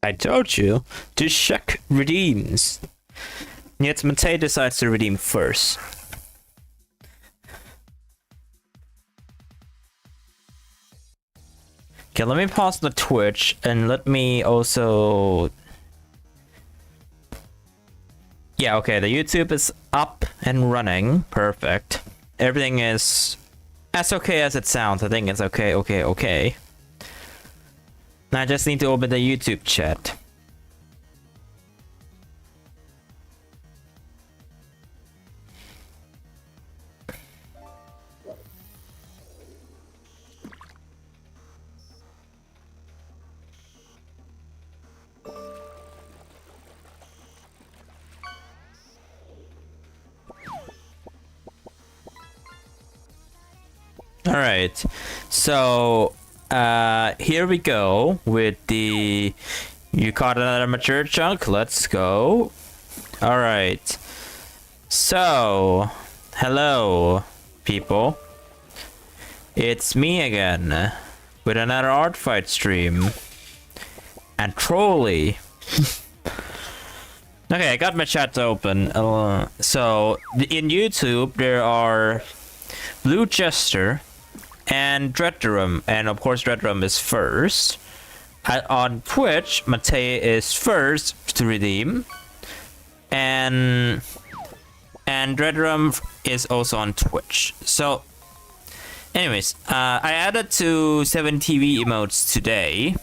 I told you to check redeems. Yet Matei decides to redeem first. Okay, let me pause the Twitch and let me also... Yeah, okay, the YouTube is up and running. Perfect. Everything is as okay as it sounds. I think it's okay. Now I just need to open the YouTube chat. Alright, so here we go with the... You caught another mature chunk, let's go. Alright, so hello people, it's me again with another Artfight stream and Trolley. Okay, I got my chat open. So in YouTube there are Blue Jester and Deltarune, and of course Deltarune is first. On Twitch, Matei is first to redeem, and Deltarune is also on Twitch. So, anyways, I added to 7 TV emotes today,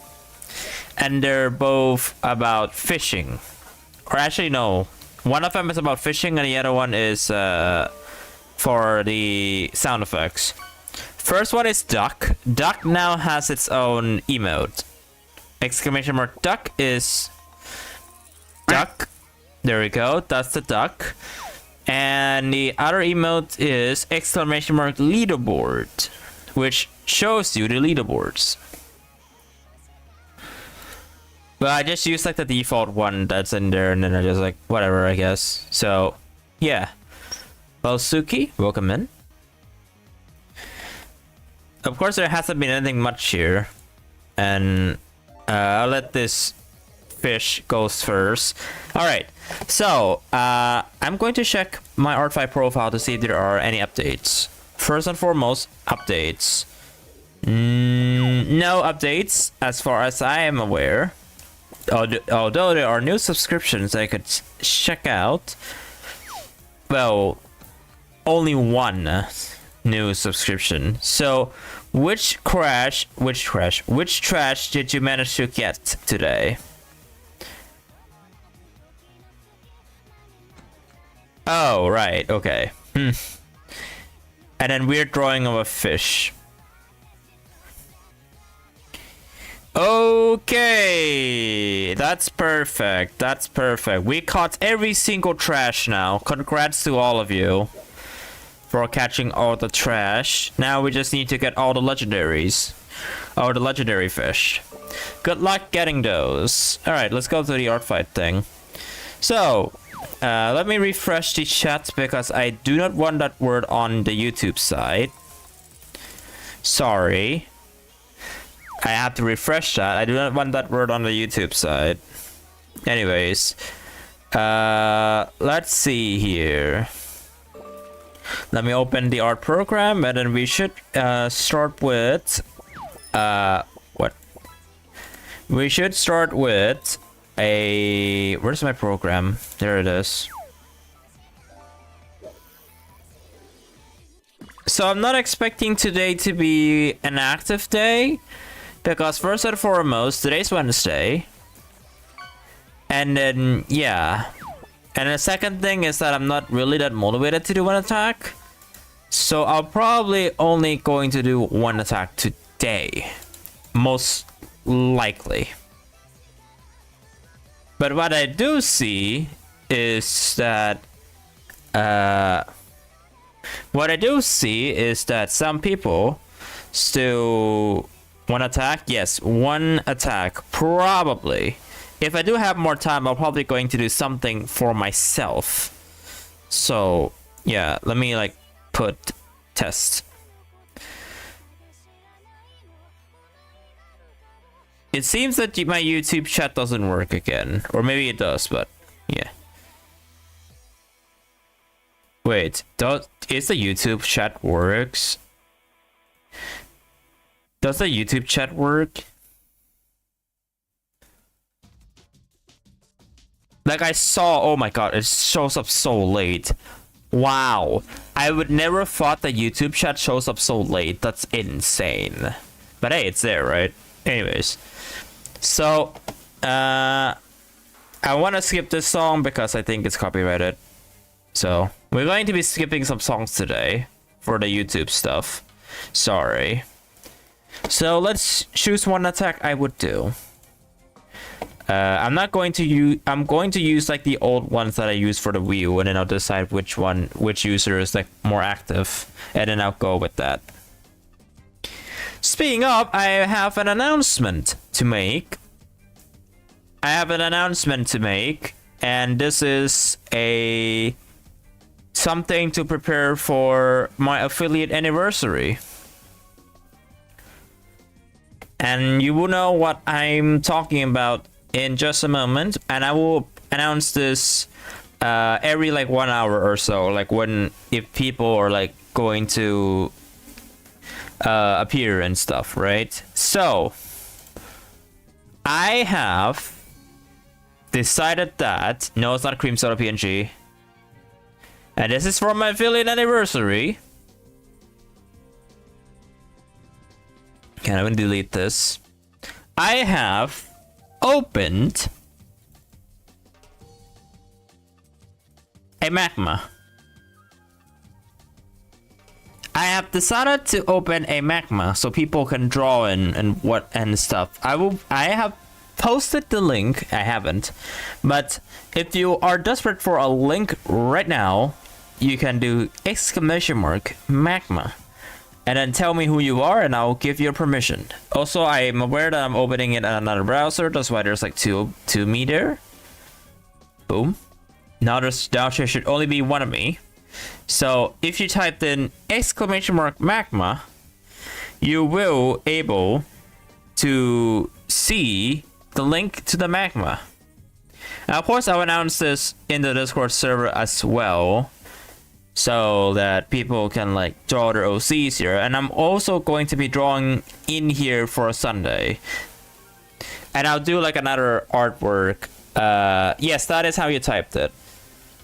and they're both about fishing. Or actually, no, one of them is about fishing, and the other one is for the sound effects. First one is duck. Duck now has its own emote. Exclamation mark duck is duck. There we go. That's the duck. And the other emote is exclamation mark leaderboard, which shows you the leaderboards. But I just used like the default one that's in there, and then I just like whatever, I guess. So yeah. Well, Suki, welcome in. Of course, there hasn't been anything much here, and I'll let this fish goes first. All right, so I'm going to check my Artfight profile to see if there are any updates. First and foremost, updates. No updates as far as I am aware. Although there are new subscriptions I could check out. Well, only one new subscription. So which trash did you manage to get today? Oh, right, okay. And then weird drawing of a fish. Okay, that's perfect. That's perfect. We caught every single trash now. Congrats to all of you for catching all the trash. Now we just need to get all the legendaries, or the legendary fish. Good luck getting those. All right, let's go to the Artfight thing. So let me refresh the chat because I do not want that word on the YouTube side. Sorry, I have to refresh that. I do not want that word on the YouTube side. Anyways, let's see here. Let me open the art program, and then we should start with what? We should start with a... Where's my program? There it is. So I'm not expecting today to be an active day, because first and foremost, today's Wednesday. And then, yeah. And the second thing is that I'm not really that motivated to do an attack. So I'll probably only going to do one attack today. Most likely. But what I do see is that... what I do see is that some people still... One attack? Yes, one attack. Probably. If I do have more time, I'm probably going to do something for myself. So, yeah, let me like put test. It seems that my YouTube chat doesn't work again. Or maybe it does, but yeah. Wait, is the YouTube chat works? Does the YouTube chat work? Like I saw, oh my god, it shows up so late. Wow. I would never thought the YouTube chat shows up so late. That's insane. But hey, it's there, right? Anyways. So, I want to skip this song because I think it's copyrighted. So, we're going to be skipping some songs today for the YouTube stuff. Sorry. So, let's choose one attack I would do. I'm going to use like the old ones that I used for the Wii U, and then I'll decide which user is like more active, and then I'll go with that. Speaking of, I have an announcement to make. And this is something to prepare for my affiliate anniversary. And you will know what I'm talking about in just a moment, and I will announce this every like 1 hour or so, like if people are like going to appear and stuff, right? So I have decided that no, it's not Cream Soda PNG, and this is for my affiliate anniversary. Okay, I'm gonna delete this. I have opened a magma. I have decided to open a magma so people can draw in and stuff. I have posted the link. I haven't, but if you are desperate for a link right now, you can do !magma. And then tell me who you are, and I'll give you permission. Also, I am aware that I'm opening it on another browser. That's why there's like two me there. Boom. Now there should only be one of me. So if you typed in !magma, you will able to see the link to the magma. Now, of course, I'll announce this in the Discord server as well, so that people can like draw their OCs here. And I'm also going to be drawing in here for a Sunday. And I'll do like another artwork. Yes, that is how you typed it.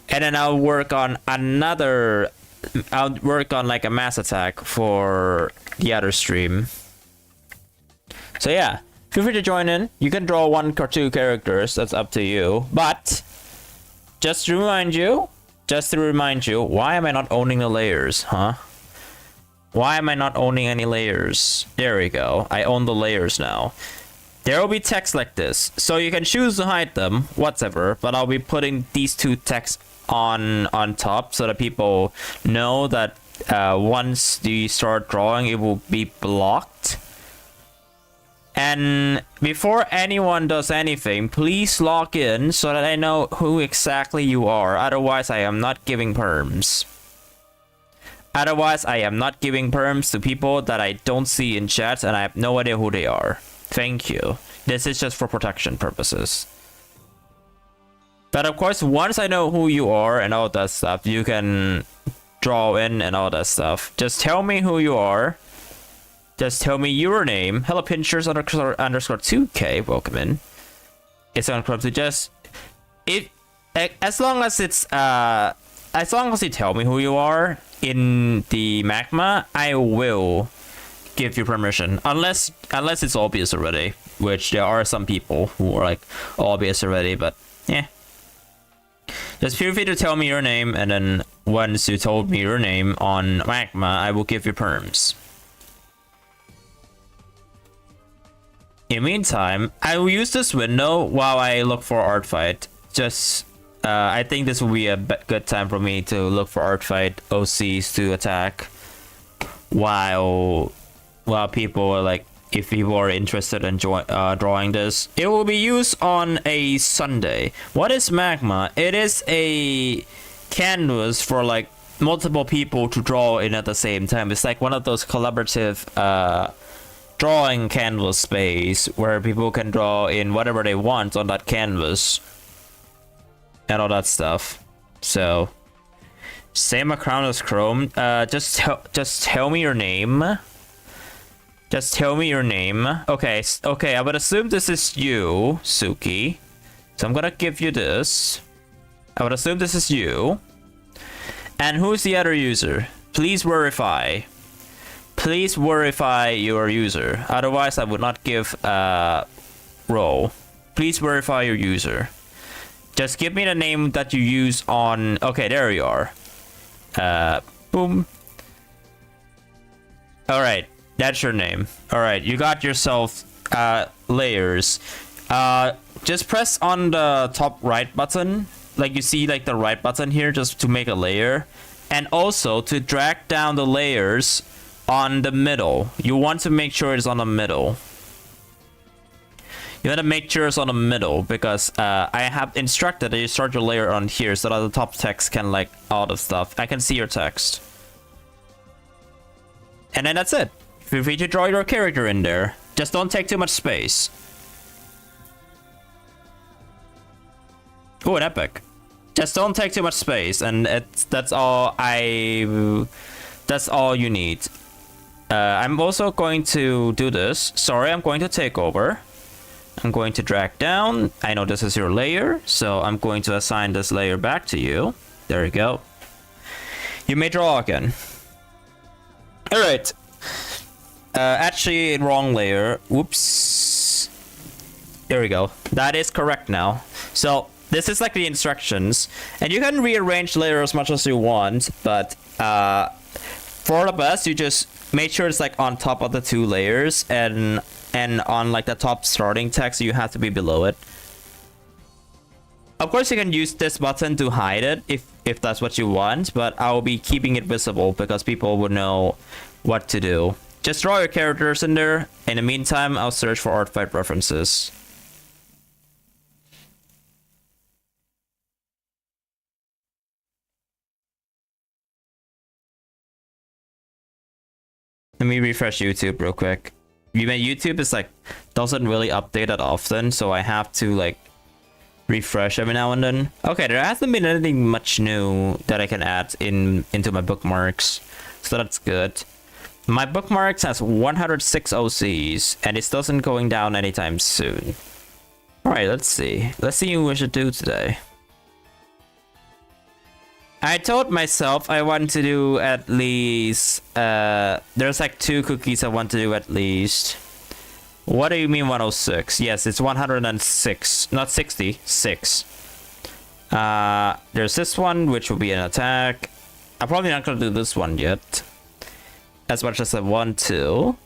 And then I'll work on like a mass attack for the other stream. So yeah, feel free to join in. You can draw 1 or 2 characters, that's up to you. But just to remind you, why am I not owning the layers, huh? Why am I not owning any layers? There we go. I own the layers now. There will be text like this, so you can choose to hide them, whatever, but I'll be putting these 2 texts on top so that people know that once you start drawing, it will be blocked. And before anyone does anything, please log in so that I know who exactly you are. Otherwise, I am not giving perms. To people that I don't see in chat and I have no idea who they are. Thank you. This is just for protection purposes. But of course, once I know who you are and all that stuff, you can draw in and all that stuff. Just tell me who you are. Just tell me your name. Hello Pinchers __ 2K. Welcome in. It's gonna come to just as long as you tell me who you are in the magma, I will give you permission. Unless it's obvious already, which there are some people who are like obvious already, but yeah. Just feel free to tell me your name, and then once you told me your name on magma, I will give you perms. In the meantime, I will use this window while I look for Artfight. Just, I think this will be a good time for me to look for Artfight OCs to attack while people are like, if people are interested in drawing this. It will be used on a Sunday. What is magma? It is a canvas for like multiple people to draw in at the same time. It's like one of those collaborative drawing canvas space where people can draw in whatever they want on that canvas and all that stuff. So same account as Chrome. Just tell me your name. Just tell me your name. Okay, okay, I would assume this is you, Suki. So I'm gonna give you this. I would assume this is you. And who's the other user? Please verify. Please verify your user. Otherwise, I would not give a role. Please verify your user. Just give me the name that you use on... Okay, there you are. Boom. Alright, that's your name. Alright, you got yourself layers. Just press on the top right button. Like you see like the right button here just to make a layer. And also to drag down the layers on the middle. You want to make sure it's on the middle. You want to make sure it's on the middle because I have instructed that you start your layer on here so that the top text can like all the stuff. I can see your text. And then that's it. Feel free to draw your character in there. Just don't take too much space. Oh, an epic. Just don't take too much space, and that's all you need. I'm also going to do this. Sorry, I'm going to take over. I'm going to drag down. I know this is your layer, so I'm going to assign this layer back to you. There you go. You may draw again. All right. Actually, wrong layer. Whoops. There we go. That is correct now. So this is like the instructions, and you can rearrange layers as much as you want, but for the best, you just make sure it's like on top of the two layers, and on like the top starting text, you have to be below it. Of course, you can use this button to hide it if that's what you want, but I'll be keeping it visible because people would know what to do. Just draw your characters in there. In the meantime, I'll search for Artfight references. Let me refresh YouTube real quick. YouTube is like doesn't really update that often, so I have to like refresh every now and then. Okay, there hasn't been anything much new that I can add into my bookmarks, so that's good. My bookmarks has 106 OCs, and it doesn't going down anytime soon. All right, let's see. Let's see what we should do today. I told myself I want to do at least, there's like 2 cookies I want to do at least. What do you mean 106? Yes, it's 106, not 60, 6. There's this one, which will be an attack. I'm probably not going to do this one yet. As much as I want to.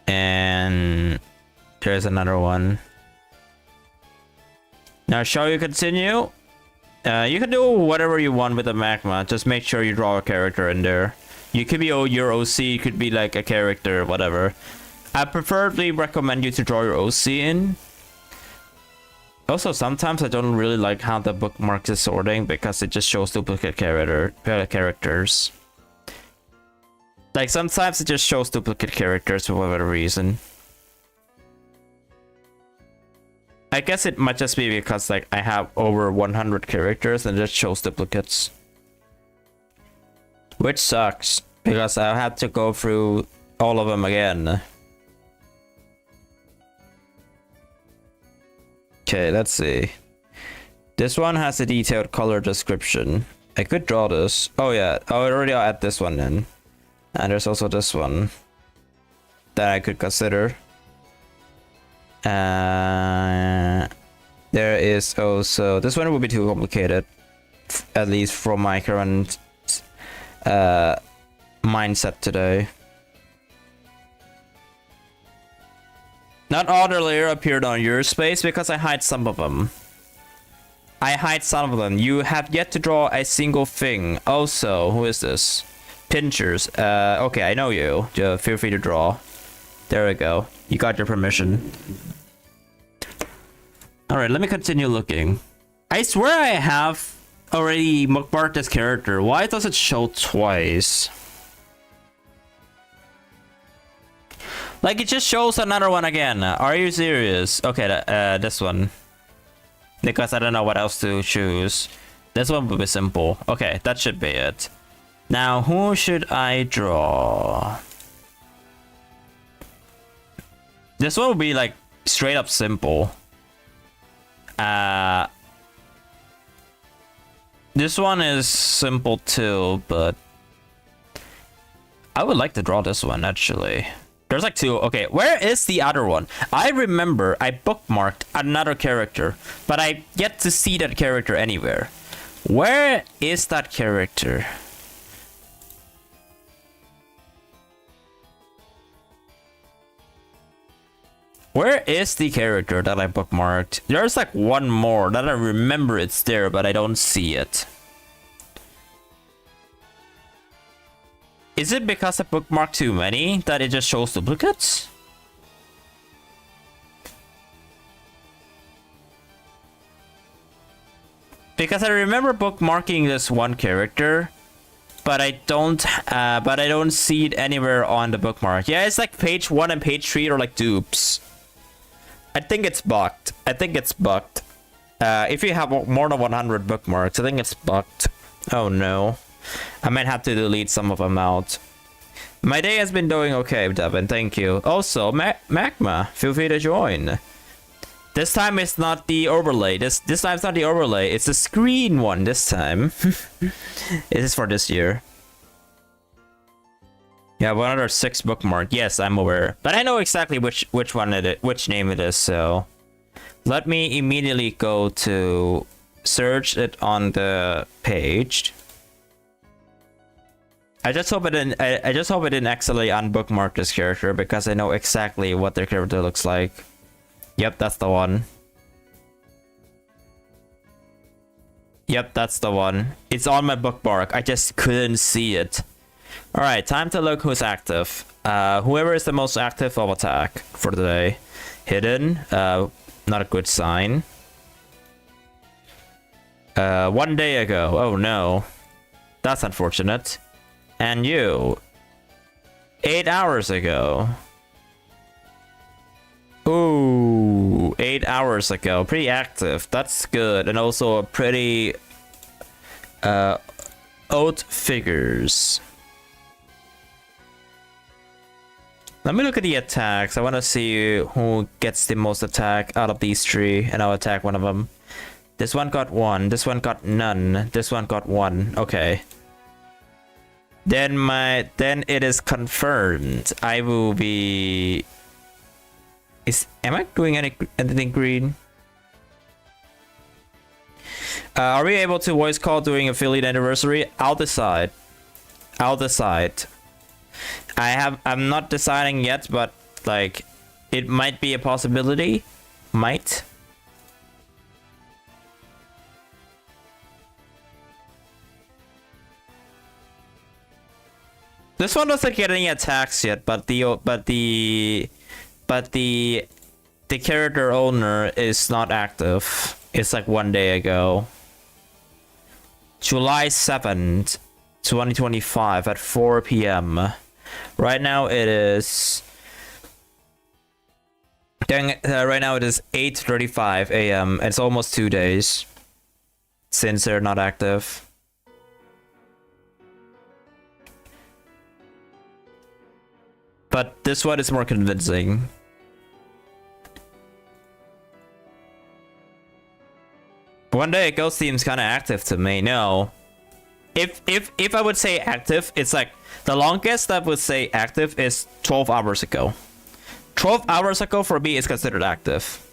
And there's another one. Now, shall you continue? You can do whatever you want with the magma. Just make sure you draw a character in there. You could be your OC, you could be like a character, whatever. I preferably recommend you to draw your OC in. Also, sometimes I don't really like how the bookmark is sorting because it just shows duplicate characters. Like sometimes it just shows duplicate characters for whatever reason. I guess it might just be because like I have over 100 characters and it just shows duplicates. Which sucks because I'll have to go through all of them again. Okay, let's see. This one has a detailed color description. I could draw this. Oh yeah, I already add this one in. And there's also this one that I could consider. There is also this one would be too complicated, at least from my current mindset today. Not all the layer appeared on your space because I hide some of them. You have yet to draw a single thing. Also, who is this? Pinchers. Okay, I know you. Feel free to draw. There we go. You got your permission. Alright, let me continue looking. I swear I have already bookmarked this character. Why does it show twice? Like, it just shows another one again. Are you serious? Okay, this one. Because I don't know what else to choose. This one will be simple. Okay, that should be it. Now, who should I draw? This one will be like straight up simple. This one is simple too, but I would like to draw this one actually. There's like two. Okay, where is the other one? I remember I bookmarked another character, but I yet to see that character anywhere. Where is that character? Where is the character that I bookmarked? There's like one more that I remember it's there, but I don't see it. Is it because I bookmarked too many that it just shows duplicates? Because I remember bookmarking this one character, but I don't see it anywhere on the bookmark. Yeah, it's like page 1 and page 3 are like dupes. I think it's bugged. If you have more than 100 bookmarks, I think it's bugged. Oh no. I might have to delete some of them out. My day has been doing okay, Devin. Thank you. Also, Magma, feel free to join. This time it's not the overlay. This time it's not the overlay. It's the screen one this time. It is for this year. Yeah, 106 bookmark. Yes, I'm aware, but I know exactly which one it is, which name it is. So let me immediately go to search it on the page. I just hope it didn't. I just hope it didn't accidentally unbookmark this character because I know exactly what their character looks like. Yep, that's the one. Yep, that's the one. It's on my bookmark. I just couldn't see it. All right, time to look who's active. Whoever is the most active will attack for the day. Hidden. Not a good sign. 1 day ago. Oh no, that's unfortunate. And you, 8 hours ago. Ooh, 8 hours ago. Pretty active. That's good. And also a pretty oat figures. Let me look at the attacks. I want to see who gets the most attack out of these three, and I'll attack one of them. This one got 1. This one got none. This one got 1. Okay. Then it is confirmed. I will be. Am I doing anything green? Are we able to voice call during affiliate anniversary? I'll decide. I'm not deciding yet, but like it might be a possibility. Might. This one doesn't get any attacks yet, but the character owner is not active. It's like 1 day ago. July 7th, 2025 at 4 p.m. Right now it is. Right now it is 8:35 a.m. It's almost 2 days since they're not active. But this one is more convincing. One day ago seems kind of active to me. No, if I would say active, it's like the longest I would say active is 12 hours ago. 12 hours ago for me is considered active.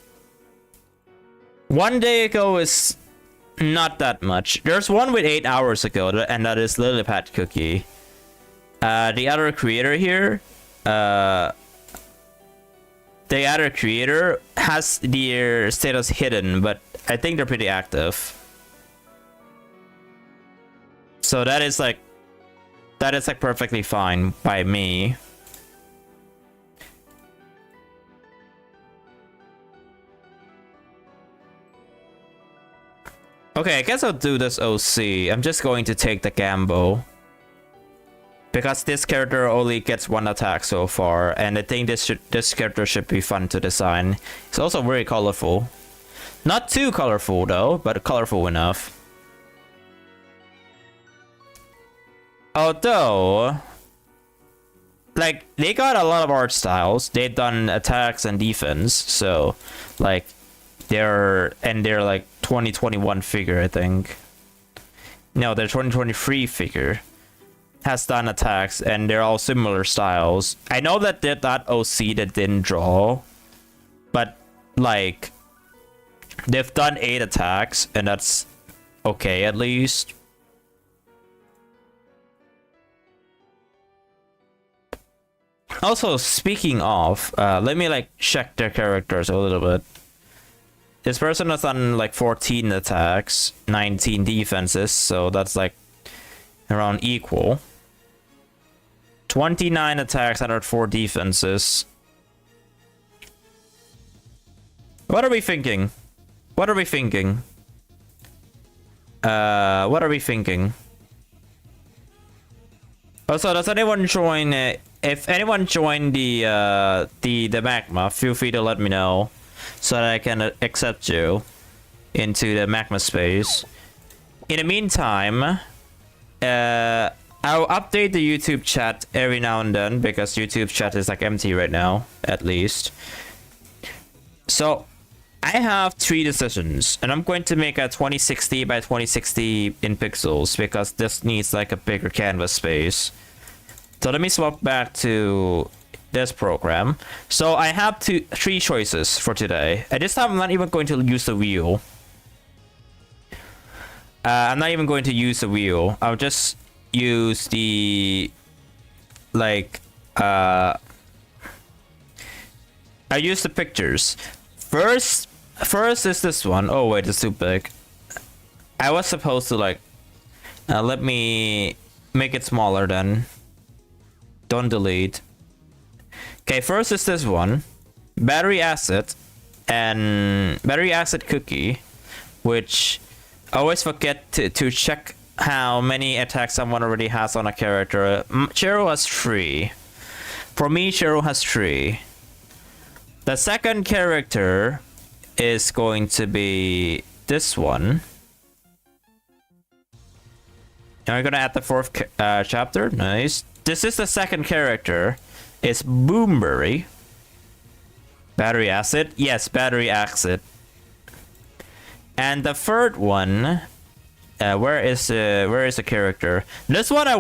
1 day ago is not that much. There's one with 8 hours ago, and that is Lillipad Cookie. The other creator here. The other creator has their status hidden, but I think they're pretty active. So that is like perfectly fine by me. Okay, I guess I'll do this OC. I'm just going to take the gamble. because this character only gets 1 attack so far, and I think this character should be fun to design. It's also very colorful. Not too colorful though, but colorful enough. Although, like, they got a lot of art styles. They've done attacks and defense, so like they're like 2021 figure, I think. No, their 2023 figure has done attacks, and they're all similar styles. I know that they're that OC that didn't draw, but like they've done 8 attacks, and that's okay at least. Also, speaking of, let me like check their characters a little bit. This person has done like 14 attacks, 19 defenses, so that's like around equal. 29 attacks, 104 defenses. What are we thinking? What are we thinking? What are we thinking? Also, does anyone join? If anyone joined the magma, feel free to let me know so that I can accept you into the magma space. In the meantime, I'll update the YouTube chat every now and then because YouTube chat is like empty right now, at least. So I have 3 decisions, and I'm going to make a 2060 by 2060 in pixels because this needs like a bigger canvas space. So let me swap back to this program. So I have 3 choices for today. At this time, I'm not even going to use the wheel. I'm not even going to use the wheel. I'll just use the like I use the pictures. First is this one. Oh wait, it's too big. I was supposed to like let me make it smaller then. Don't delete. Okay, first is this one. Battery acid and battery acid cookie, which I always forget to check how many attacks someone already has on a character. Cheryl has 3. For me, Cheryl has 3. The second character is going to be this one. Now we're gonna add the 4th chapter. Nice. This is the second character. It's Boomberry. Battery acid. Yes, battery acid. And the third one, where is the character? This one I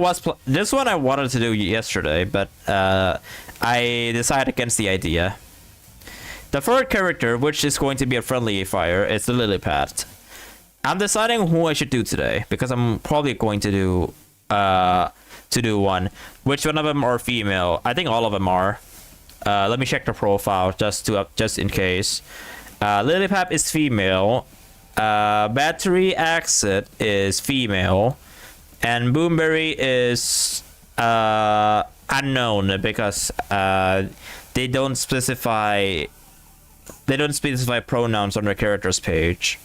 wanted to do yesterday, but I decided against the idea. The third character, which is going to be a friendly fire, is the lily pad. I'm deciding who I should do today because I'm probably going to do one. Which one of them are female? I think all of them are. Let me check the profile just in case. Lilypap is female. Battery Acid is female, and Boomberry is unknown because they don't specify pronouns on their characters page.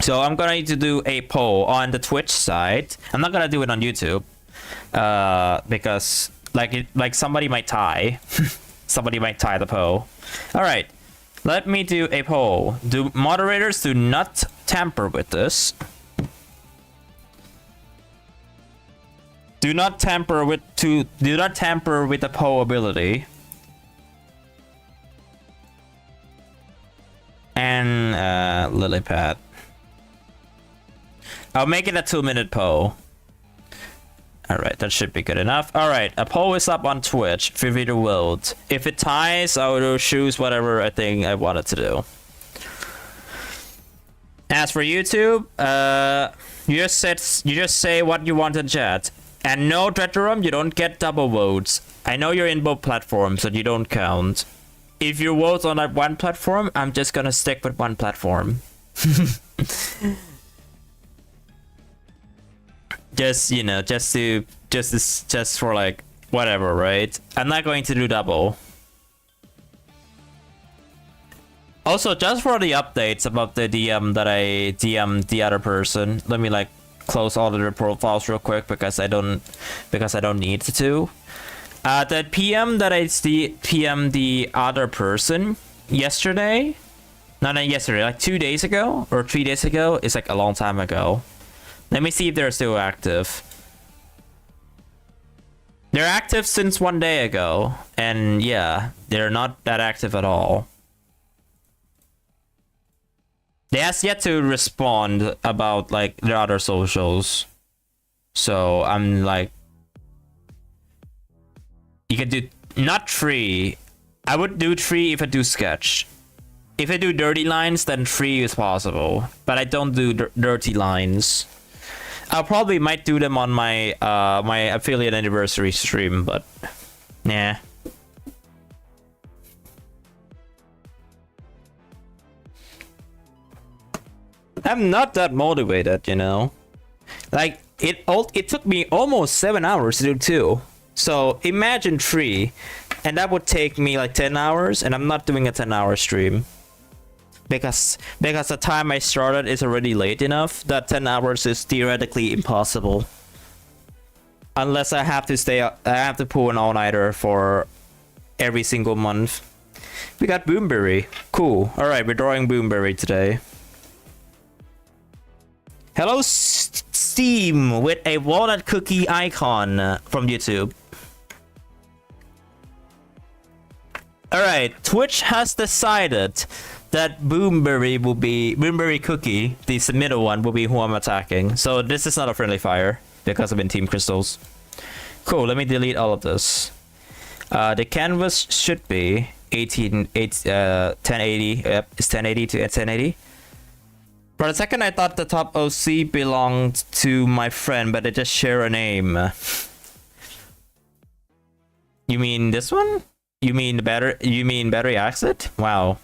So I'm gonna need to do a poll on the Twitch side. I'm not gonna do it on YouTube because like somebody might tie. Somebody might tie the poll. All right. Let me do a poll. Do moderators do not tamper with this? Do not tamper with the poll ability. And Lilypad. I'll make it a 2-minute poll. Alright, that should be good enough. Alright, a poll is up on Twitch. Feel free to vote. If it ties, I will choose whatever I think I wanted to do. As for YouTube, you just say what you want in chat. And no, Dreadroom, you don't get double votes. I know you're in both platforms, so you don't count. If you vote on that one platform, I'm just gonna stick with one platform. Just, you know, just for like whatever, right? I'm not going to do double. Also, just for the updates about the DM that I DM'd the other person, let me like close all of their profiles real quick because I don't need to. The PM that I PM the other person yesterday, not yesterday, like 2 days ago or 3 days ago, is like a long time ago. Let me see if they're still active. They're active since 1 day ago, and yeah, they're not that active at all. They has yet to respond about like their other socials. So I'm like, you can do not 3. I would do 3 if I do sketch. If I do dirty lines, then 3 is possible. But I don't do dirty lines. I probably might do them on my my affiliate anniversary stream, but nah. I'm not that motivated, you know. Like it took me almost 7 hours to do 2. So imagine 3, and that would take me like 10 hours, and I'm not doing a 10-hour stream. Because the time I started is already late enough that 10 hours is theoretically impossible. Unless I have to pull an all-nighter for every single month. We got Boomberry. Cool. Alright, we're drawing Boomberry today. Hello Steam with a walnut cookie icon from YouTube. Alright, Twitch has decided that Boomberry Cookie, the middle one, will be who I'm attacking. So this is not a friendly fire because I'm in Team Crystals. Cool, let me delete all of this. The canvas should be 1080. Yep, it's 1080 to 1080. For a second, I thought the top OC belonged to my friend, but they just share a name. You mean this one? You mean battery acid? Wow.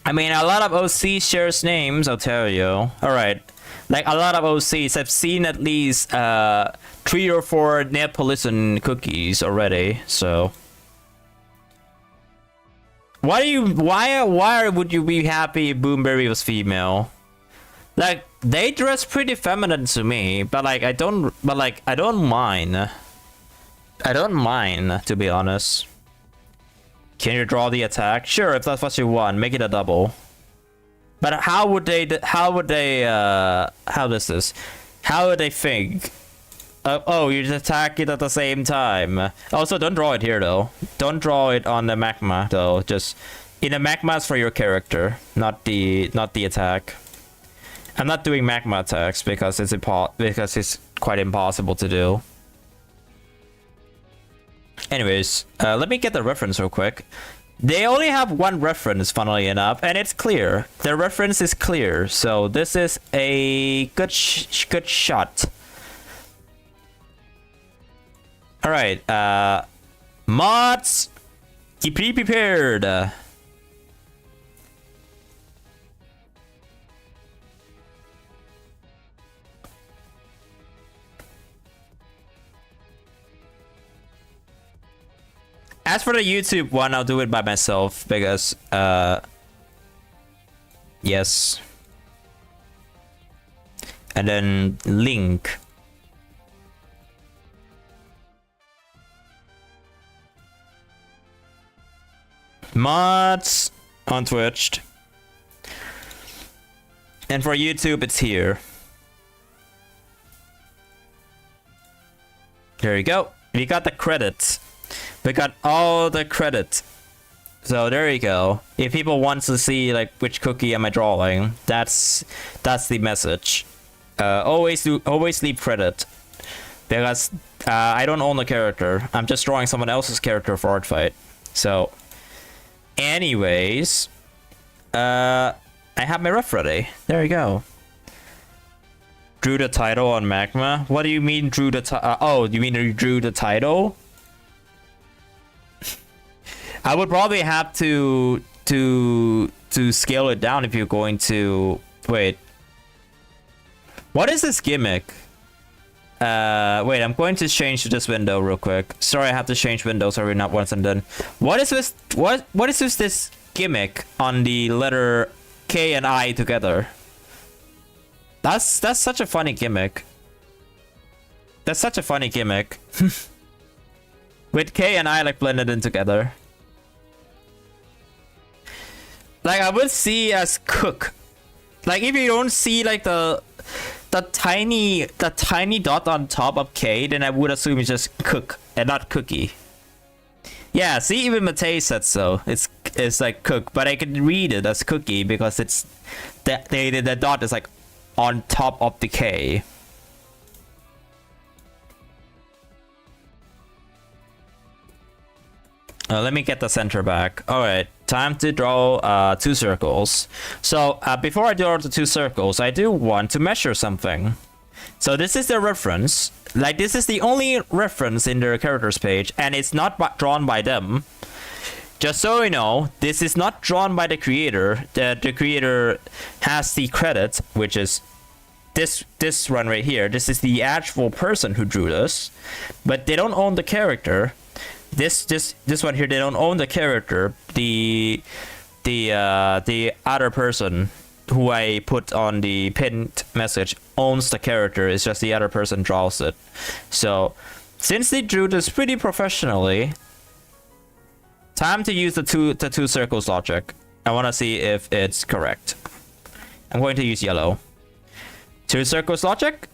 I mean, a lot of OCs shares names, I'll tell you. Alright. Like, a lot of OCs. I've seen at least 3 or 4 Neapolitan cookies already, so. Why would you be happy if Boomberry was female? Like, they dress pretty feminine to me, but like, I don't mind. I don't mind, to be honest. Can you draw the attack? Sure, if that's what you want, make it a double. But how would they think? Oh, you just attack it at the same time. Also, don't draw it here though. Don't draw it on the magma though. Just in the magma's for your character, not the attack. I'm not doing magma attacks because it's quite impossible to do. Anyways, let me get the reference real quick. They only have one reference, funnily enough, and it's clear. The reference is clear, so this is a good shot. All right, mods, keep prepared. As for the YouTube one, I'll do it by myself because, yes. And then link. Mods on Twitch. And for YouTube, it's here. There you go. We got the credits. We got all the credits. So there you go. If people want to see like which cookie am I drawing, that's the message. Always leave credit. Because I don't own the character. I'm just drawing someone else's character for Artfight. So anyways, I have my ref ready. There you go. Drew the title on Magma? What do you mean drew the title? Oh, you mean you drew the title? I would probably have to scale it down if you're going to wait. What is this gimmick? Wait, I'm going to change this window real quick. Sorry, I have to change windows every not once and then. What is this? What is this gimmick on the letter K and I together? That's such a funny gimmick. That's such a funny gimmick. With K and I like blended in together. Like I would see as cook. Like if you don't see like the tiny dot on top of K, then I would assume it's just cook and not cookie. Yeah, see, even Matei said so. It's like cook, but I can read it as cookie because it's the dot is like on top of the K. Let me get the center back. All right, time to draw 2 circles. So before I draw the 2 circles, I do want to measure something. So this is the reference. Like this is the only reference in their characters page, and it's not drawn by them. Just so you know, this is not drawn by the creator. The creator has the credit, which is this one right here. This is the actual person who drew this, but they don't own the character. This one here, they don't own the character. The other person who I put on the pinned message owns the character. It's just the other person draws it. So since they drew this pretty professionally, time to use the two circles logic. I want to see if it's correct. I'm going to use yellow. 2 circles logic.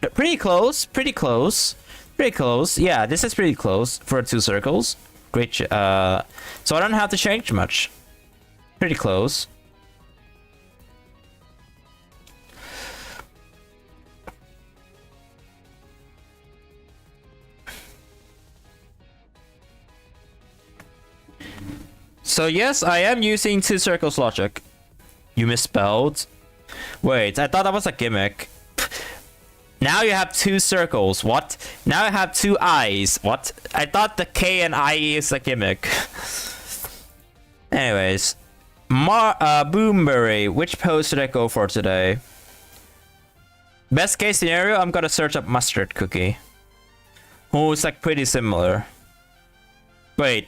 Pretty close. Pretty close. Pretty close. Yeah, this is pretty close for 2 circles. Great. So I don't have to change much. Pretty close. So yes, I am using 2 circles logic. You misspelled. Wait, I thought that was a gimmick. Now you have 2 circles. What? Now I have 2 eyes. What? I thought the K and I is a gimmick. Anyways, Boomberry. Which pose should I go for today? Best case scenario, I'm gonna search up Mustard Cookie, who's like pretty similar. Wait.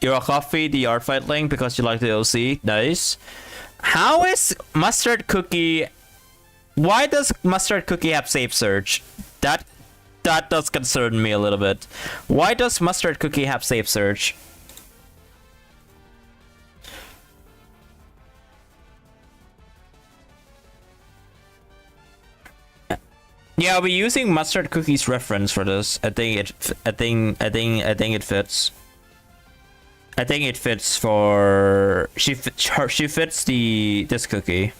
You're a coffee, the Artfight link because you like the OC. Nice. How is Mustard Cookie? Why does Mustard Cookie have safe search? That does concern me a little bit. Why does Mustard Cookie have safe search? Yeah, I'll be using Mustard Cookie's reference for this. I think it fits. I think it fits for she fits this cookie.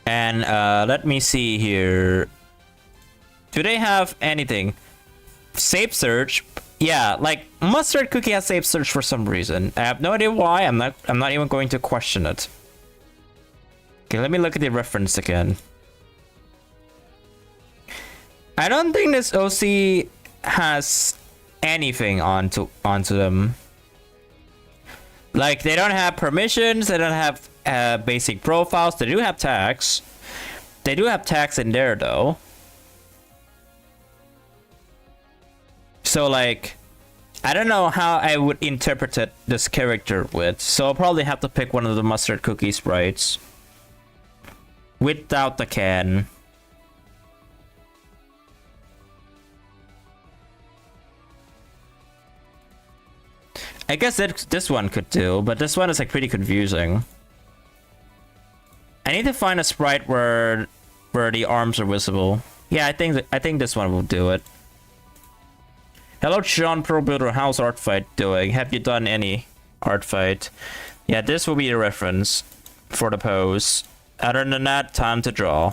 And let me see here. Do they have anything? Safe search. Yeah, like Mustard Cookie has safe search for some reason. I have no idea why. I'm not even going to question it. Okay, let me look at the reference again. I don't think this OC has anything onto them. Like they don't have permissions, they don't have basic profiles. They do have tags. They do have tags in there though. So like, I don't know how I would interpret this character with, so I'll probably have to pick one of the Mustard Cookie sprites. Without the can. I guess this one could do, but this one is like pretty confusing. I need to find a sprite where the arms are visible. Yeah, I think this one will do it. Hello, Sean Pro Builder. How's Artfight doing? Have you done any Artfight? Yeah, this will be the reference for the pose. Other than that, time to draw.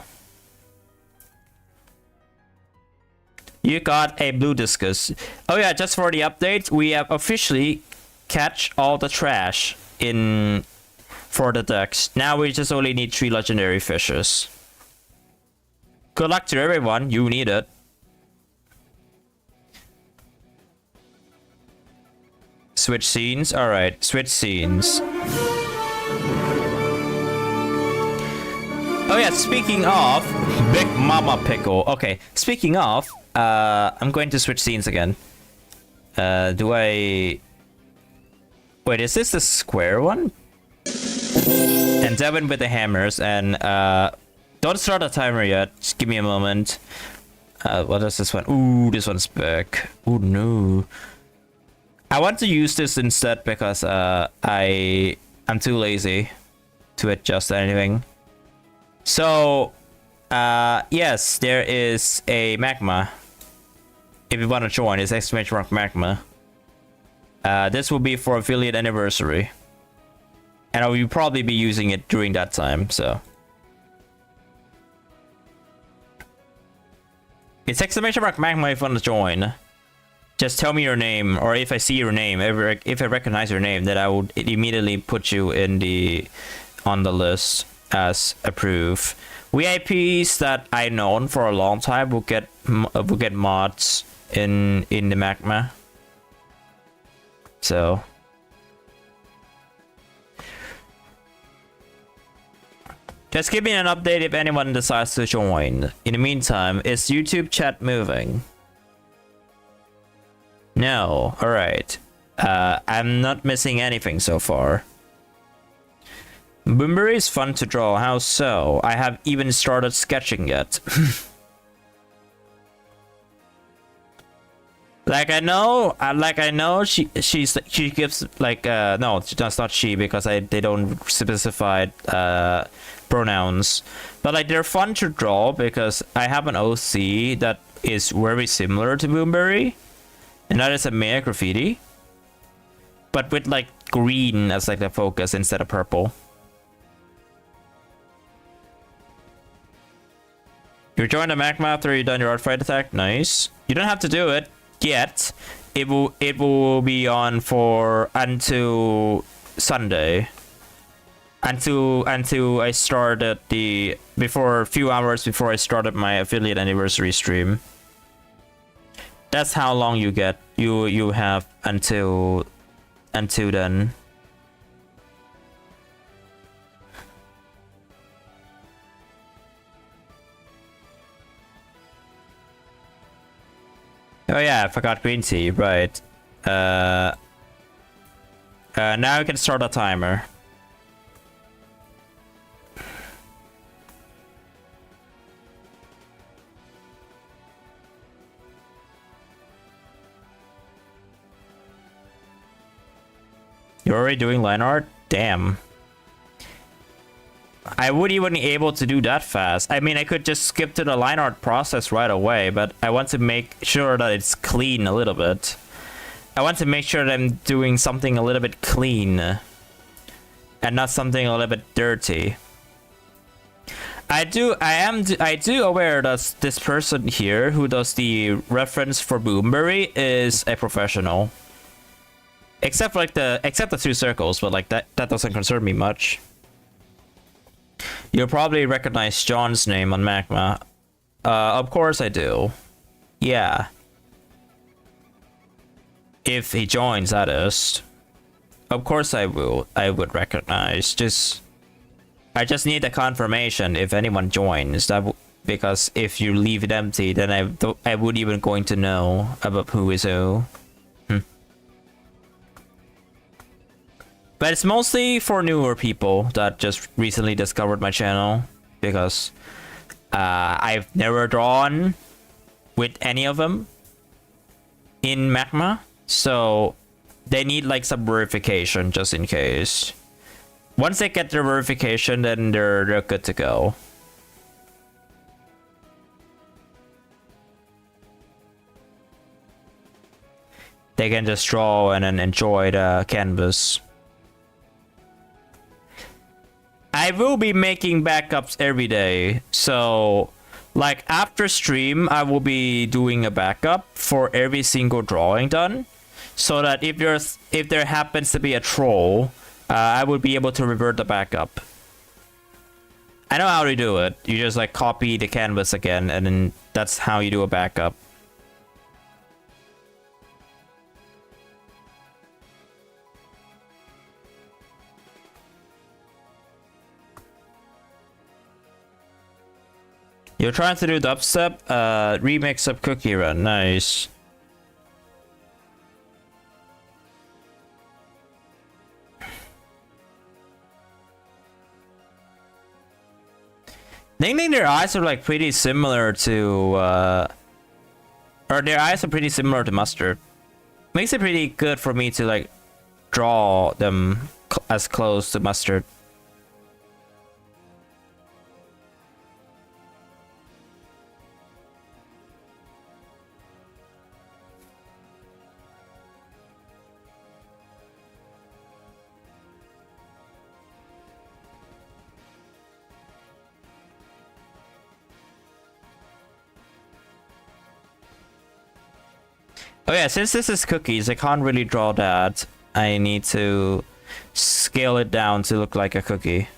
You got a blue discus. Oh yeah, just for the update, we have officially catch all the trash in for the decks. Now we just only need 3 legendary fishes. Good luck to everyone. You need it. Switch scenes? Alright, switch scenes. Oh yeah, speaking of Big Mama Pickle. Okay, speaking of, I'm going to switch scenes again. Do I... Wait, is this the square one? And Devin with the hammers, and don't start a timer yet. Just give me a moment. What is this one? Ooh, this one's back. Ooh, no. I want to use this instead because I'm too lazy to adjust anything. So, yes, there is a magma. If you want to join, it's exclamation mark magma. This will be for affiliate anniversary. And I will probably be using it during that time, so. It's exclamation mark magma if you want to join. Just tell me your name, or if I see your name, if I recognize your name, then I will immediately put you in on the list as approved. VIPs that I known for a long time will get mods in the magma. So just give me an update if anyone decides to join. In the meantime, is YouTube chat moving? No. Alright. I'm not missing anything so far. Boomerang is fun to draw. How so? I have even started sketching yet. Like I know she gives like no, that's not she because they don't specify pronouns, but like they're fun to draw because I have an OC that is very similar to Boomerang, and that is a Maya graffiti, but with like green as like the focus instead of purple. You join the magma after you've done your Artfight attack. Nice. You don't have to do it yet. It will be on for until Sunday. Until I started a few hours before I started my affiliate anniversary stream. That's how long you get. You have until then. Oh yeah, I forgot green tea, right. Now we can start a timer. You're already doing line art? Damn. I wouldn't even be able to do that fast. I mean, I could just skip to the line art process right away, but I want to make sure that it's clean a little bit. I want to make sure that I'm doing something a little bit clean and not something a little bit dirty. I do aware that this person here who does the reference for Boomerang is a professional. Except the two circles, but like that doesn't concern me much. You'll probably recognize John's name on Magma. Of course I do. Yeah. If he joins, that is. Of course I would recognize. I just need a confirmation if anyone joins. Because if you leave it empty, then I wouldn't even going to know about who is who. But it's mostly for newer people that just recently discovered my channel, because I've never drawn with any of them in Magma, so they need like some verification just in case. Once they get their verification, then they're good to go. They can just draw and then enjoy the canvas. I will be making backups every day, so like after stream I will be doing a backup for every single drawing done, so that if there happens to be a troll, I would be able to revert the backup. I know how to do it. You just like copy the canvas again, and then that's how you do a backup. You're trying to do dubstep, remix of Cookie Run. Nice. I think their eyes are like pretty similar to, or their eyes are pretty similar to Mustard. Makes it pretty good for me to like draw them as close to Mustard. Oh yeah, since this is cookies, I can't really draw that. I need to scale it down to look like a cookie.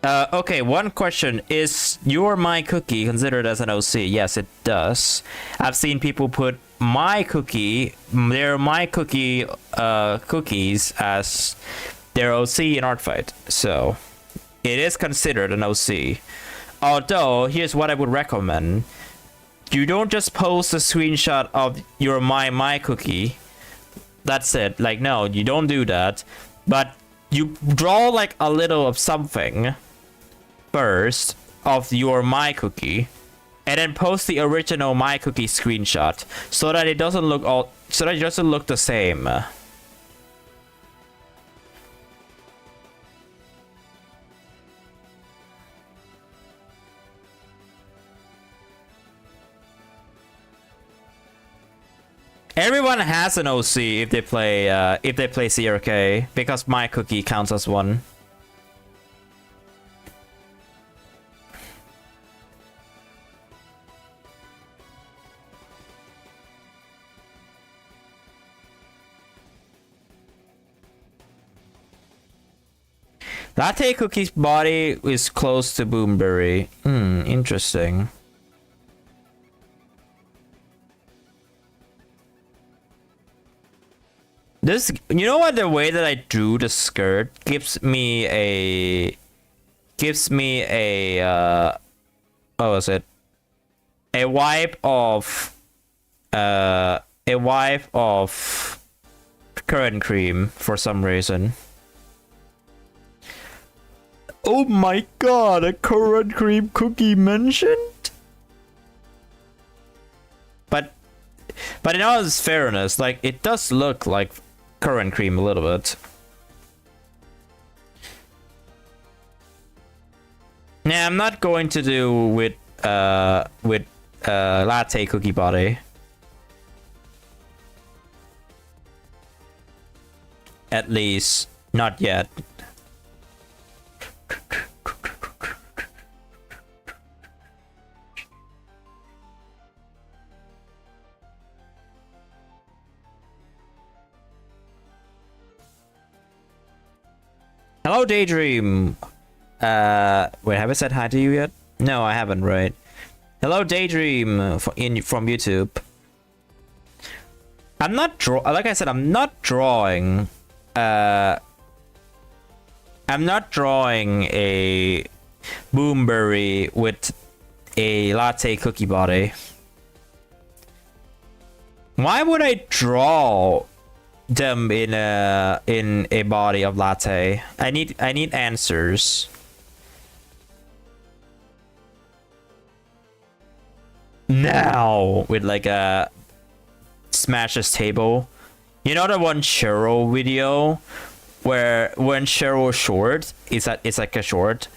Okay, one question. Is your my cookie considered as an OC? Yes, it does. I've seen people put my cookie, their my cookie cookies as their OC in Artfight. So it is considered an OC. Although, here's what I would recommend. You don't just post a screenshot of your my cookie. That's it. Like, no, you don't do that. But you draw like a little of something first of your my cookie, and then post the original my cookie screenshot so that it doesn't look the same. Everyone has an OC if they play CRK, because my cookie counts as one. Latte Cookie's body is close to Boomberry. Interesting. This, you know what, the way that I drew the skirt gives me a what was it? A wipe of currant cream for some reason. Oh my god, a currant cream cookie mentioned? But in all its fairness, like, it does look like currant cream a little bit. Yeah, I'm not going to do with latte cookie body. At least not yet. Hello, Daydream. Wait, have I said hi to you yet? No, I haven't, right? Hello, Daydream from YouTube. I'm not like I said, I'm not drawing. I'm not drawing a Boomberry with a latte cookie body. Why would I draw them in a body of latte? I need answers. Now with like a smashes table. You know the one Cheryl video where when Cheryl short, it's like a short,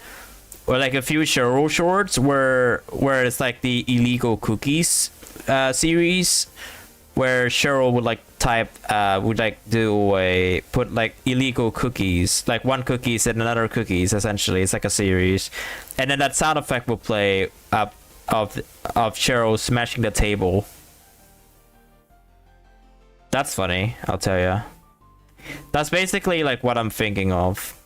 or like a few Cheryl shorts where it's like the illegal cookies series, where Cheryl would like type would like do a put like illegal cookies, like one cookies and another cookies, essentially. It's like a series, and then that sound effect will play up of Cheryl smashing the table. That's funny, I'll tell ya. That's basically like what I'm thinking of.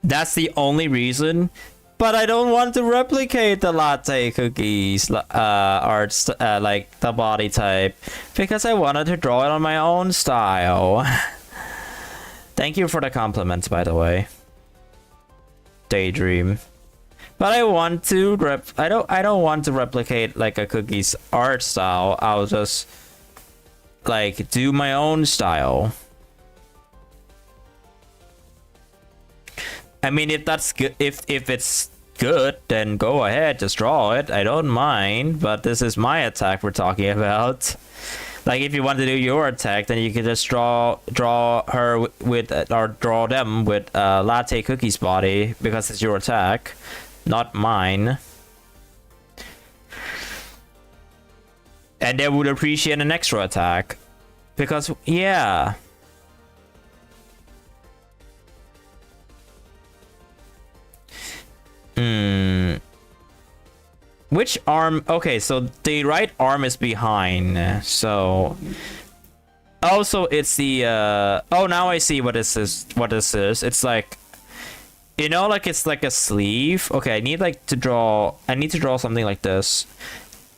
That's the only reason. But I don't want to replicate the latte cookies arts, like the body type, because I wanted to draw it on my own style. Thank you for the compliments, by the way. daydream. But I want to I don't want to replicate like a Cookie's art style. I'll just like do my own style. I mean, if that's good, if it's good, then go ahead, just draw it. I don't mind, but this is my attack we're talking about. Like, if you want to do your attack, then you can just draw her with, or draw them with Latte Cookie's body, because it's your attack, not mine. And they would appreciate an extra attack, because, yeah. Which arm? Okay, so the right arm is behind. So also it's the oh, now I see what this is. What this is. It's like, you know, like it's like a sleeve. Okay, I need like to draw. I need to draw something like this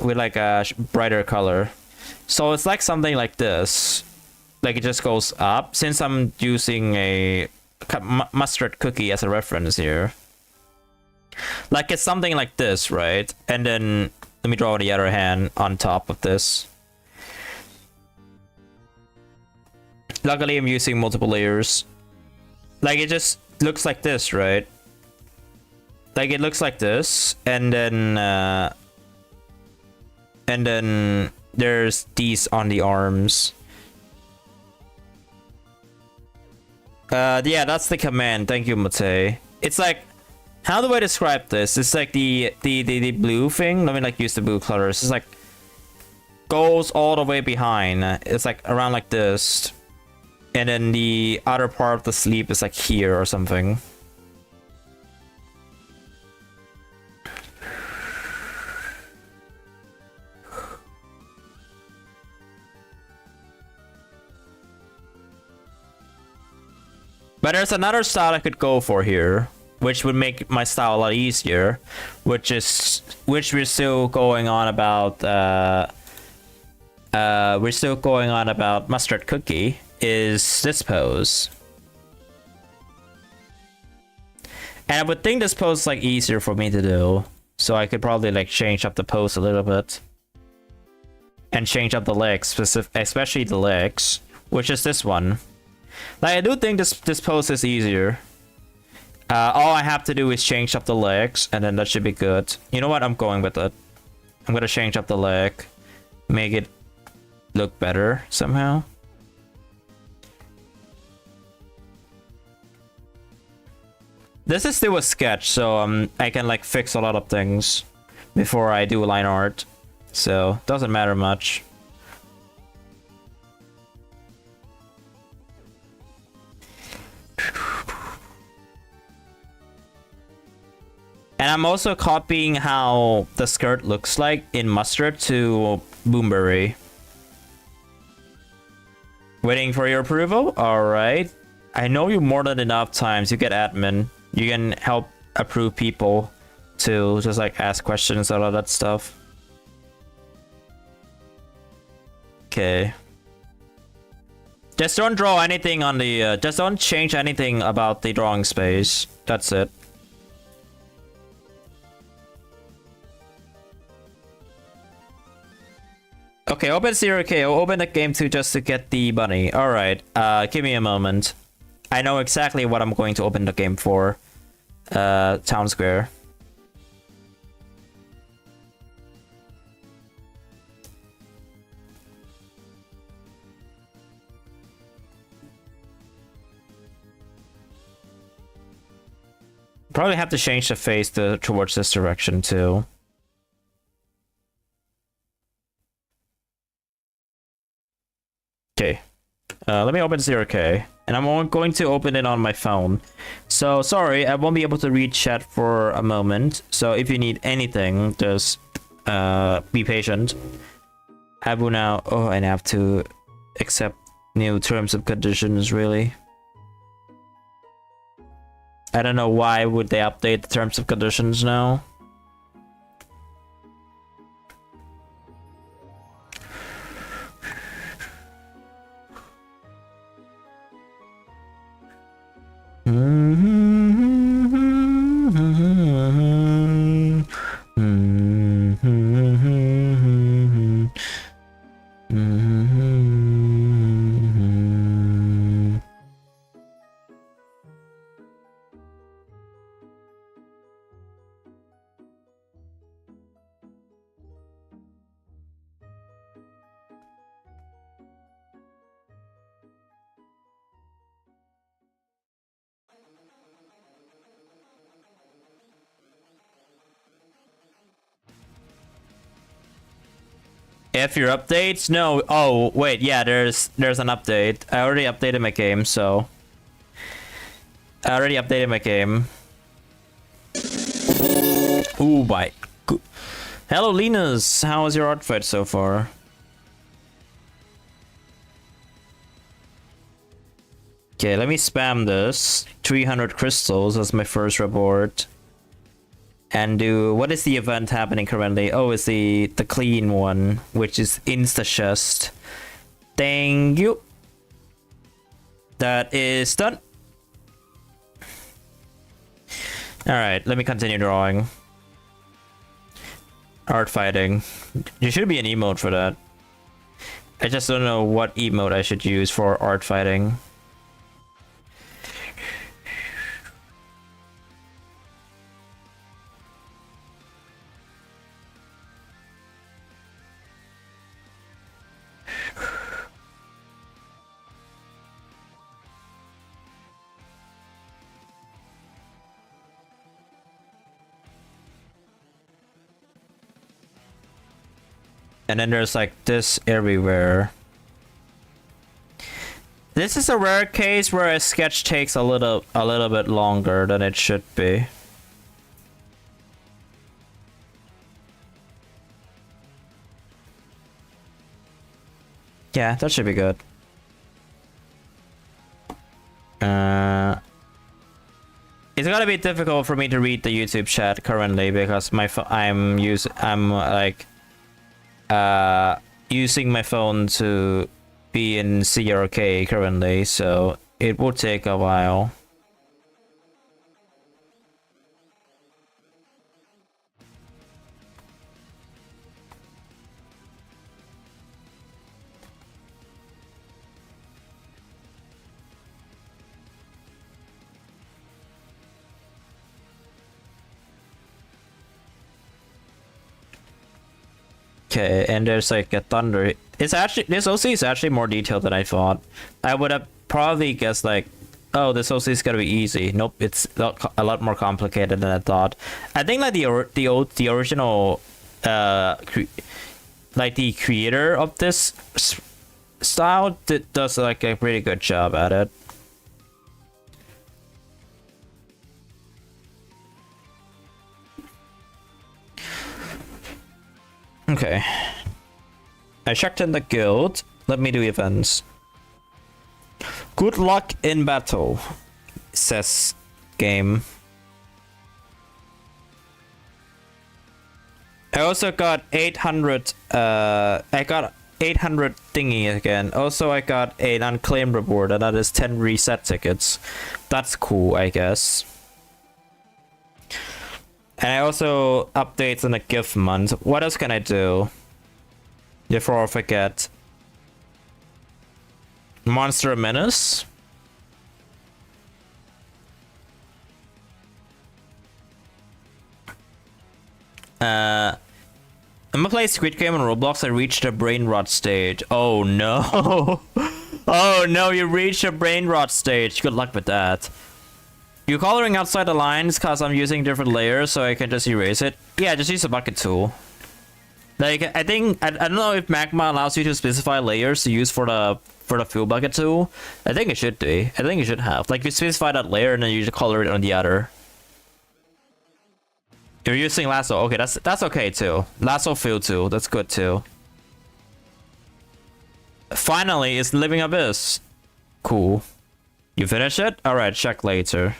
with like a brighter color. So it's like something like this. Like it just goes up. Since I'm using a mustard cookie as a reference here. Like it's something like this, right? And then let me draw the other hand on top of this. Luckily, I'm using multiple layers. Like it just looks like this, right? Like it looks like this, and then there's these on the arms. Yeah, that's the command. Thank you, Mate. It's like, how do I describe this? It's like the blue thing. Let me like use the blue colors. It's like goes all the way behind. It's like around like this, and then the other part of the sleeve is like here or something. But there's another style I could go for here, which would make my style a lot easier, which we're still going on about mustard cookie, is this pose. And I would think this pose is like easier for me to do, so I could probably like change up the pose a little bit and change up the legs, especially the legs, which is this one. Like I do think this pose is easier. All I have to do is change up the legs, and then that should be good. You know what? I'm going with it. I'm gonna change up the leg, make it look better somehow. This is still a sketch, so I can like fix a lot of things before I do line art, so doesn't matter much. And I'm also copying how the skirt looks like in Mustard to Boomberry. Waiting for your approval? Alright. I know you more than enough times. You get admin. You can help approve people to just like ask questions and all that stuff. Okay. Just don't draw anything on the... just don't change anything about the drawing space. That's it. Okay, open 0k. I'll open the game too just to get the bunny. Alright, give me a moment. I know exactly what I'm going to open the game for. Town Square. Probably have to change the face towards this direction too. Okay, let me open 0k, and I'm going to open it on my phone. So sorry, I won't be able to read chat for a moment. So if you need anything, just be patient. I will now. Oh, and I have to accept new terms and conditions. Really, I don't know why would they update the terms and conditions now. If your updates, no. Oh wait, yeah. There's an update. I already updated my game, so I already updated my game. Ooh, bye. Hello, Linus. How was your Artfight so far? Okay, let me spam this. 300 crystals as my first reward. And do... What is the event happening currently? Oh, it's the clean one, which is Insta Chest. Thank you. That is done. Alright, let me continue drawing. Art fighting. There should be an emote for that. I just don't know what emote I should use for art fighting. And then there's like this everywhere. This is a rare case where a sketch takes a little bit longer than it should be. Yeah, that should be good. It's gonna be difficult for me to read the YouTube chat currently because I'm using my phone to be in CRK currently, so it will take a while. Okay, and there's like a thunder. It's actually, this OC is actually more detailed than I thought. I would have probably guessed like, oh, this OC is gonna be easy. Nope, it's a lot more complicated than I thought. I think like the original, like the creator of this style does like a pretty good job at it. Okay. I checked in the guild. Let me do events. Good luck in battle, says game. I also got 800 I got 800 thingy again. Also I got an unclaimed reward, and that is 10 reset tickets. That's cool, I guess. And I also updates in a gift month. What else can I do before I forget? Monster Menace. I'm gonna play Squid Game on Roblox. I reached the brain rot stage. Oh no. Oh no, you reached a brain rot stage. Good luck with that. You're coloring outside the lines because I'm using different layers, so I can just erase it. Yeah, just use a bucket tool. Like, I think, I don't know if Magma allows you to specify layers to use for the fill bucket tool. I think it should be. I think it should have. Like, you specify that layer and then you just color it on the other. You're using lasso. Okay, that's okay too. Lasso fill tool. That's good too. Finally, it's Living Abyss. Cool. You finish it? Alright, check later.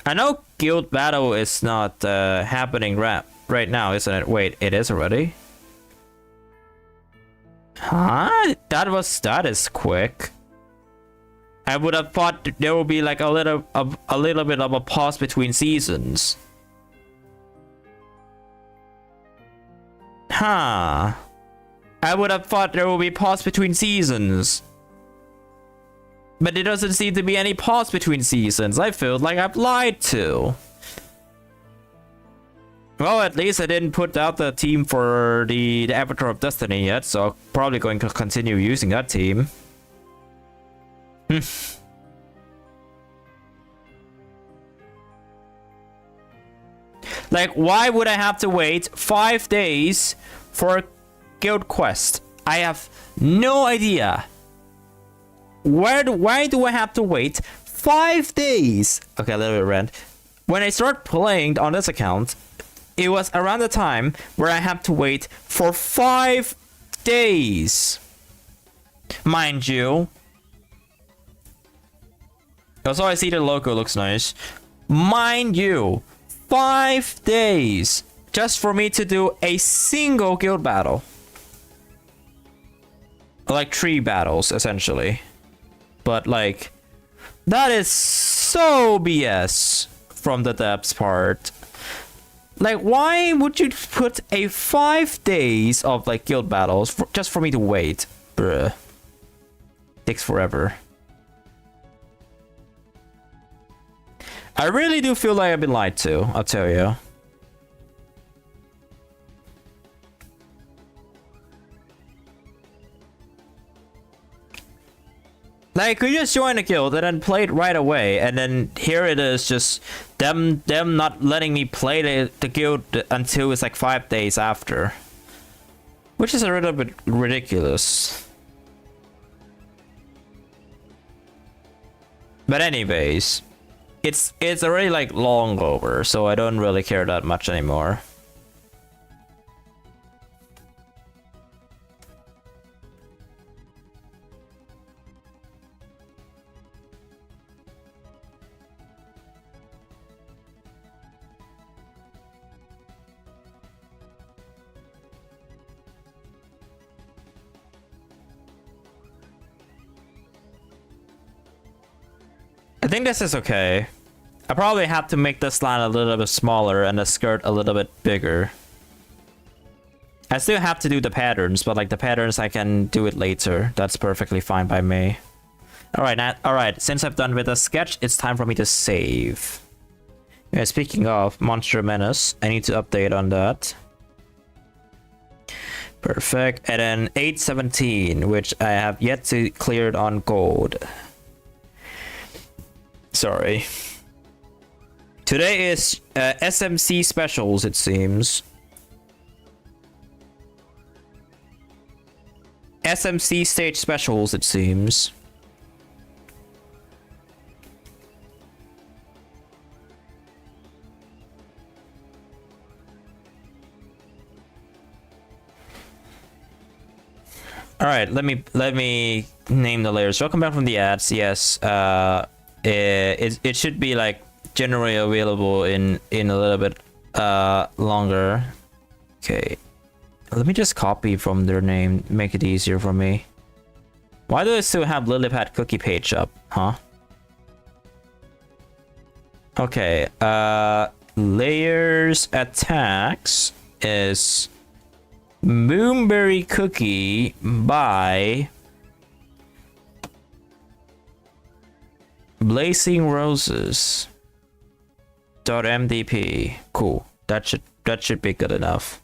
I know guild battle is not happening right now, isn't it? Wait, it is already? Huh? That is quick. I would have thought there would be like a little bit of a pause between seasons. Huh. I would have thought there would be pause between seasons. But there doesn't seem to be any pause between seasons. I feel like I've lied to. Well, at least I didn't put out the team for the Avatar of Destiny yet, so I'm probably going to continue using that team. Like, why would I have to wait 5 days for guild quest. I have no idea. Why do I have to wait 5 days? Okay, a little bit rant. When I start playing on this account, it was around the time where I have to wait for 5 days. Mind you. Also, I see the logo looks nice. Mind you, 5 days just for me to do a single guild battle. Like 3 battles, essentially. But like, that is so BS from the devs part. Like, why would you put a 5 days of like guild battles just for me to wait? Bruh. Takes forever. I really do feel like I've been lied to, I'll tell you. Like, we just joined a guild and then played right away, and then here it is, just them not letting me play the guild until it's like 5 days after. Which is a little bit ridiculous. But anyways, it's already like long over, so I don't really care that much anymore. I think this is okay. I probably have to make this line a little bit smaller and the skirt a little bit bigger. I still have to do the patterns, but like the patterns I can do it later. That's perfectly fine by me. Alright, since I've done with the sketch, it's time for me to save. Yeah, speaking of Monster Menace, I need to update on that. Perfect. And then 817, which I have yet to clear it on gold. Sorry. Today is SMC specials, it seems. SMC stage specials, it seems. All right, let me name the layers. Welcome back from the ads. Yes. It should be like generally available in a little bit longer. Okay, let me just copy from their name, make it easier for me. Why do I still have Lilypad cookie page up, huh? Okay, layers attacks is Moonberry Cookie by Blazing Roses .mdp. Cool. That should be good enough.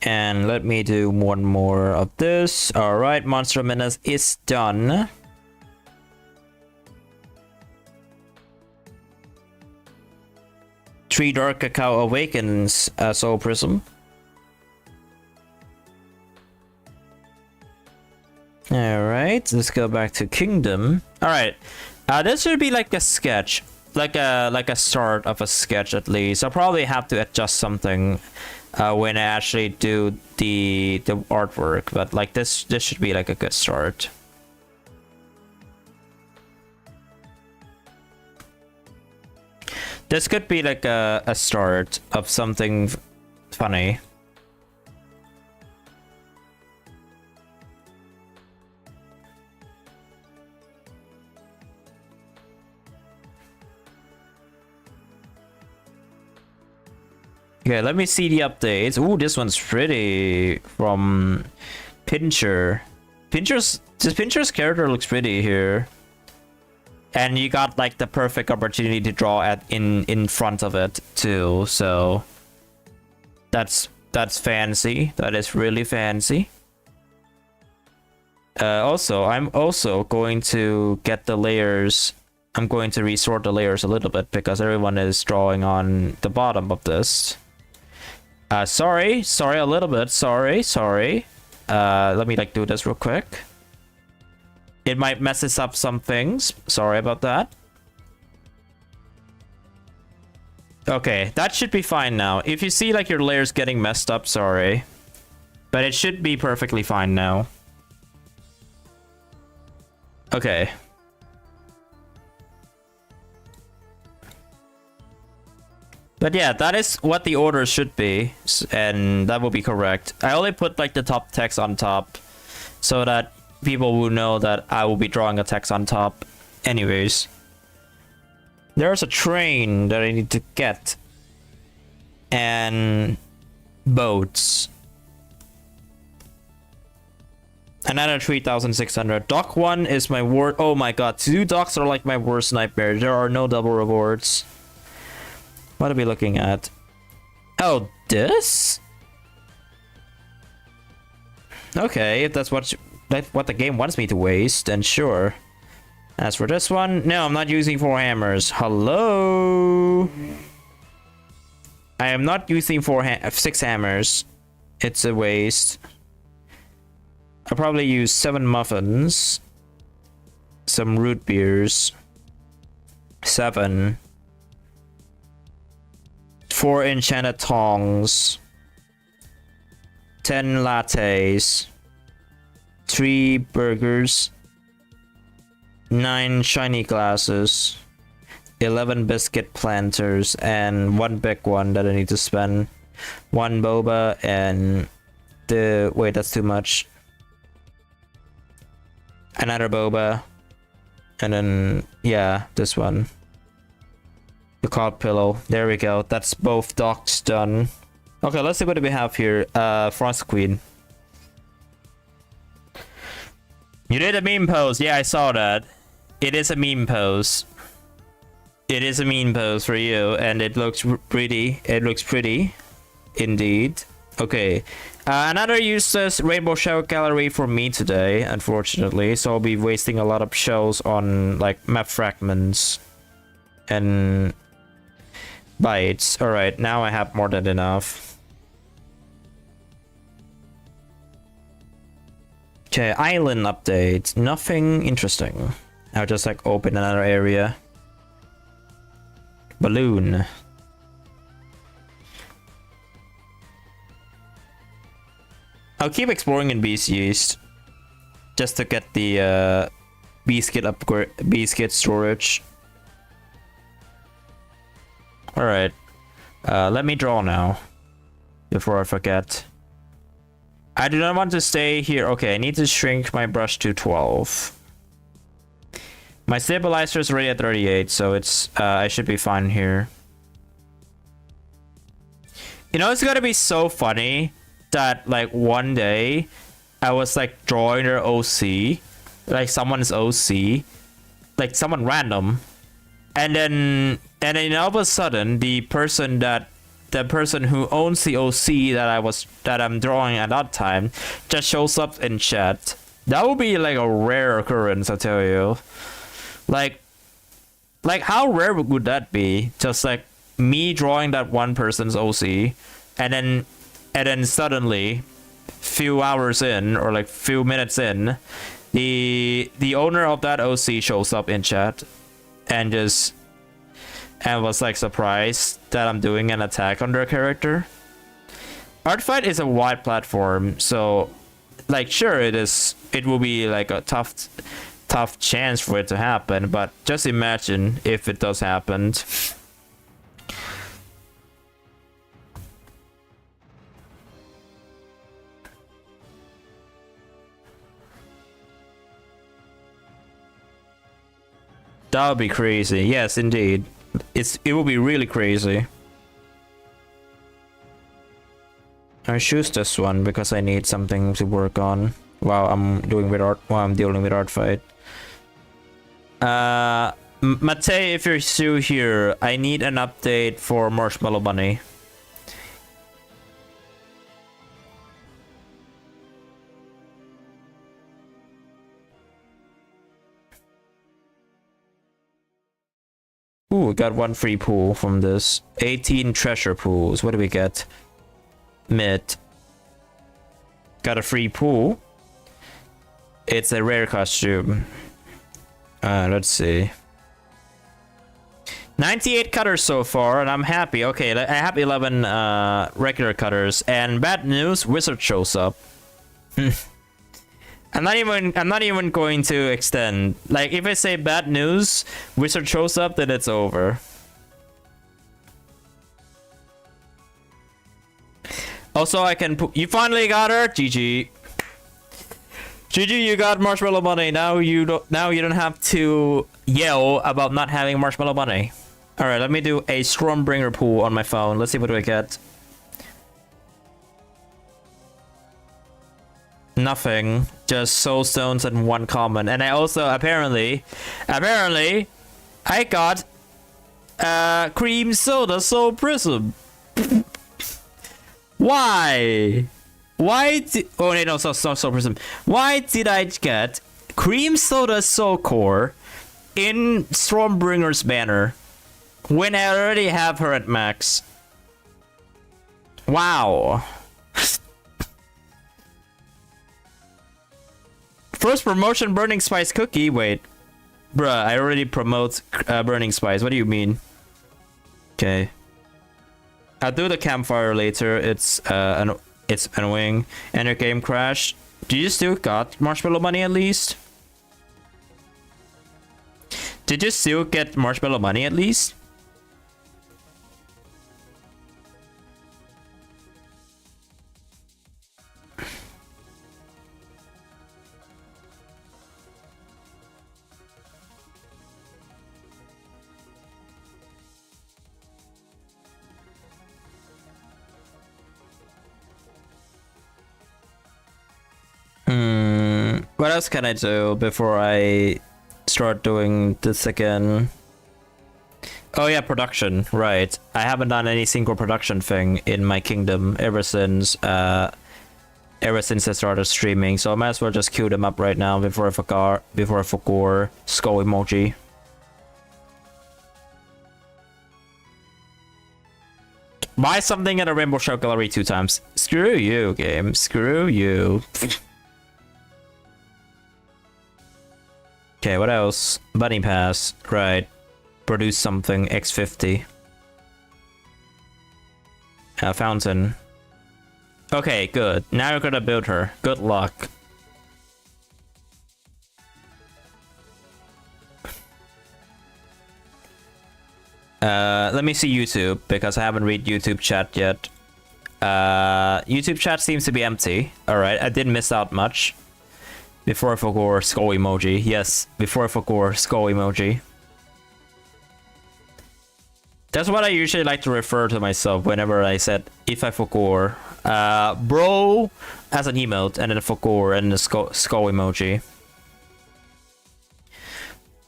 And let me do one more of this. All right, Monster Menace is done. Three Dark Cacao Awakens Soul Prism. Alright, let's go back to Kingdom. Alright, this should be like a sketch. Like a start of a sketch at least. I'll probably have to adjust something when I actually do the artwork. But like this should be like a good start. This could be like a start of something funny. Okay, let me see the updates. Ooh, this one's pretty from Pincher. Pincher's character looks pretty here. And you got like the perfect opportunity to draw at in front of it too, so that's fancy. That is really fancy. Also, I'm also going to get the layers. I'm going to resort the layers a little bit because everyone is drawing on the bottom of this. Sorry a little bit. Sorry. Let me like do this real quick. It might messes up some things. Sorry about that. Okay, that should be fine now. If you see like your layers getting messed up, sorry. But it should be perfectly fine now. Okay. But yeah, that is what the order should be, and that will be correct. I only put like the top text on top so that people will know that I will be drawing a text on top. Anyways, there's a train that I need to get, and boats. Another 3,600. Dock 1 is my worst. Oh my god, 2 docks are like my worst nightmare. There are no double rewards. What are we looking at? Oh, this? Okay, if that's what the game wants me to waste, then sure. As for this one, no, I'm not using 4 hammers. Hello? I am not using 6 hammers. It's a waste. I'll probably use 7 muffins. Some root beers. 7. 4 enchanted tongs. 10 lattes. 3 burgers. 9 shiny glasses. 11 biscuit planters. And 1 big one that I need to spend. 1 boba and the... Wait, that's too much. Another boba. And then, yeah, this one. The cod pillow. There we go. That's both docks done. Okay, let's see what we have here. Frost Queen. You did a meme pose. Yeah, I saw that. It is a meme pose. It is a meme pose for you, and it looks pretty. It looks pretty, indeed. Okay. Another useless rainbow shell gallery for me today, unfortunately. So I'll be wasting a lot of shells on like map fragments and bytes. Alright, now I have more than enough. Okay, island update. Nothing interesting. I'll just like open another area. Balloon. I'll keep exploring in Beast Yeast just to get the Beast Kit upgrade, Beast Kit storage. Alright. Let me draw now before I forget. I do not want to stay here. Okay, I need to shrink my brush to 12. My stabilizer is already at 38, so it's I should be fine here. You know, it's gonna be so funny that like one day I was like drawing their OC, like someone's OC, like someone random, and then all of a sudden the person who owns the OC that I'm drawing at that time just shows up in chat. That would be like a rare occurrence, I tell you. Like how rare would that be? Just like me drawing that one person's OC, and then suddenly, few hours in or like few minutes in, the owner of that OC shows up in chat, and was like surprised that I'm doing an attack on their character. Artfight is a wide platform, so like sure it will be like a tough chance for it to happen, but just imagine if it does happen. That would be crazy. Yes, indeed. It will be really crazy. I choose this one because I need something to work on while I'm dealing with Artfight. Matei, if you're still here, I need an update for Marshmallow Bunny. Ooh, we got 1 free pool from this. 18 treasure pools. What do we get? Mid. Got a free pool. It's a rare costume. Let's see. 98 cutters so far, and I'm happy. Okay, I have 11 regular cutters, and bad news, wizard shows up. I'm not even going to extend. Like, if I say bad news, wizard shows up, then it's over. Also, I can you finally got her. GG. GG, you got marshmallow money. Now you don't have to yell about not having marshmallow money. All right, let me do a Stormbringer pool on my phone. Let's see what do I get. Nothing. Just soul stones and 1 common. And I also apparently I got cream soda soul prism. Why? Oh wait, no, so prism. Why did I get cream soda soul core in Stormbringer's banner when I already have her at max? Wow. First promotion, Burning Spice cookie. Wait, bruh, I already promote Burning Spice. What do you mean? Okay. I'll do the campfire later. It's annoying. And your game crashed. Do you still got marshmallow money at least? Did you still get marshmallow money at least? What else can I do before I start doing this again? Oh yeah, production, right. I haven't done any single production thing in my kingdom ever since I started streaming, so I might as well just queue them up right now before I forgot skull emoji. Buy something at a Rainbow Show Gallery 2 times. Screw you, game. Screw you. Okay, what else? Bunny Pass. Right. Produce something. X50. Fountain. Okay, good. Now you're gonna build her. Good luck. Let me see YouTube, because I haven't read YouTube chat yet. YouTube chat seems to be empty. Alright, I didn't miss out much. Before I forgot skull emoji. Yes, before I forgot skull emoji. That's what I usually like to refer to myself whenever I said if I forgot. Bro as an emote, and then forgot and the skull emoji.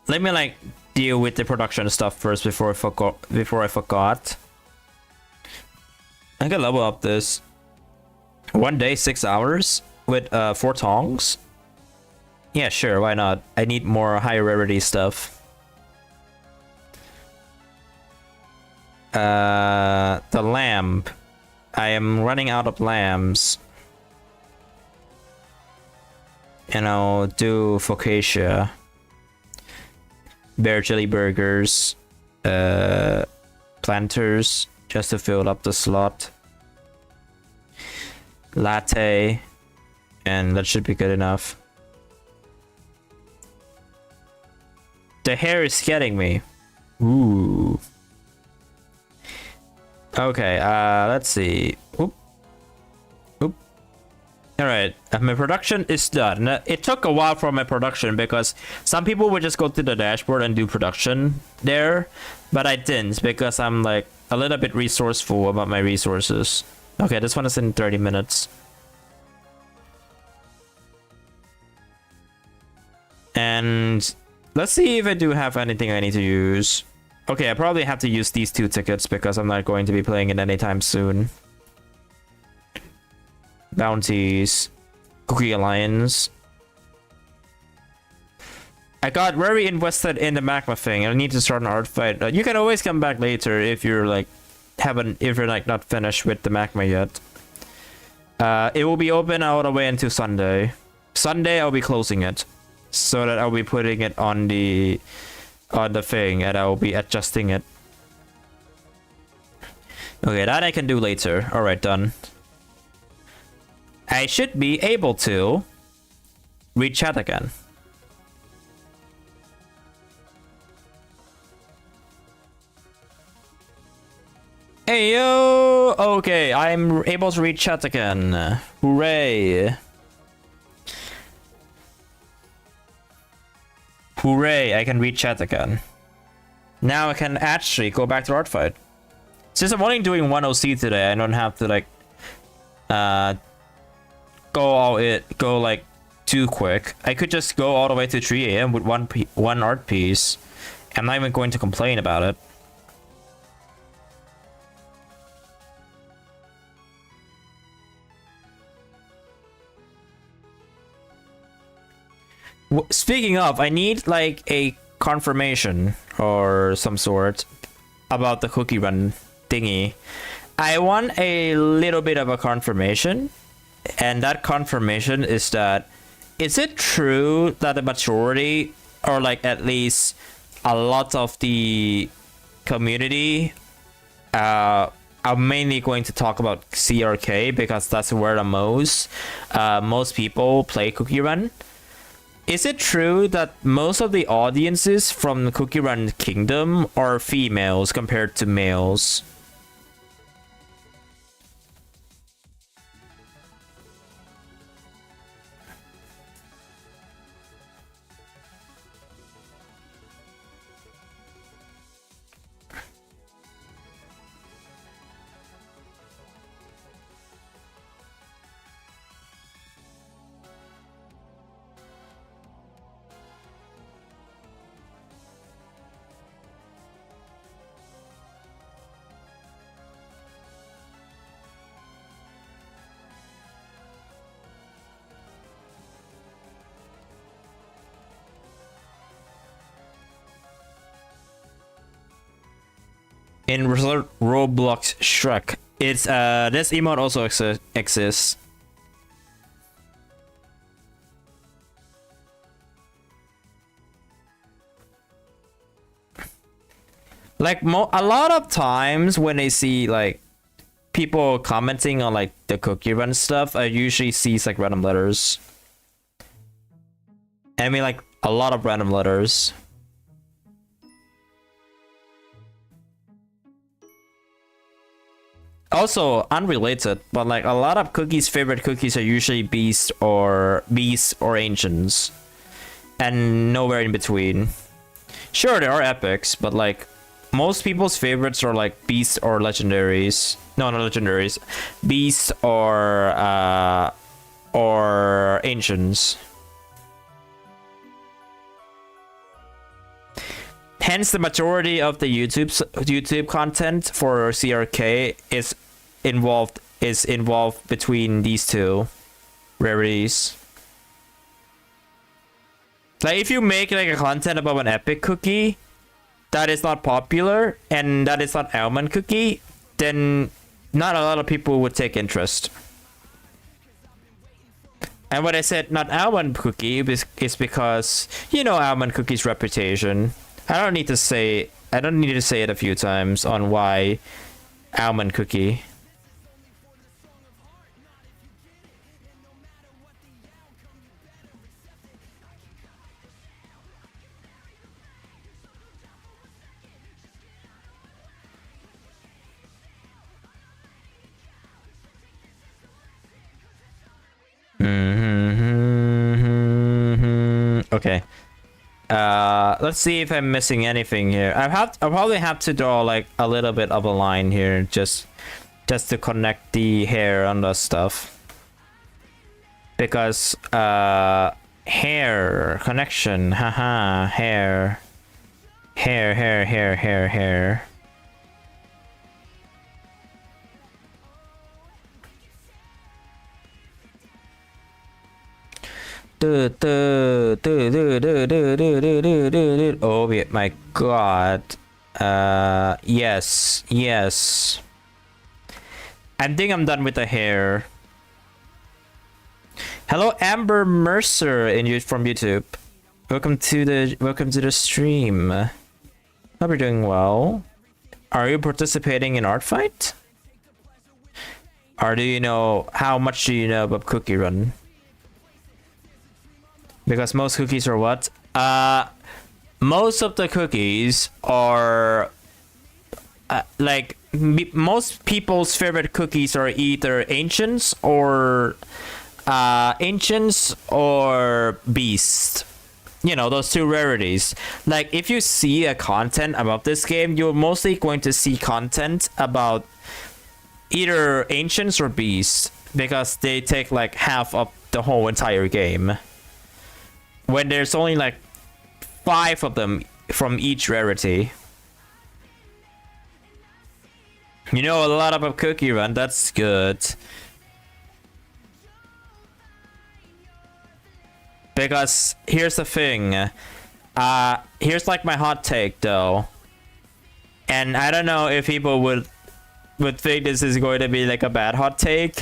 Let me like deal with the production stuff first before I forgot. I can level up this. 1 day, 6 hours with 4 tongs. Yeah, sure, why not? I need more high rarity stuff. The lamp. I am running out of lamps. And I'll do focaccia. Bear chili burgers. Planters, just to fill up the slot. Latte. And that should be good enough. The hair is getting me. Ooh. Okay, let's see. Oop. Oop. Alright, my production is done. It took a while for my production because some people would just go to the dashboard and do production there, but I didn't because I'm like a little bit resourceful about my resources. Okay, this one is in 30 minutes. And let's see if I do have anything I need to use. Okay, I probably have to use these 2 tickets because I'm not going to be playing it anytime soon. Bounties. Cookie Alliance. I got very invested in the magma thing. I need to start an art fight. You can always come back later if you're like not finished with the magma yet. It will be open all the way until Sunday. Sunday I'll be closing it, so that I'll be putting it on the thing, and I'll be adjusting it. Okay, that I can do later. All right, done. I should be able to read chat again. Hey yo! Okay, I'm able to read chat again. Hooray! Hooray! I can read chat again. Now I can actually go back to Artfight. Since I'm only doing one OC today, I don't have to like go like too quick. I could just go all the way to 3 AM with one art piece. I'm not even going to complain about it. Speaking of, I need like a confirmation or some sort about the Cookie Run thingy. I want a little bit of a confirmation, and that confirmation is that, is it true that the majority, or like at least a lot of the community, are mainly going to talk about CRK because that's where the most people play Cookie Run? Is it true that most of the audiences from the Cookie Run Kingdom are females compared to males? In Roblox Shrek, it's this emote also exists. Like a lot of times when I see like people commenting on like the Cookie Run stuff, I usually see like random letters. I mean like a lot of random letters. Also unrelated, but like a lot of Cookie's favorite cookies are usually beasts or ancients, and nowhere in between. Sure, there are epics, but like most people's favorites are like beasts or legendaries. No, not legendaries. Beasts or ancients. Hence, the majority of the YouTube content for CRK is involved between these two rarities. Like if you make like a content about an epic cookie that is not popular and that is not almond cookie, then not a lot of people would take interest. And when I said not almond cookie is because, you know, almond cookie's reputation. I don't need to say it a few times on why almond cookie. Okay. Let's see if I'm missing anything here. I'll probably have to draw like a little bit of a line here just to connect the hair on the stuff. Because hair connection, haha, hair. Oh my god. Yes. I think I'm done with the hair. Hello, Amber Mercer from YouTube. Welcome to the stream. Hope you're doing well. Are you participating in Artfight? Or do you know how much do you know about Cookie Run? Because most cookies are what? Most of the cookies are like most people's favorite cookies are either ancients or beast. You know, those two rarities. Like if you see a content about this game, you're mostly going to see content about either ancients or beasts because they take like half of the whole entire game. When there's only like 5 of them from each rarity. You know a lot about Cookie Run, that's good. Because here's the thing. Here's like my hot take though. And I don't know if people would think this is going to be like a bad hot take.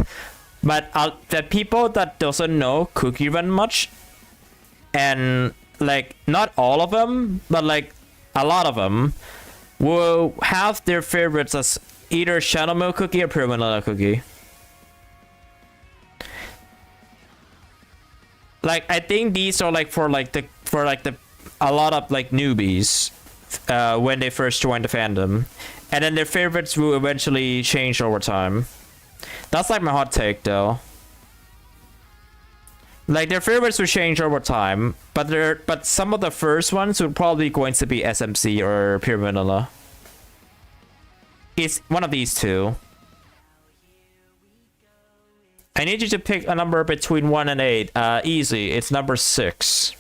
But the people that doesn't know Cookie Run much, and like not all of them, but like a lot of them, will have their favorites as either Shadow Milk Cookie or Pure Vanilla Cookie. Like I think these are like for a lot of like newbies when they first join the fandom, and then their favorites will eventually change over time. That's like my hot take though. Like their favorites will change over time, but some of the first ones will probably going to be SMC or Pure Vanilla. It's one of these two. I need you to pick a number between 1 and 8. Easy. It's number 6.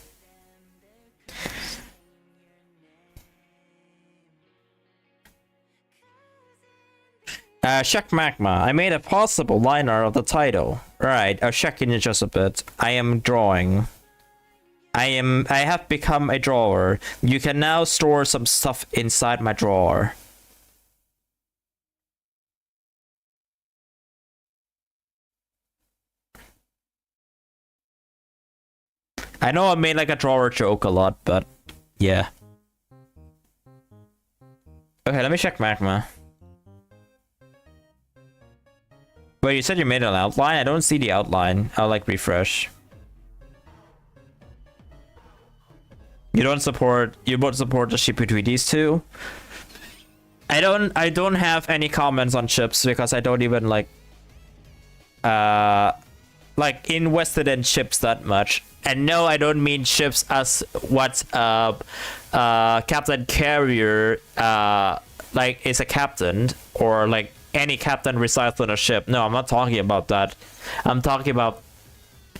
Check Magma. I made a possible liner of the title. Right, I'll check in just a bit. I am drawing. I have become a drawer. You can now store some stuff inside my drawer. I know I made like a drawer joke a lot, but yeah. Okay, let me check Magma. Wait, you said you made an outline? I don't see the outline. I'll like refresh. You won't support the ship between these two? I don't have any comments on ships because I don't even like invested in ships that much. And no, I don't mean ships as what Captain Carrier like is a captain, or like any captain resides on a ship. No, I'm not talking about that. I'm talking about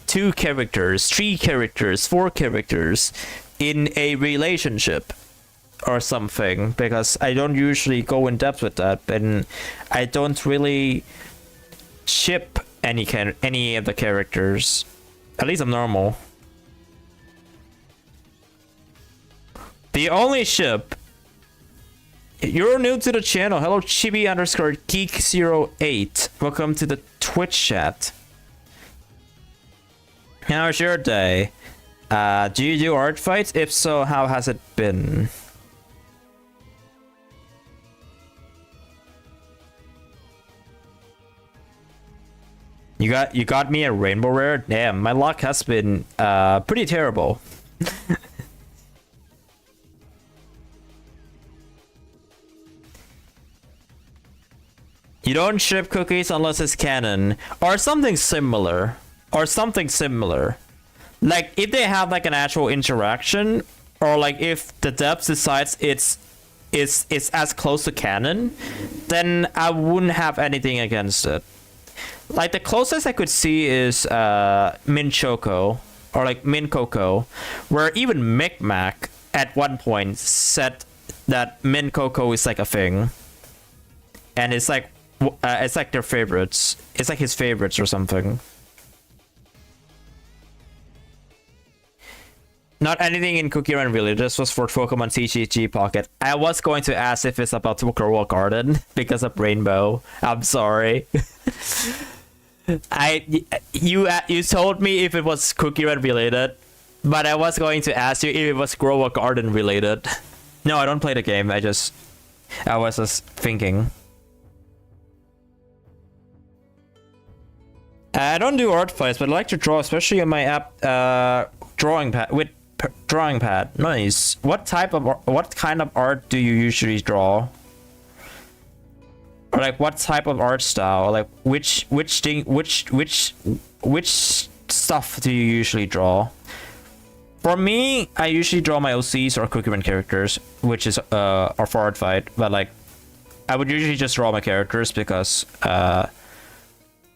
2 characters, 3 characters, 4 characters in a relationship or something, because I don't usually go in depth with that, and I don't really ship any of the characters. At least I'm normal. The only ship. You're new to the channel. Hello, Chibi_Geek08. Welcome to the Twitch chat. How's your day? Do you do art fights? If so, how has it been? You got me a rainbow rare? Damn, my luck has been pretty terrible. You don't ship cookies unless it's canon or something similar. Like if they have like an actual interaction, or like if the devs decides it's as close to canon, then I wouldn't have anything against it. Like the closest I could see is Min Choco or like Min Coco, where even Micmac at one point said that Min Coco is like a thing, and it's like their favorites. It's like his favorites or something. Not anything in Cookie Run really. This was for Pokemon TCG Pocket. I was going to ask if it's about DOKURO Garden because of Rainbow. I'm sorry. You told me if it was Cookie Run related, but I was going to ask you if it was Grow a Garden related. No, I don't play the game. I was just thinking. I don't do art fights, but I like to draw, especially on my app drawing pad with drawing pad. Nice. What kind of art do you usually draw? Or like what type of art style? Like which stuff do you usually draw? For me, I usually draw my OCs or Cookie Run characters, which is or for Artfight. But like, I would usually just draw my characters because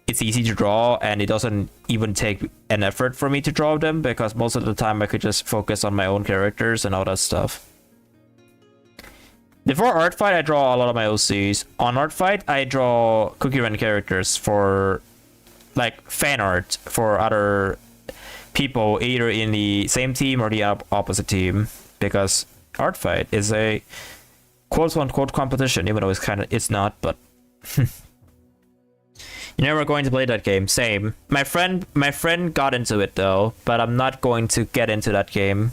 it's easy to draw and it doesn't even take an effort for me to draw them, because most of the time I could just focus on my own characters and all that stuff. Before Artfight, I draw a lot of my OCs. On Artfight, I draw Cookie Run characters for like fan art for other people, either in the same team or the opposite team, because Artfight is a quote-unquote competition, even though it's not, but you're never going to play that game. Same. My friend got into it though, but I'm not going to get into that game.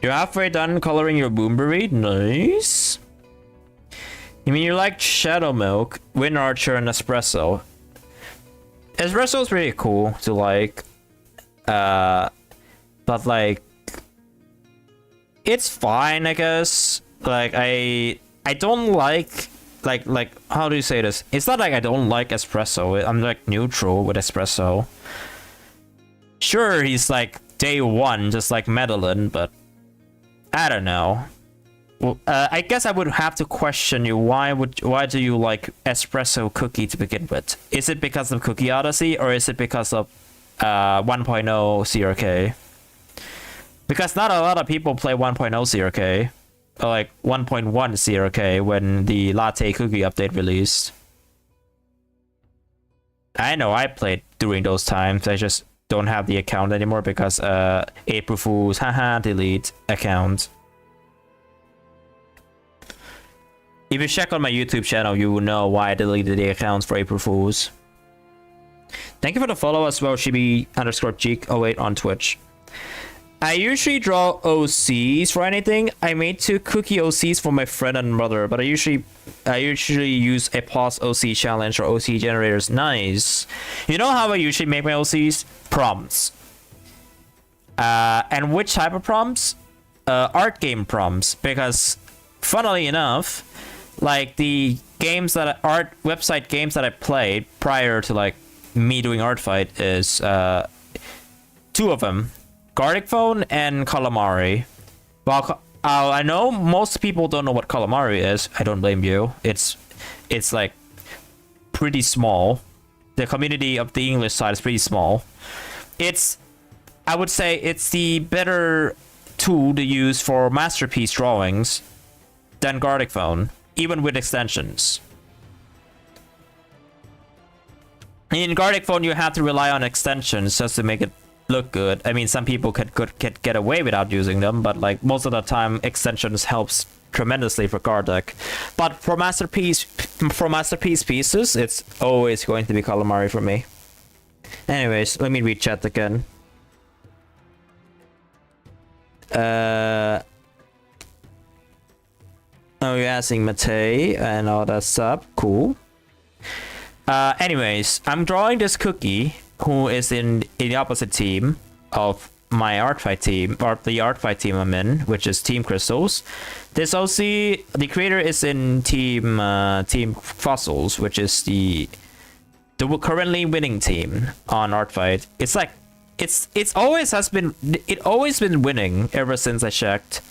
You're halfway done coloring your Boomberry? Nice. You mean you like Shadow Milk, Wind Archer, and Espresso? Espresso is pretty cool to like. But like, it's fine, I guess. Like I don't like how do you say this? It's not like I don't like Espresso. I'm like neutral with Espresso. Sure, he's like day one, just like Madeline, but I don't know. Well, I guess I would have to question you. Why do you like Espresso Cookie to begin with? Is it because of Cookie Odyssey, or is it because of 1.0 CRK? Because not a lot of people play 1.0 CRK, or like 1.1 CRK when the Latte Cookie update released. I know I played during those times. I just don't have the account anymore because April Fools, haha, delete account. If you check on my YouTube channel, you will know why I deleted the accounts for April Fools. Thank you for the follow as well, Shibi_Geek08 on Twitch. I usually draw OCs for anything. I made 2 cookie OCs for my friend and brother, but I usually use a pause OC challenge or OC generators. Nice. You know how I usually make my OCs? Prompts. And which type of prompts? Art game prompts, because funnily enough, like the games that website games that I played prior to like me doing Artfight is 2 of them. Gartic Phone and Calamity. Well, I know most people don't know what Calamity is. I don't blame you. It's like pretty small. The community of the English side is pretty small. I would say it's the better tool to use for masterpiece drawings than Gartic Phone, even with extensions. In Gartic Phone, you have to rely on extensions just to make it look good. I mean, some people could get away without using them, but like most of the time, extensions helps tremendously for Gartic. But for masterpiece pieces, it's always going to be Calamity for me. Anyways, let me read chat again. Oh, you're asking Mate and all that stuff. Cool. Anyways, I'm drawing this cookie who is in the opposite team of my Artfight team, or the Artfight team I'm in, which is Team Crystals. This OC, the creator is in Team Fossils, which is the currently winning team on Artfight. It's like it's always been winning ever since I checked.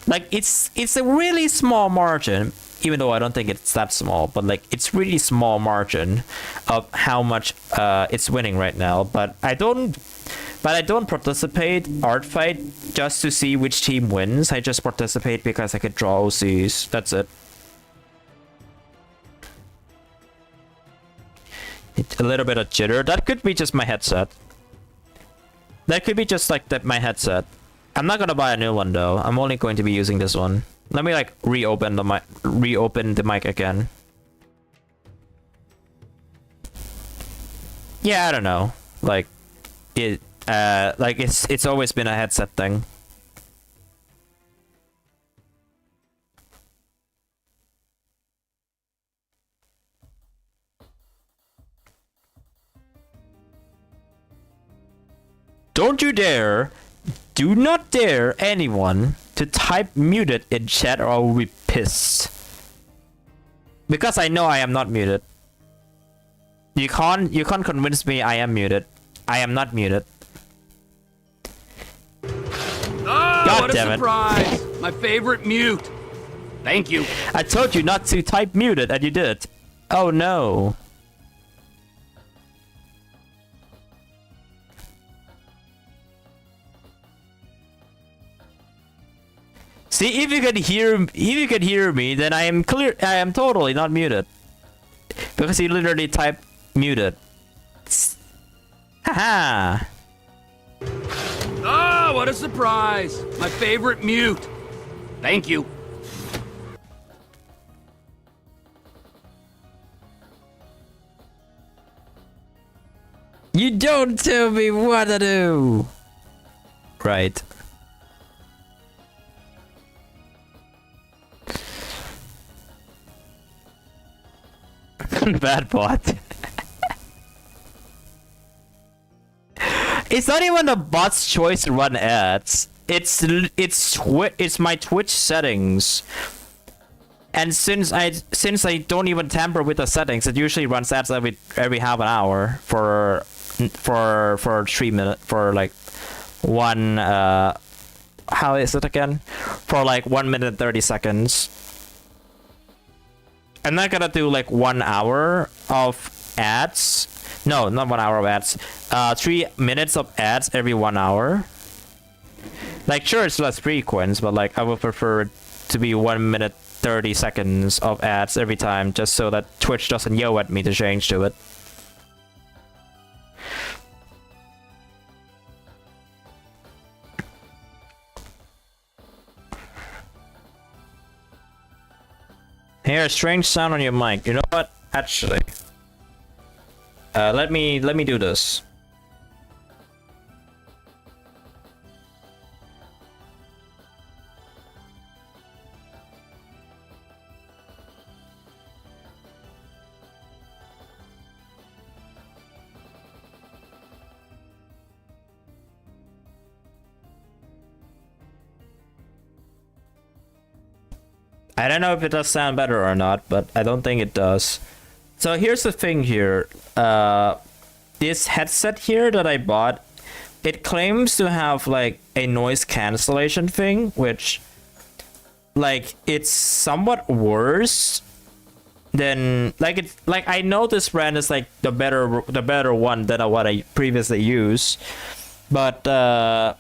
Like it's a really small margin, even though I don't think it's that small, but like it's really small margin of how much it's winning right now. But I don't participate Artfight just to see which team wins. I just participate because I could draw OCs. That's it. A little bit of jitter. That could be just my headset. That could be just like my headset. I'm not gonna buy a new one though. I'm only going to be using this one. Let me like reopen the mic again. Yeah, I don't know. Like it's always been a headset thing. Don't you dare, do not dare anyone to type muted in chat or I will be pissed. Because I know I am not muted. You can't convince me I am muted. I am not muted. Oh, God what damn a surprise! My favorite mute. Thank you. I told you not to type muted and you did. Oh no. See, if you can hear me, then I am totally not muted. Because he literally typed muted. Haha. Oh, what a surprise! My favorite mute. Thank you. You don't tell me what to do. Right. Bad bot. It's not even the bot's choice to run ads. It's my Twitch settings. And since I don't even tamper with the settings, it usually runs ads every half an hour for 3 minutes, for like one how is it again? For like 1 minute and 30 seconds. I'm not gonna do like 1 hour of ads. No, not 1 hour of ads. 3 minutes of ads every 1 hour. Like, sure, it's less frequent, but like I would prefer it to be 1 minute 30 seconds of ads every time, just so that Twitch doesn't yell at me to change to it. Hear a strange sound on your mic. You know what? Actually, let me do this. I don't know if it does sound better or not, but I don't think it does. So here's the thing here. This headset here that I bought, it claims to have like a noise cancellation thing, which like it's somewhat worse than like I know this brand is like the better one than what I previously used, but how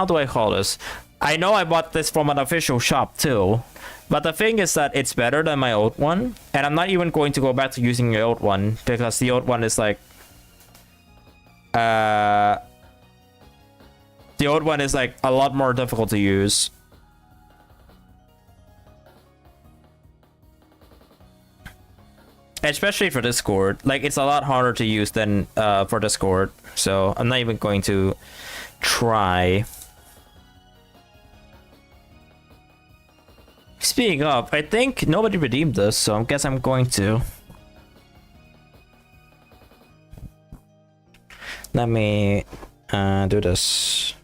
do I call this? I know I bought this from an official shop too, but the thing is that it's better than my old one, and I'm not even going to go back to using the old one because the old one is like a lot more difficult to use. Especially for Discord. Like, it's a lot harder to use than for Discord, so I'm not even going to try. Speaking of, I think nobody redeemed this, so I guess I'm going to. Let me do this.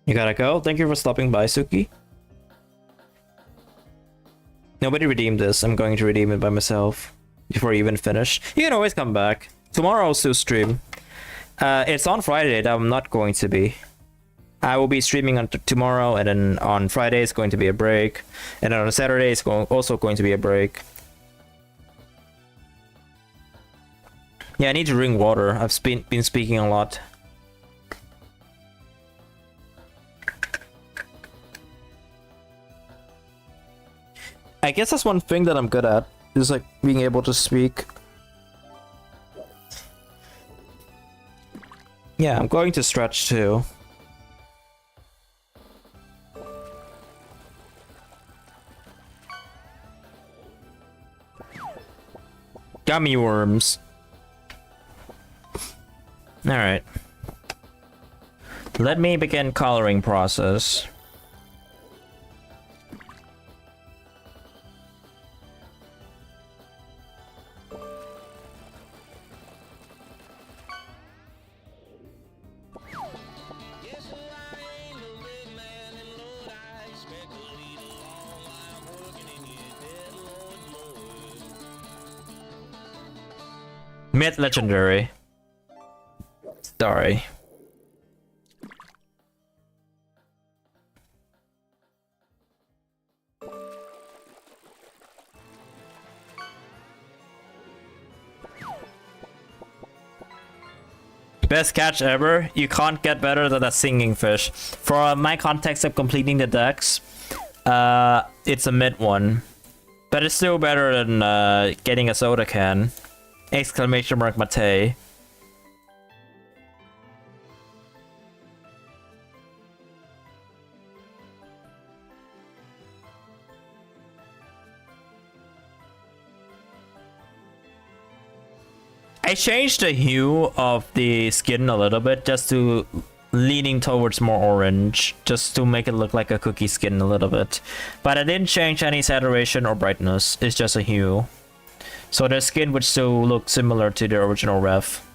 You gotta go? Thank you for stopping by, Suki. Nobody redeemed this. I'm going to redeem it by myself before you even finish. You can always come back. Tomorrow I'll still stream. It's on Friday that I'm not going to be. I will be streaming on tomorrow, and then on Friday it's going to be a break, and then on Saturday it's also going to be a break. Yeah, I need to drink water. I've been speaking a lot. I guess that's one thing that I'm good at. Just like being able to speak. Yeah, I'm going to stretch too. Gummy worms. Alright. Let me begin coloring process. Mid legendary. Sorry. Best catch ever. You can't get better than a singing fish. For my context of completing the decks, it's a mid one. But it's still better than getting a soda can. Exclamation mark Mate. I changed the hue of the skin a little bit just to leaning towards more orange, just to make it look like a cookie skin a little bit. But I didn't change any saturation or brightness, it's just a hue. So the skin would still look similar to the original ref.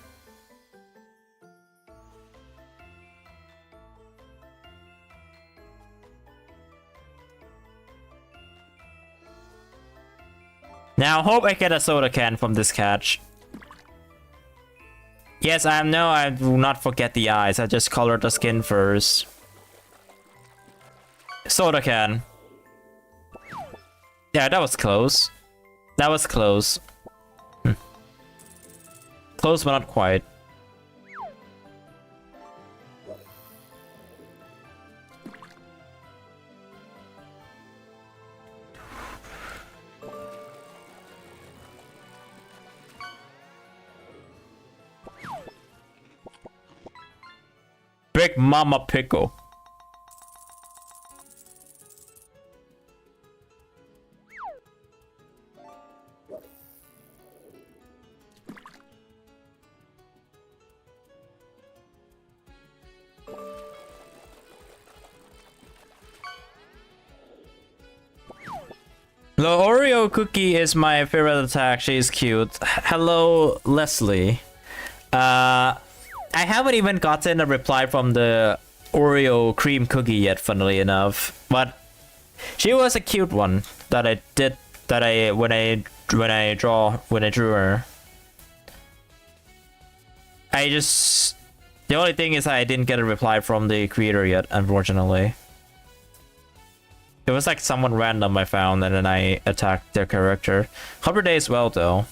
Now hope I get a soda can from this catch. Yes, I know I will not forget the eyes. I just colored the skin first. Soda can. Yeah, that was close. That was close. Close but not quite. Big Mama Pickle. The Oreo cookie is my favorite attack. She's cute. Hello, Leslie. I haven't even gotten a reply from the Oreo cream cookie yet, funnily enough. But she was a cute one that I did when I drew her. The only thing is I didn't get a reply from the creator yet, unfortunately. It was like someone random I found and then I attacked their character. Hope your day is well though.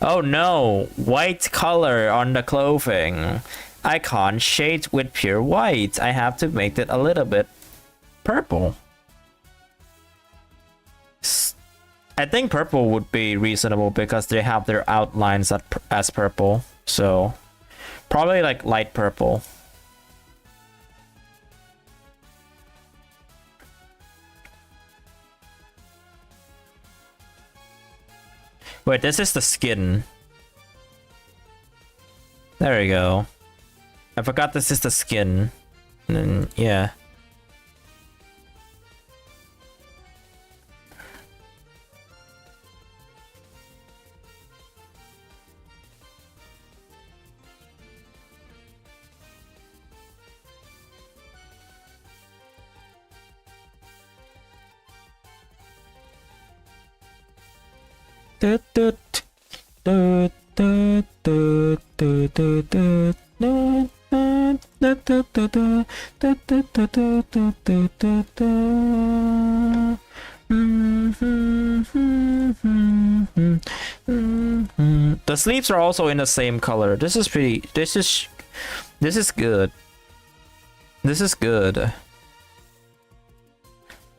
Oh no, white color on the clothing. I can't shade with pure white. I have to make it a little bit purple. I think purple would be reasonable because they have their outlines as purple. So probably like light purple. Wait, this is the skin. There we go. I forgot this is the skin. And then, yeah. The sleeves are also in the same color. This is good. This is good.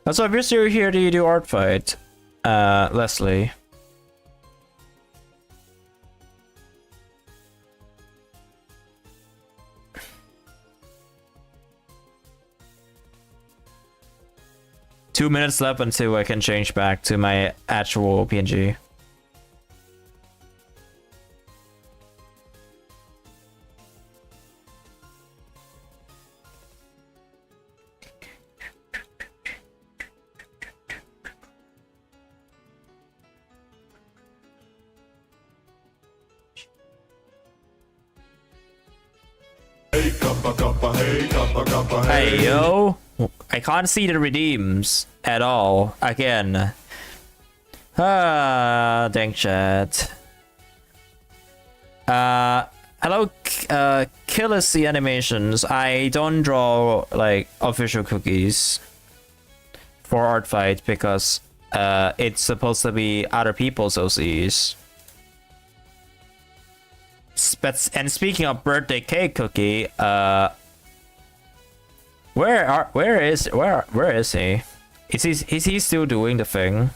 Also, if you're still here, do you do Artfight, Leslie? 2 minutes left until I can change back to my actual PNG. Hey yo, I can't see the redeems at all again. Dang chat. Hello, Killissy Animations. I don't draw like official cookies for Artfight because it's supposed to be other people's OCs. And speaking of birthday cake cookie, where is he? Is he still doing the thing?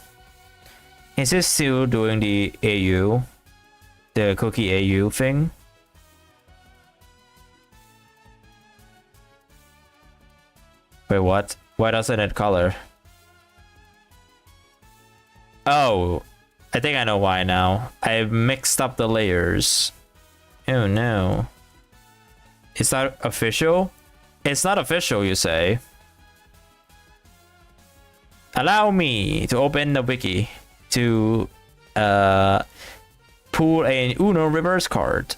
Is he still doing the AU, the cookie AU thing? Wait, what? Why doesn't it color? Oh, I think I know why now. I mixed up the layers. Oh no. It's not official? It's not official, you say? Allow me to open the wiki to pull an Uno reverse card.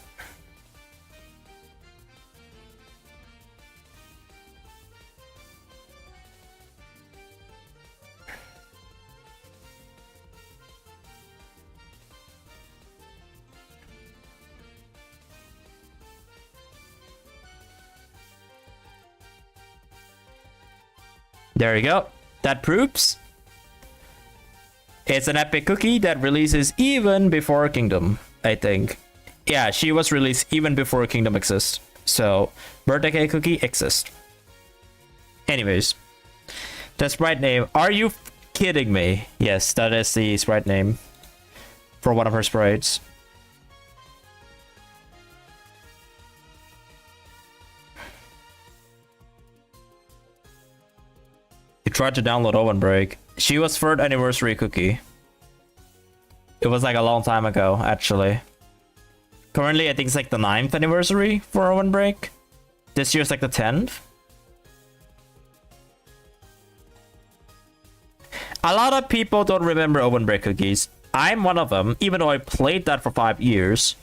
There you go. That proves it's an epic cookie that releases even before Kingdom, I think. Yeah, she was released even before Kingdom exists. So, birthday cake cookie exists. Anyways, the sprite name. Are you kidding me? Yes, that is the sprite name for one of her sprites. You tried to download Owen Break. She was 3rd anniversary cookie. It was like a long time ago, actually. Currently, I think it's like the 9th anniversary for Owen Break. This year's like the 10th. A lot of people don't remember Owen Break cookies. I'm one of them, even though I played that for 5 years.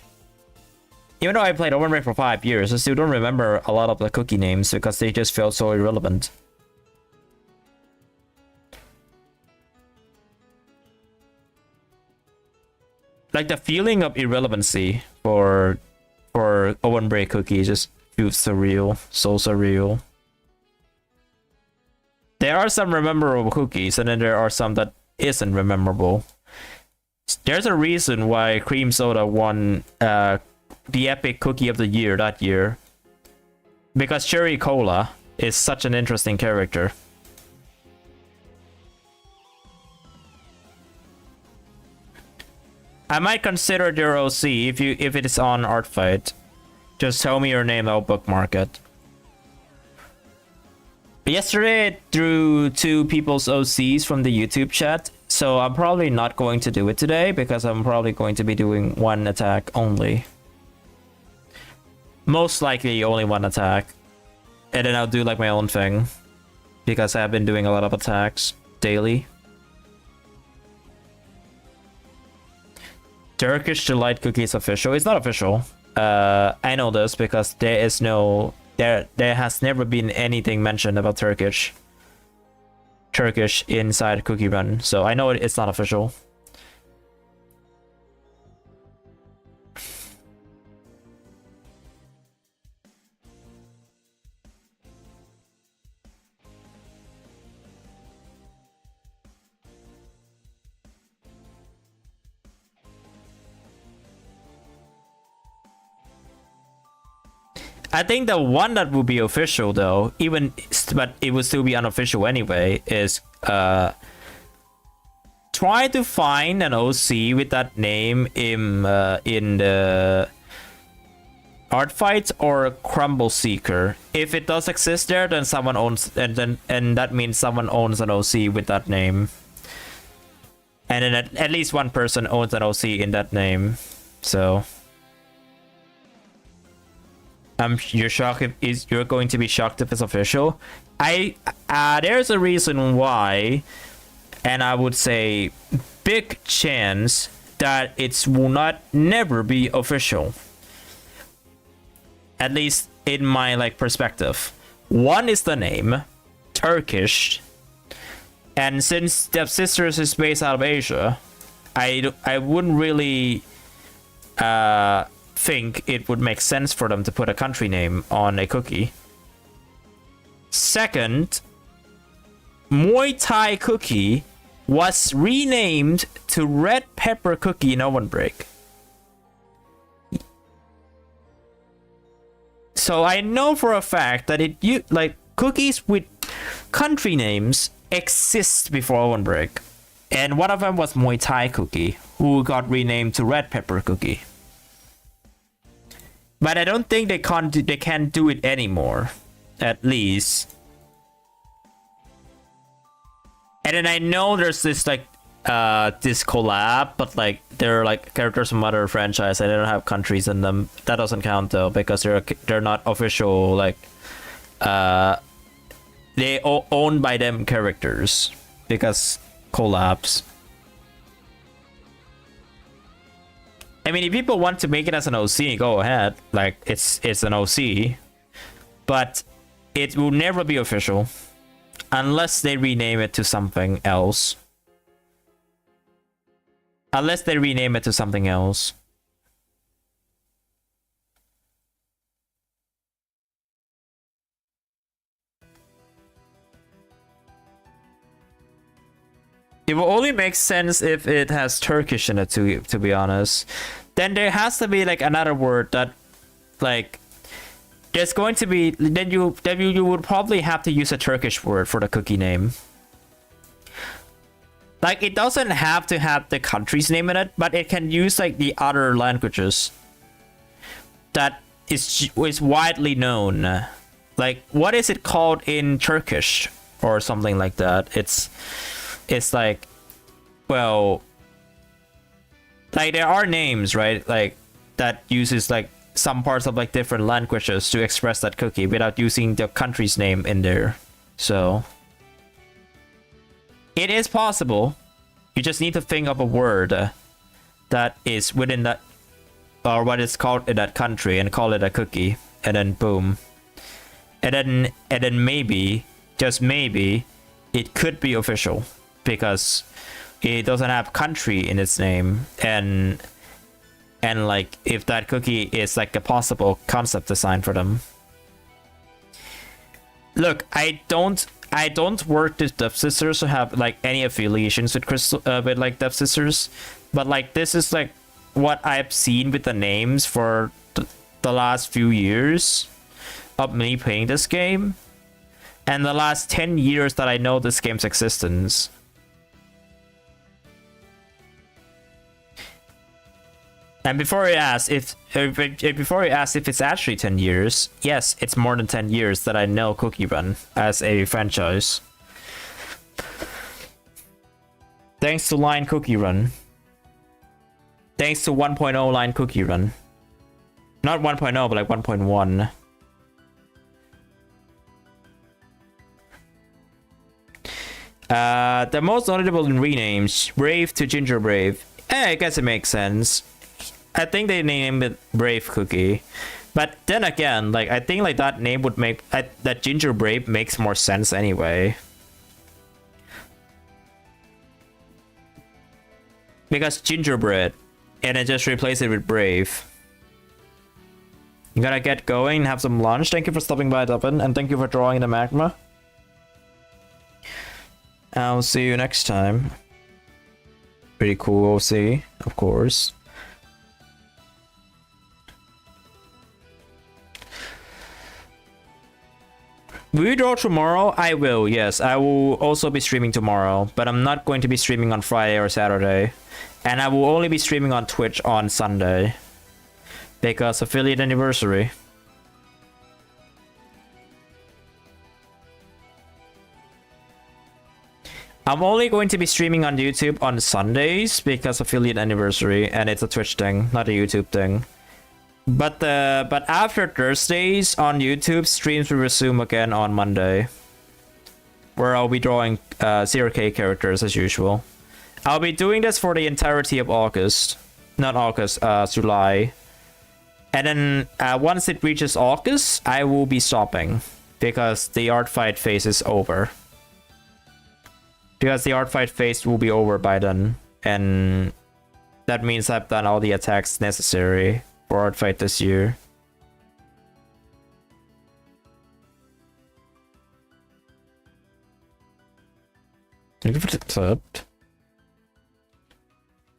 Even though I played Owen Break for 5 years, I still don't remember a lot of the cookie names because they just felt so irrelevant. Like the feeling of irrelevancy for Owen Break cookies just feels surreal, so surreal. There are some memorable cookies, and then there are some that isn't memorable. There's a reason why Cream Soda won the Epic Cookie of the Year that year, because Cherry Cola is such an interesting character. I might consider their OC if it is on Artfight. Just tell me your name, I'll bookmark it. Yesterday I drew 2 people's OCs from the YouTube chat, so I'm probably not going to do it today because I'm probably going to be doing 1 attack only. Most likely only 1 attack. And then I'll do like my own thing because I've been doing a lot of attacks daily. Turkish Delight Cookie is official. It's not official. I know this because there has never been anything mentioned about Turkish inside Cookie Run, so I know it's not official. I think the one that will be official though, but it will still be unofficial anyway, is try to find an OC with that name in the Artfight or Crumble Seeker. If it does exist there, then someone owns, and that means someone owns an OC with that name. And then at least one person owns an OC in that name. So you're shocked if you're going to be shocked if it's official. There's a reason why, and I would say big chance that it will never be official. At least in my like perspective. One is the name, Turkish, and since Devsisters is based out of Asia, I wouldn't really think it would make sense for them to put a country name on a cookie. Second, Muay Thai cookie was renamed to Red Pepper Cookie in Oven Break. So I know for a fact that like cookies with country names exist before Oven Break, and one of them was Muay Thai cookie, who got renamed to Red Pepper Cookie. But I don't think they can't do it anymore, at least. And then I know there's this like this collab, but like they're like characters from other franchise and they don't have countries in them. That doesn't count though, because they're not official, like they owned by them characters, because collabs. I mean, if people want to make it as an OC, go ahead. Like it's an OC, but it will never be official unless they rename it to something else. Unless they rename it to something else. It will only make sense if it has Turkish in it, to be honest. Then there has to be like another word that, like, there's going to be, then you would probably have to use a Turkish word for the cookie name. Like, it doesn't have to have the country's name in it, but it can use like the other languages that is widely known. Like, what is it called in Turkish or something like that? It's like, well, like there are names, right? Like that uses like some parts of like different languages to express that cookie without using the country's name in there. So it is possible. You just need to think of a word that is within that, or what is called in that country, and call it a cookie, and then boom. And then maybe, just maybe, it could be official because it doesn't have country in its name, and like if that cookie is like a possible concept design for them. Look, I don't work with Devsisters to have like any affiliations with with like Devsisters, but like this is like what I've seen with the names for the last few years of me playing this game, and the last 10 years that I know this game's existence. And before you ask if it's actually 10 years, yes, it's more than 10 years that I know Cookie Run as a franchise. Thanks to Line Cookie Run. Thanks to 1.0 Line Cookie Run. Not 1.0, but like 1.1. The most notable in renames, Brave to Ginger Brave. I guess it makes sense. I think they named it Brave Cookie, but then again, like I think like that name would make that Ginger Brave makes more sense anyway, because gingerbread, and then just replace it with Brave. You gotta get going, have some lunch. Thank you for stopping by, Dublin, and thank you for drawing the magma. I'll see you next time. Pretty cool OC, of course. Will you draw tomorrow? I will, yes. I will also be streaming tomorrow, but I'm not going to be streaming on Friday or Saturday. And I will only be streaming on Twitch on Sunday. because affiliate anniversary. I'm only going to be streaming on YouTube on Sundays because affiliate anniversary, and it's a Twitch thing, not a YouTube thing. But after Thursdays on YouTube, streams will resume again on Monday, where I'll be drawing 0K characters as usual. I'll be doing this for the entirety of August, not August, July. And then once it reaches August, I will be stopping because the Artfight phase is over. Because the Artfight phase will be over by then, and that means I've done all the attacks necessary for Artfight this year.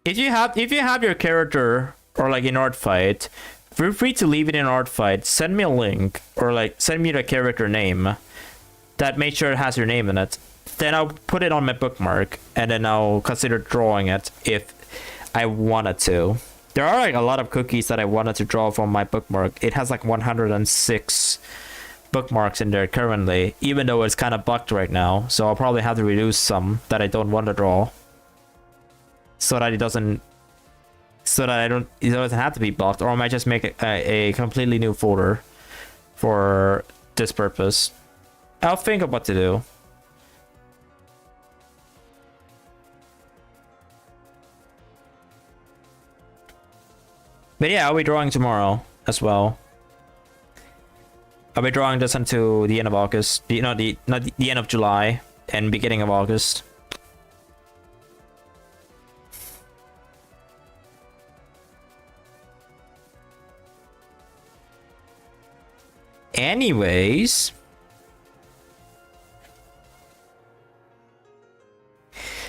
If you have your character or like in Artfight, feel free to leave it in Artfight. Send me a link or like send me the character name that make sure it has your name in it. Then I'll put it on my bookmark, and then I'll consider drawing it if I wanted to. There are like a lot of cookies that I wanted to draw from my bookmark. It has like 106 bookmarks in there currently, even though it's kind of bugged right now. So I'll probably have to reduce some that I don't want to draw, so that it doesn't have to be blocked, or I might just make a completely new folder for this purpose. I'll think of what to do. But yeah, I'll be drawing tomorrow as well. I'll be drawing this until the end of August. Not the end of July and beginning of August. Anyways,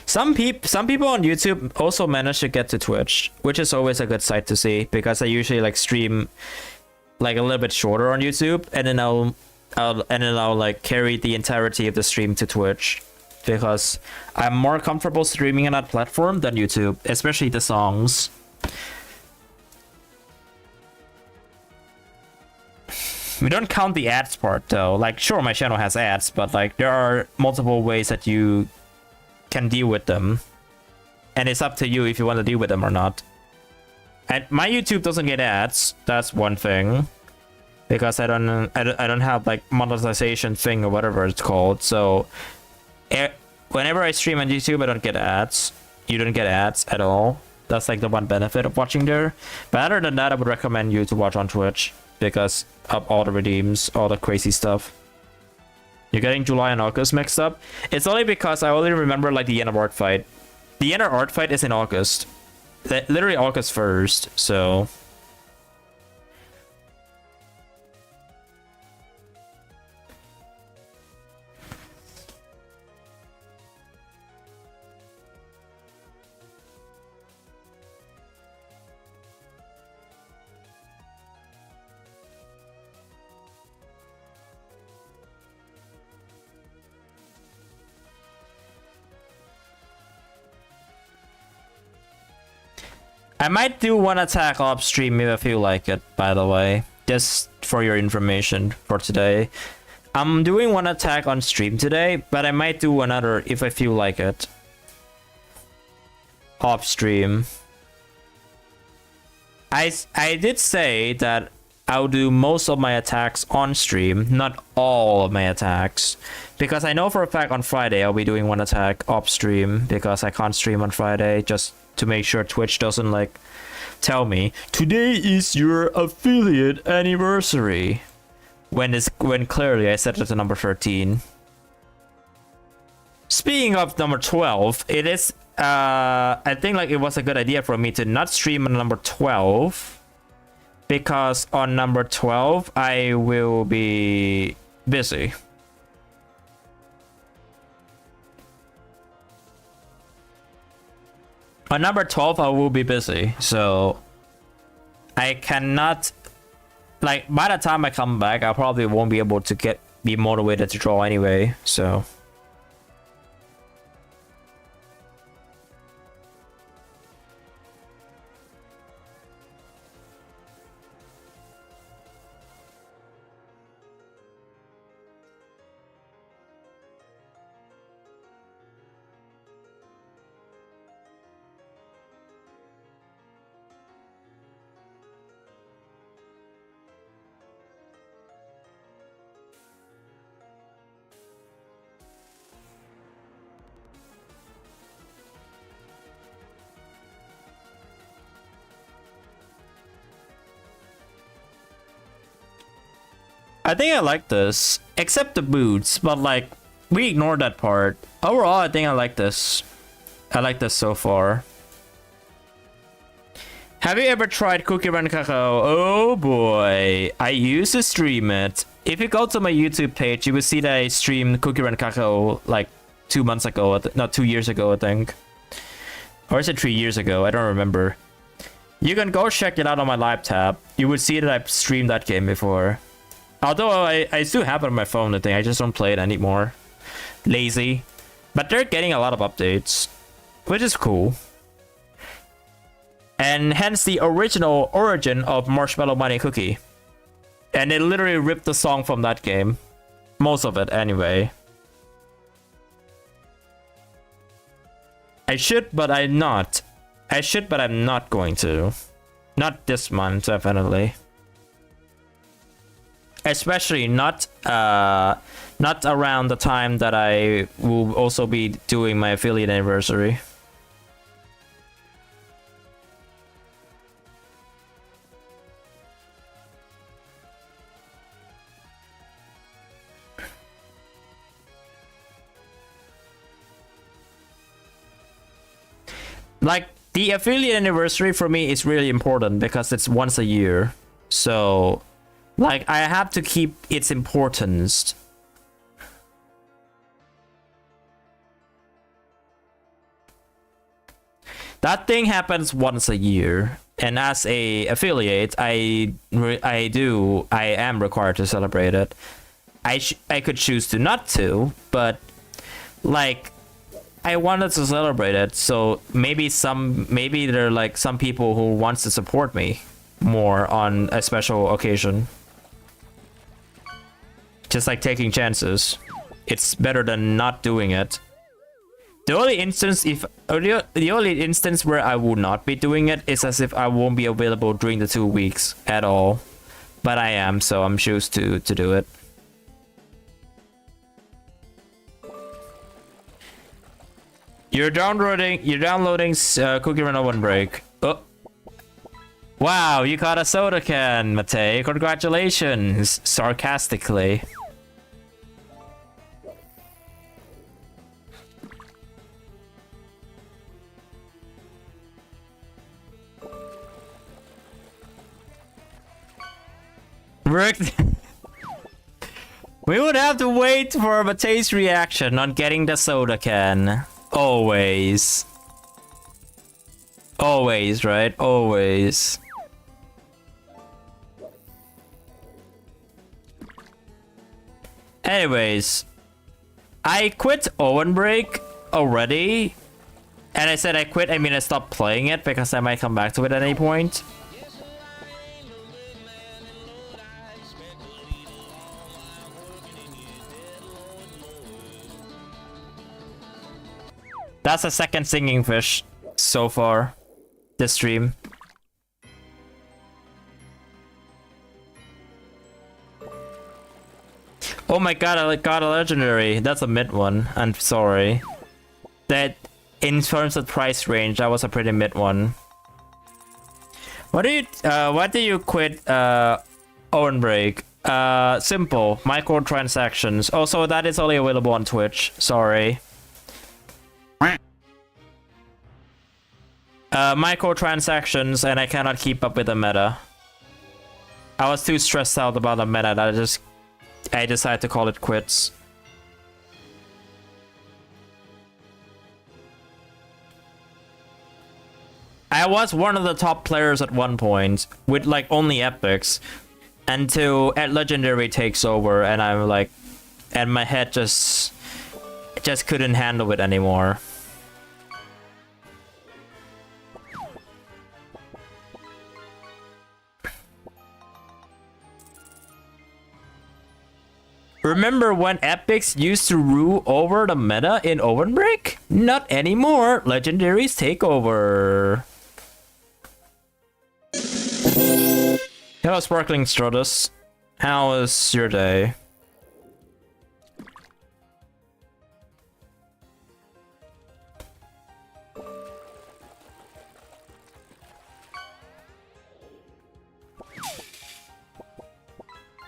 some people on YouTube also manage to get to Twitch, which is always a good sight to see, because I usually like stream like a little bit shorter on YouTube, and then I'll like carry the entirety of the stream to Twitch, because I'm more comfortable streaming on that platform than YouTube, especially the songs. We don't count the ads part though. Like, sure, my channel has ads, but like there are multiple ways that you can deal with them, and it's up to you if you want to deal with them or not. And my YouTube doesn't get ads. That's one thing, because I don't have like monetization thing or whatever it's called. So whenever I stream on YouTube, I don't get ads. You don't get ads at all. That's like the one benefit of watching there. But other than that, I would recommend you to watch on Twitch because of all the redeems, all the crazy stuff. You're getting July and August mixed up. It's only because I only remember like the end of Artfight. The end of Artfight is in August. Literally August 1st, so... I might do one attack off stream if I feel like it, by the way. Just for your information for today. I'm doing one attack on stream today, but I might do another if I feel like it. Off stream. I did say that I'll do most of my attacks on stream, not all of my attacks. Because I know for a fact on Friday I'll be doing one attack off stream, because I can't stream on Friday, just to make sure Twitch doesn't like tell me today is your affiliate anniversary when clearly I set it to number 13. Speaking of number 12, it is I think like it was a good idea for me to not stream on number 12, because on number 12 I will be busy. On number 12, I will be busy, so I cannot, like, by the time I come back, I probably won't be able to be motivated to draw anyway, so. I think I like this, except the boots, but like we ignore that part. Overall, I think I like this. I like this so far. Have you ever tried Cookie Run Cacao? Oh boy, I used to stream it. If you go to my YouTube page, you will see that I streamed Cookie Run Cacao like 2 months ago, not 2 years ago, I think. Or is it 3 years ago? I don't remember. You can go check it out on my live tab. You would see that I've streamed that game before. Although I still have it on my phone, I think. I just don't play it anymore. Lazy. But they're getting a lot of updates, which is cool. And hence the original origin of Marshmallow Money Cookie. And they literally ripped the song from that game. Most of it, anyway. I should, but I'm not. I should, but I'm not going to. Not this month, definitely. Especially not around the time that I will also be doing my affiliate anniversary. Like, the affiliate anniversary for me is really important because it's once a year. So, like, I have to keep its importance. That thing happens once a year. And as a affiliate, I am required to celebrate it. I could choose to not to, but like, I wanted to celebrate it, so maybe there are like some people who wants to support me more on a special occasion. Just like taking chances. It's better than not doing it. The only instance where I will not be doing it is as if I won't be available during the 2 weeks at all. But I am, so I'm choose to do it. You're downloading Cookie Run Oven Break. Oh. Wow, you caught a soda can, Matei. Congratulations. Sarcastically. Rick. We would have to wait for Matei's reaction on getting the soda can. Always. Always, right? Always. Anyways, I quit Owen Break already. And I said I quit, I mean I stopped playing it because I might come back to it at any point. That's the second singing fish so far this stream. Oh my god, I got a legendary. That's a mid one. I'm sorry. That in terms of price range, that was a pretty mid one. Why do you quit Owen Break? Simple. Microtransactions. Also, that is only available on Twitch. Sorry. Microtransactions, and I cannot keep up with the meta. I was too stressed out about the meta that I decided to call it quits. I was one of the top players at one point with like only epics until legendary takes over, and I'm like, and my head just couldn't handle it anymore. Remember when epics used to rule over the meta in Oven Break? Not anymore. Legendaries take over. Hello, Sparkling Stratus. How was your day?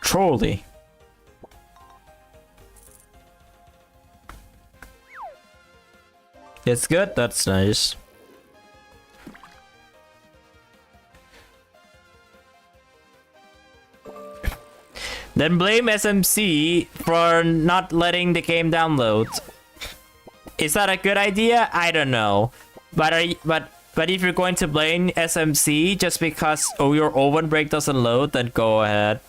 Trolley. It's good. That's nice. Then blame SMC for not letting the game download. Is that a good idea? I don't know. But if you're going to blame SMC just because your oven break doesn't load, then go ahead.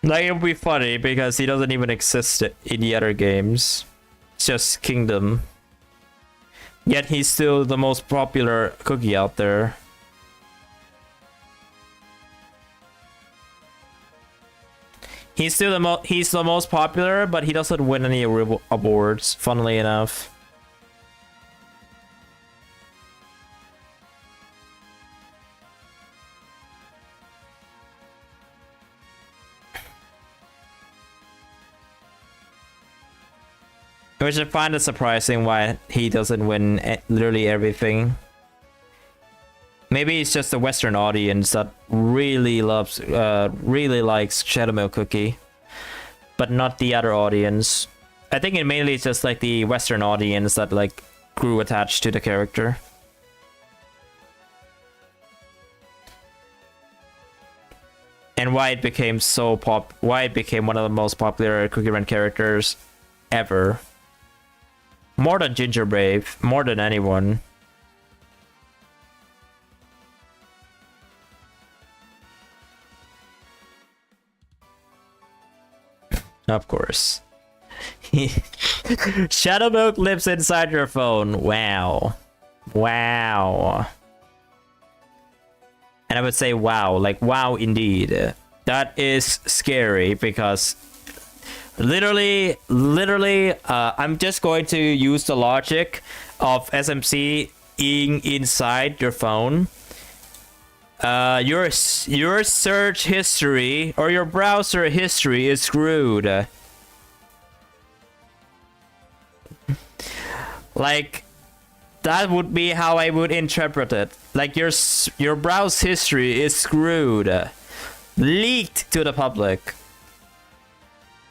Like, it would be funny because he doesn't even exist in the other games. It's just Kingdom. Yet he's still the most popular cookie out there. He's still the most popular, but he doesn't win any awards, funnily enough. Which I find it surprising why he doesn't win literally everything. Maybe it's just the Western audience that really likes Shadow Milk Cookie, but not the other audience. I think it mainly is just like the Western audience that like grew attached to the character. And why it became why it became one of the most popular Cookie Run characters ever. More than Ginger Brave, more than anyone. Of course. Shadow Milk lives inside your phone. Wow. Wow. And I would say wow, like wow indeed. That is scary because literally, I'm just going to use the logic of SMC being inside your phone. Your search history or your browser history is screwed. Like, that would be how I would interpret it. Like, your browse history is screwed. Leaked to the public.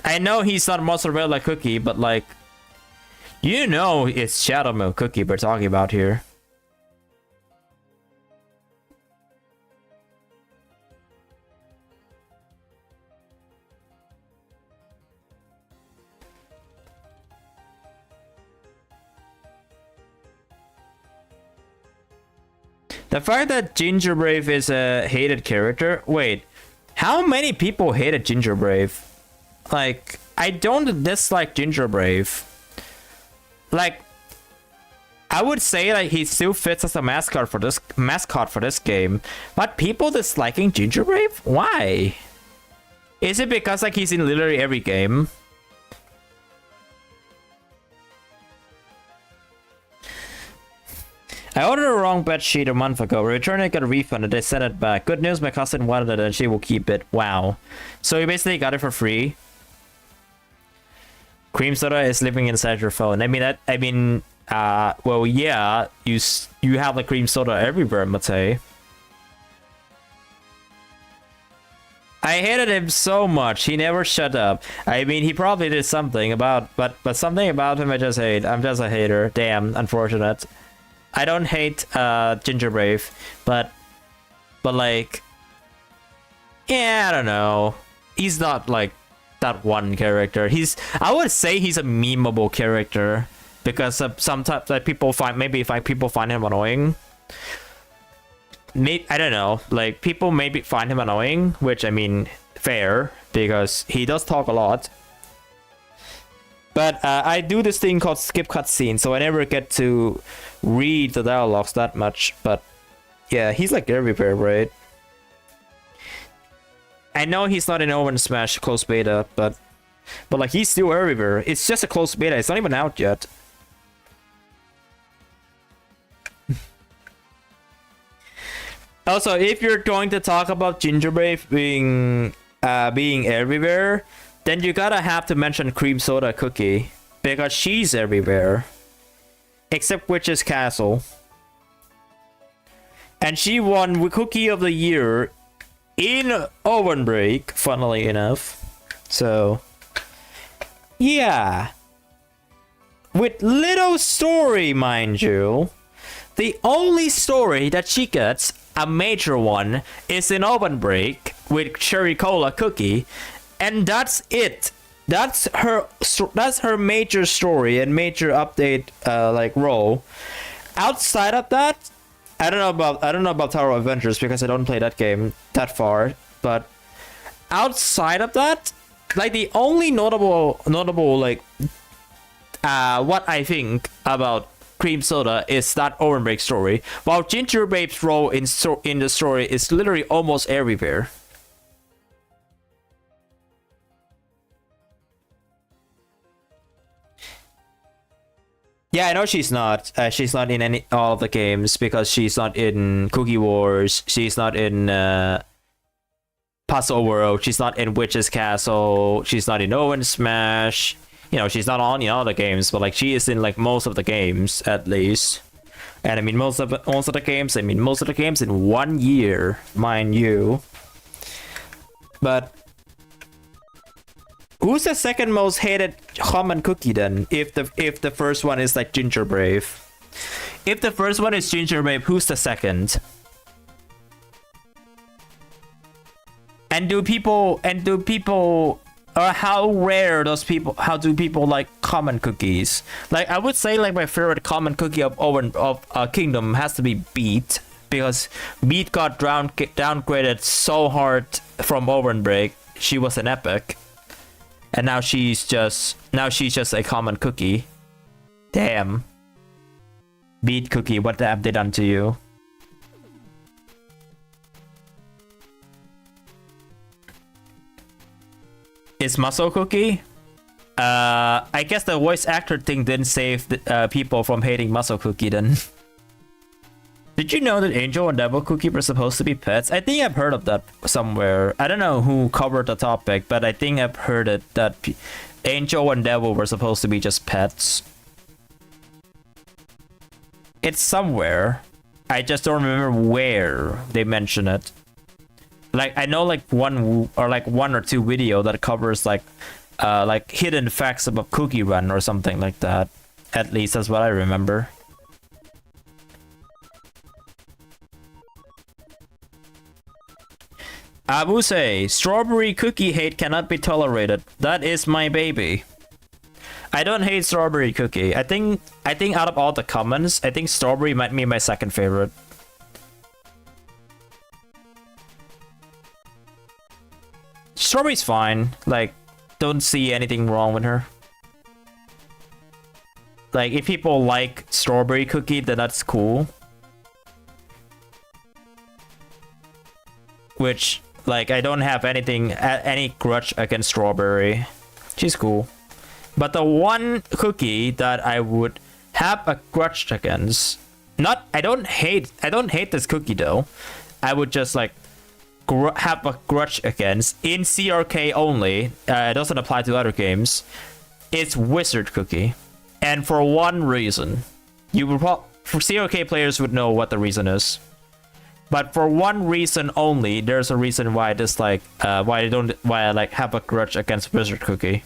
I know he's not Mozzarella Cookie, but like, you know it's Shadow Milk Cookie we're talking about here. The fact that Ginger Brave is a hated character... Wait, how many people hated Ginger Brave? Like, I don't dislike Ginger Brave. Like, I would say like he still fits as a mascot for this game. But people disliking Ginger Brave? Why? Is it because like he's in literally every game? I ordered a wrong bed sheet a month ago. Returned it, got a refund, and they sent it back. Good news, my cousin wanted it and she will keep it. Wow. So you basically got it for free. Cream soda is living inside your phone. Well, yeah, you have the cream soda everywhere, Matei. I hated him so much. He never shut up. I mean, he probably did something about, but something about him I just hate. I'm just a hater. Damn, unfortunate. I don't hate Ginger Brave, but like, yeah, I don't know. He's not like that one character. I would say he's a memeable character because sometimes like people find people find him annoying. I don't know. Like people maybe find him annoying, which I mean, fair because he does talk a lot. But I do this thing called skip cutscene, so I never get to read the dialogues that much. But yeah, he's like everywhere, right? I know he's not in Owen Smash close beta, but like he's still everywhere. It's just a close beta. It's not even out yet. Also, if you're going to talk about Ginger Brave being everywhere, then you gotta have to mention Cream Soda Cookie because she's everywhere, except Witch's Castle, and she won Cookie of the Year in Oven Break, funnily enough. So, yeah, with little story, mind you. The only story that she gets, a major one, is in Open Break with Cherry Cola Cookie, and that's it. That's her major story and major update like role. Outside of that, I don't know about Tower of Adventures because I don't play that game that far, but outside of that, like the only notable like what I think about Cream Soda is that Open Break story, while Ginger Babe's role in the story is literally almost everywhere. Yeah, I know she's not. She's not in all of the games because she's not in Cookie Wars. She's not in Puzzle World. She's not in Witch's Castle. She's not in Owen Smash. You know, she's not on all the games, but like she is in like most of the games at least. And I mean most of the games. I mean most of the games in 1 year, mind you. But who's the second most hated common cookie then? If the first one is like Ginger Brave. If the first one is Ginger Brave, who's the second? And do people how rare how do people like common cookies? Like I would say like my favorite common cookie of Kingdom has to be Beat, because Beat got downgraded so hard from Open Break. She was an epic. And now she's just a common cookie. Damn. Beat Cookie, what have they done to you? Is Muscle Cookie? I guess the voice actor thing didn't save people from hating Muscle Cookie then. Did you know that Angel and Devil Cookie were supposed to be pets? I think I've heard of that somewhere. I don't know who covered the topic, but I think I've heard it that Angel and Devil were supposed to be just pets. It's somewhere. I just don't remember where they mention it. Like I know like one or two video that covers like hidden facts about Cookie Run or something like that. At least that's what I remember. Abuse, strawberry cookie hate cannot be tolerated. That is my baby. I don't hate strawberry cookie. I think out of all the commons, I think strawberry might be my second favorite. Strawberry's fine. Like, don't see anything wrong with her. Like, if people like strawberry cookie, then that's cool. Which, like, I don't have any grudge against strawberry. She's cool. But the one cookie that I would have a grudge against, I don't hate this cookie though. I would just like have a grudge against in CRK only. It doesn't apply to other games. It's Wizard Cookie, and for one reason, for CRK players would know what the reason is. But for one reason only, there's a reason why I dislike, why I like have a grudge against Wizard Cookie.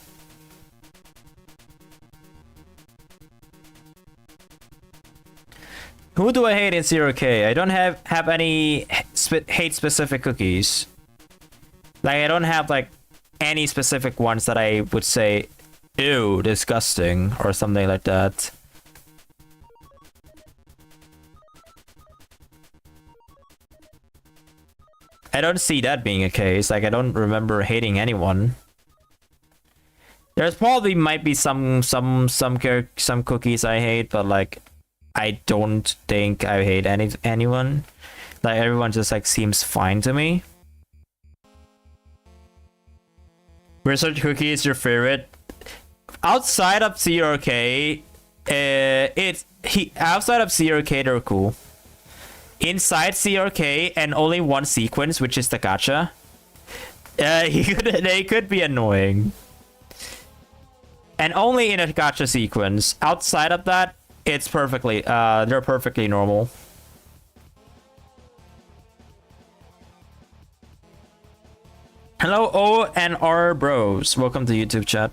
Who do I hate in CRK? I don't have any hate specific cookies. Like I don't have like any specific ones that I would say, ew, disgusting or something like that. I don't see that being a case. Like I don't remember hating anyone. There's probably might be some cookies I hate, but like I don't think I hate anyone. Like everyone just like seems fine to me. Wizard Cookie is your favorite? Outside of CRK, outside of CRK they're cool. Inside CRK and only one sequence, which is the gacha, they could be annoying. And only in a gacha sequence. Outside of that, it's perfectly, they're perfectly normal. Hello, O and R bros. Welcome to YouTube chat.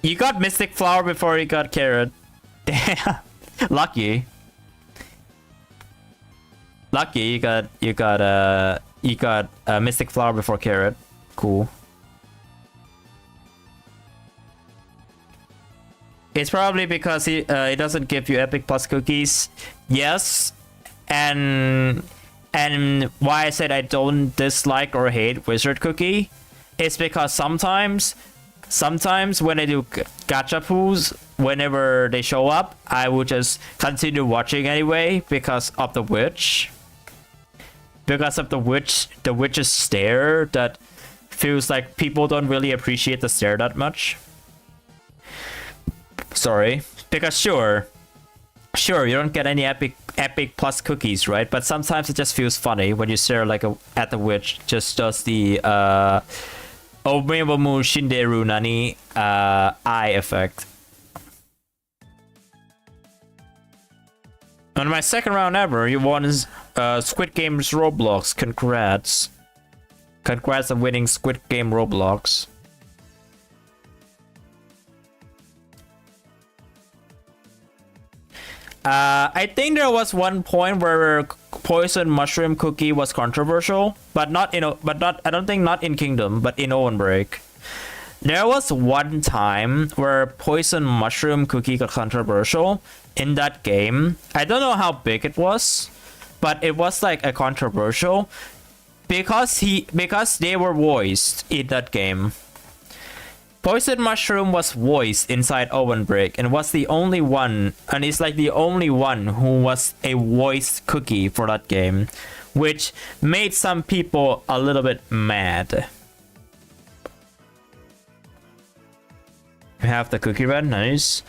You got Mystic Flower before you got Carrot. Damn. Lucky. Lucky you got Mystic Flower before Carrot. Cool. It's probably because it doesn't give you Epic Plus cookies. Yes. And why I said I don't dislike or hate Wizard Cookie is because sometimes when I do gacha pools, whenever they show up, I will just continue watching anyway because of the witch. Because of the witch's stare that feels like people don't really appreciate the stare that much. Sorry. Because sure, you don't get any epic plus cookies, right? But sometimes it just feels funny when you stare like at the witch just does the Omewamu Shinderu Nani eye effect. On my second round ever, you won Squid Game's Roblox. Congrats. Congrats on winning Squid Game Roblox. I think there was one point where Poison Mushroom Cookie was controversial, but I don't think not in Kingdom, but in Owen Break. There was one time where Poison Mushroom Cookie got controversial in that game. I don't know how big it was, but it was like a controversial because they were voiced in that game. Poison Mushroom was voiced inside Owen Break and was the only one, and is like the only one who was a voiced cookie for that game, which made some people a little bit mad. You have the Cookie Run, nice.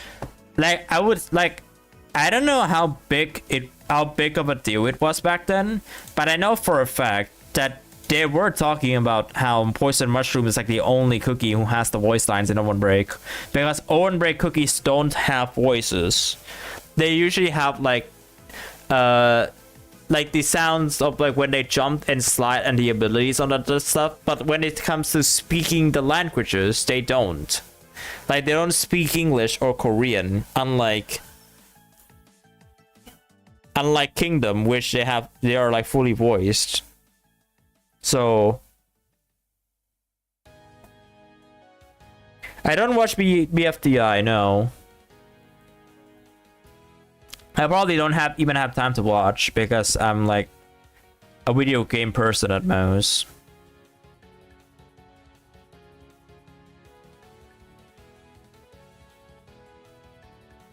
Like I don't know how big of a deal it was back then, but I know for a fact that they were talking about how Poison Mushroom is like the only cookie who has the voice lines in Owen Break, because Owen Break cookies don't have voices. They usually have like the sounds of like when they jump and slide and the abilities on that stuff, but when it comes to speaking the languages, they don't. Like they don't speak English or Korean, unlike Kingdom, which they are like fully voiced. So I don't watch BFDI, no. I probably don't even have time to watch because I'm like a video game person at most.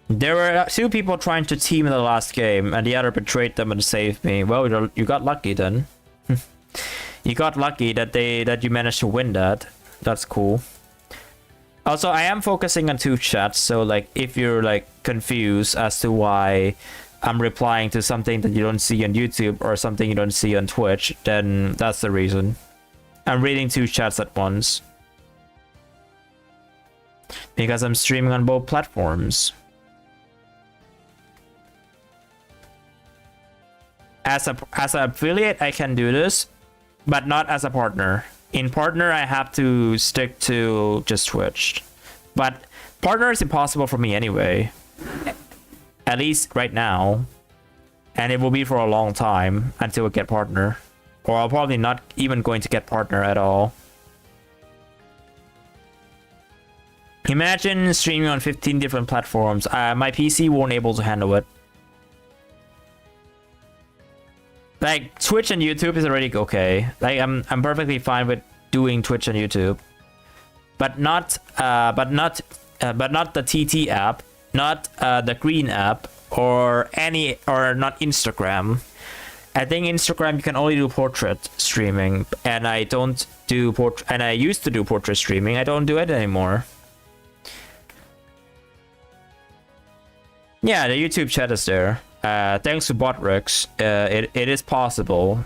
There were 2 people trying to team in the last game, and the other betrayed them and saved me. Well, you got lucky then. You got lucky that you managed to win that. That's cool. Also, I am focusing on 2 chats, so like if you're like confused as to why I'm replying to something that you don't see on YouTube or something you don't see on Twitch, then that's the reason. I'm reading 2 chats at once. Because I'm streaming on both platforms. As an affiliate, I can do this, but not as a partner. In partner, I have to stick to just Twitch. But partner is impossible for me anyway. At least right now. And it will be for a long time until we get partner. Or I'll probably not even going to get partner at all. Imagine streaming on 15 different platforms. My PC won't able to handle it. Like Twitch and YouTube is already okay. Like I'm perfectly fine with doing Twitch and YouTube, but not the TT app, not the Green app, or not Instagram. I think Instagram you can only do portrait streaming, and I don't do and I used to do portrait streaming. I don't do it anymore. Yeah, the YouTube chat is there. Thanks to Botrix, it is possible.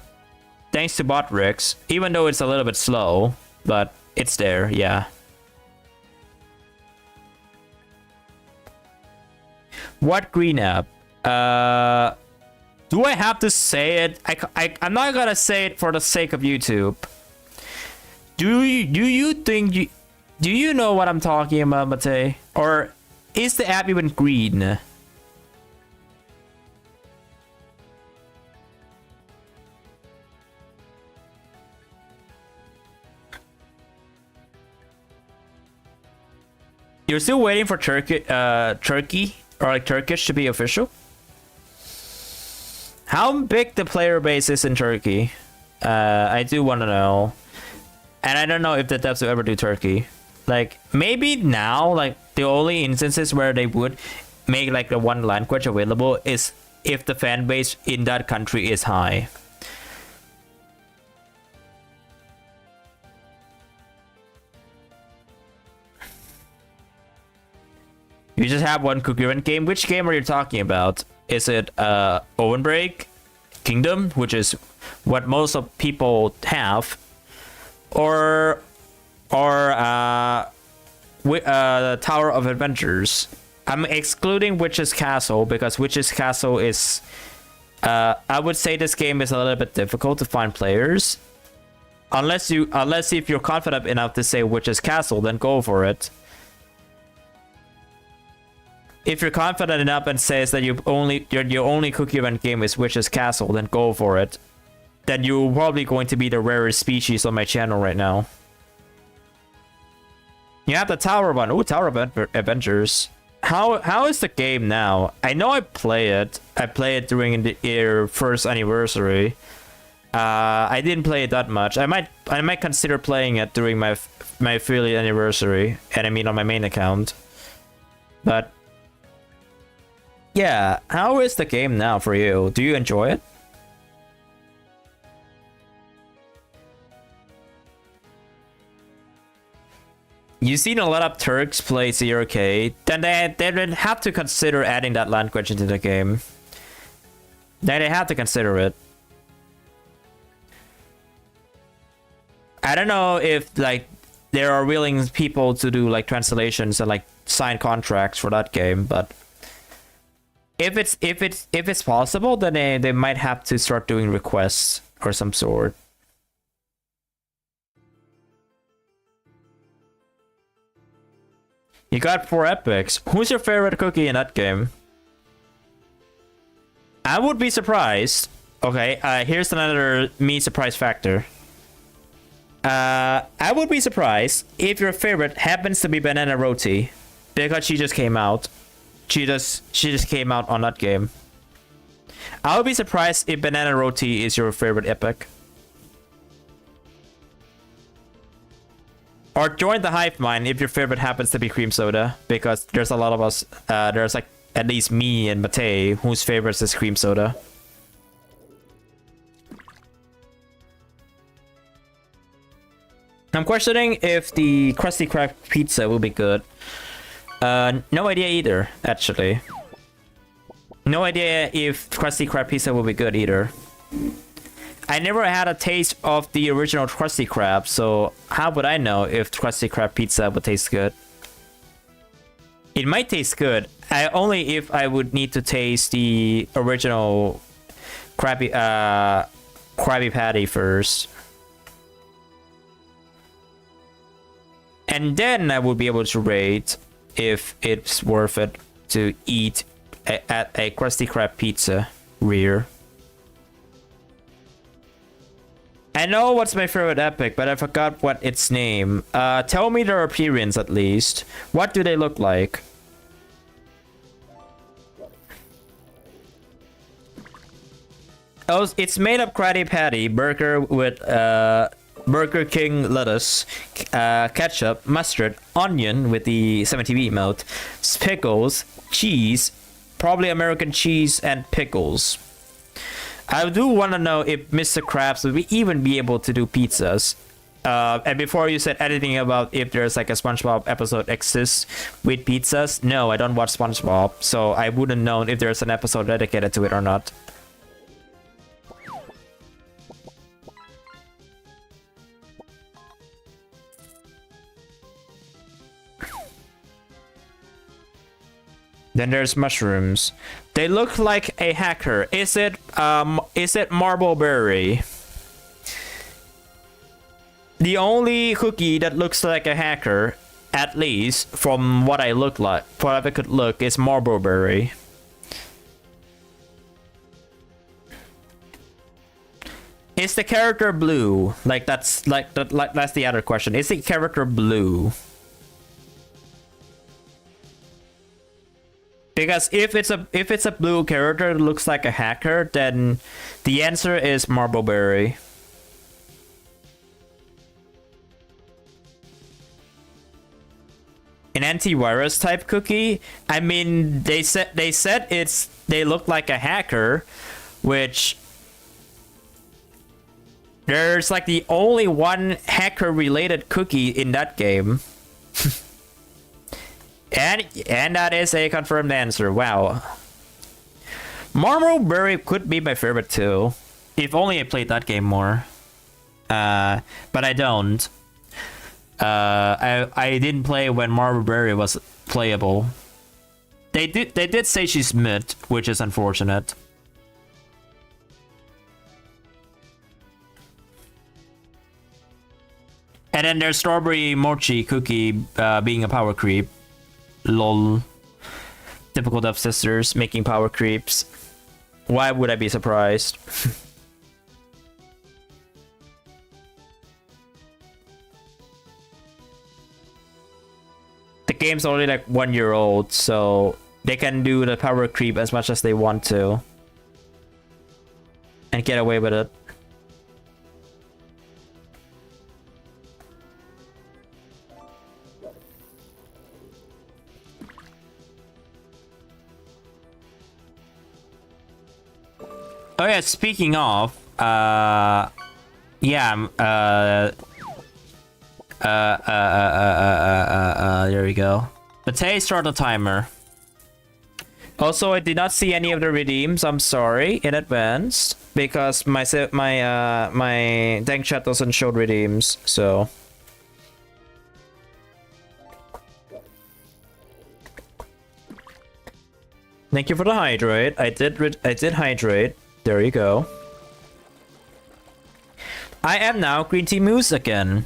Thanks to Botrix, even though it's a little bit slow, but it's there, yeah. What green app? Do I have to say it? I'm not gonna say it for the sake of YouTube. Do you think Do you know what I'm talking about, Mate? Or is the app even green? You're still waiting for Turkey or like Turkish to be official? How big the player base is in Turkey? I do want to know. And I don't know if the devs will ever do Turkey. Like, maybe now, like, the only instances where they would make, like, the one language available is if the fan base in that country is high. You just have one Cookie Run game. Which game are you talking about? Is it Owenbreak Kingdom, which is what most of people have, or the Tower of Adventures? I'm excluding Witch's Castle because Witch's Castle is I would say this game is a little bit difficult to find players. Unless if you're confident enough to say Witch's Castle, then go for it. If you're confident enough and says that your only Cookie Run game is Witch's Castle, then go for it. Then you're probably going to be the rarest species on my channel right now. You have the Tower One. Ooh, Tower of Adventures. How is the game now? I know I play it. I play it during your first anniversary. I didn't play it that much. I might consider playing it during my affiliate anniversary, and I mean on my main account. But yeah, how is the game now for you? Do you enjoy it? You've seen a lot of Turks play CRK, then they would have to consider adding that language into the game. Then they have to consider it. I don't know if like there are willing people to do like translations and like sign contracts for that game, but if it's possible, then they might have to start doing requests or some sort. You got 4 epics. Who's your favorite cookie in that game? I would be surprised. Okay, here's another me surprise factor. I would be surprised if your favorite happens to be Banana Roti, because she just came out. She just came out on that game. I would be surprised if Banana Roti is your favorite epic. Or join the hive mind if your favorite happens to be cream soda, because there's a lot of us. There's like at least me and Matei whose favorites is cream soda. I'm questioning if the Krusty Krab pizza will be good. No idea either, actually. No idea if Krusty Krab pizza will be good either. I never had a taste of the original Krusty Krab, so how would I know if Krusty Krab pizza would taste good? It might taste good. Only if I would need to taste the original Krabby Patty first. And then I would be able to rate if it's worth it to eat at a Krusty Krab pizza rear. I know what's my favorite epic, but I forgot what its name. Tell me their appearance at least. What do they look like? Oh, it's made of Krabby Patty burger with Burger King lettuce, ketchup, mustard, onion with the 70B emote, pickles, cheese, probably American cheese, and pickles. I do want to know if Mr. Krabs would even be able to do pizzas. And before you said anything about if there's like a SpongeBob episode exists with pizzas, no, I don't watch SpongeBob, so I wouldn't know if there's an episode dedicated to it or not. Then there's mushrooms. They look like a hacker. Is it Marbleberry? The only cookie that looks like a hacker at least from what I look like, what I could look, is Marble-berry. Is the character blue? Like that's that's the other question. Is the character blue? Because if it's a blue character that looks like a hacker, then the answer is Marble-berry. An antivirus type cookie? I mean, they said they look like a hacker, which there's like the only one hacker related cookie in that game. and that is a confirmed answer. Wow. Marble-berry could be my favorite too. If only I played that game more. But I don't. I didn't play when Marble-berry was playable. They did say she's mid, which is unfortunate. And then there's strawberry mochi cookie being a power creep. Lol. Typical Devsisters making power creeps. Why would I be surprised? The game's only like 1 year old, so they can do the power creep as much as they want to. And get away with it. Oh yeah, speaking of, there we go. But start the timer. Also, I did not see any of the redeems. I'm sorry in advance because my dank chat doesn't show redeems. So. Thank you for the hydrate. I did hydrate. There you go. I am now Green Tea Moose again.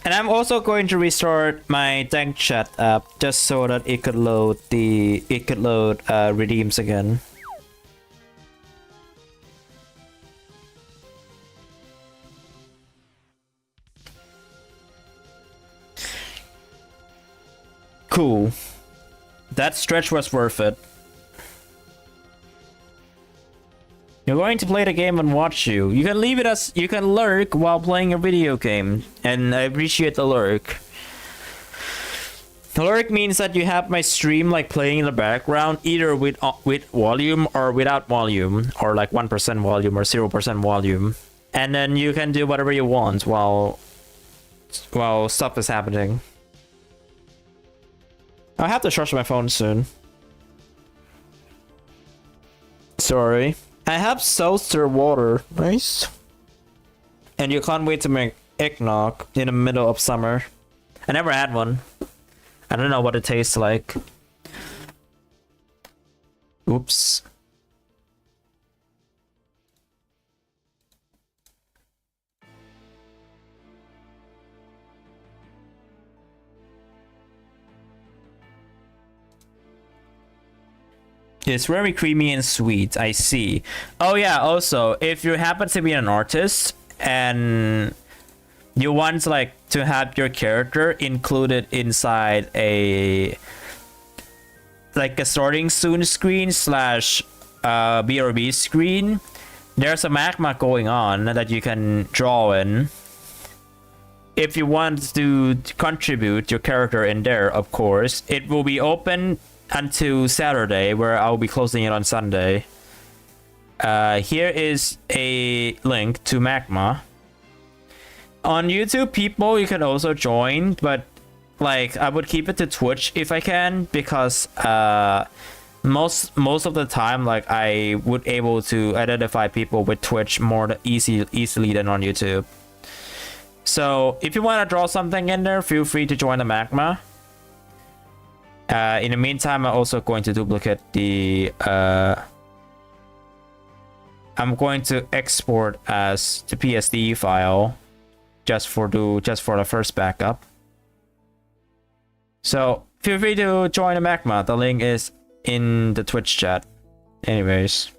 And I'm also going to restart my dank chat app just so that it could load redeems again. Cool. That stretch was worth it. You're going to play the game and watch you. You can leave it as you can lurk while playing a video game, and I appreciate the lurk. The lurk means that you have my stream like playing in the background, either with volume or without volume, or like 1% volume or 0% volume, and then you can do whatever you want while stuff is happening. I have to charge my phone soon. Sorry. I have seltzer water. Nice. And you can't wait to make eggnog in the middle of summer. I never had one. I don't know what it tastes like. Oops. It's very creamy and sweet, I see. Oh yeah, also, if you happen to be an artist and you want like to have your character included inside a starting soon screen slash BRB screen, there's a magma going on that you can draw in. If you want to contribute your character in there, of course, it will be open until Saturday, where I'll be closing it on Sunday. Here is a link to Magma. On YouTube, people, you can also join, but like I would keep it to Twitch if I can, because most of the time, like I would able to identify people with Twitch more easily than on YouTube. So if you want to draw something in there, feel free to join the Magma. In the meantime, I'm also going to duplicate the I'm going to export as the PSD file just for the first backup. So feel free to join the Magma. The link is in the Twitch chat. Anyways.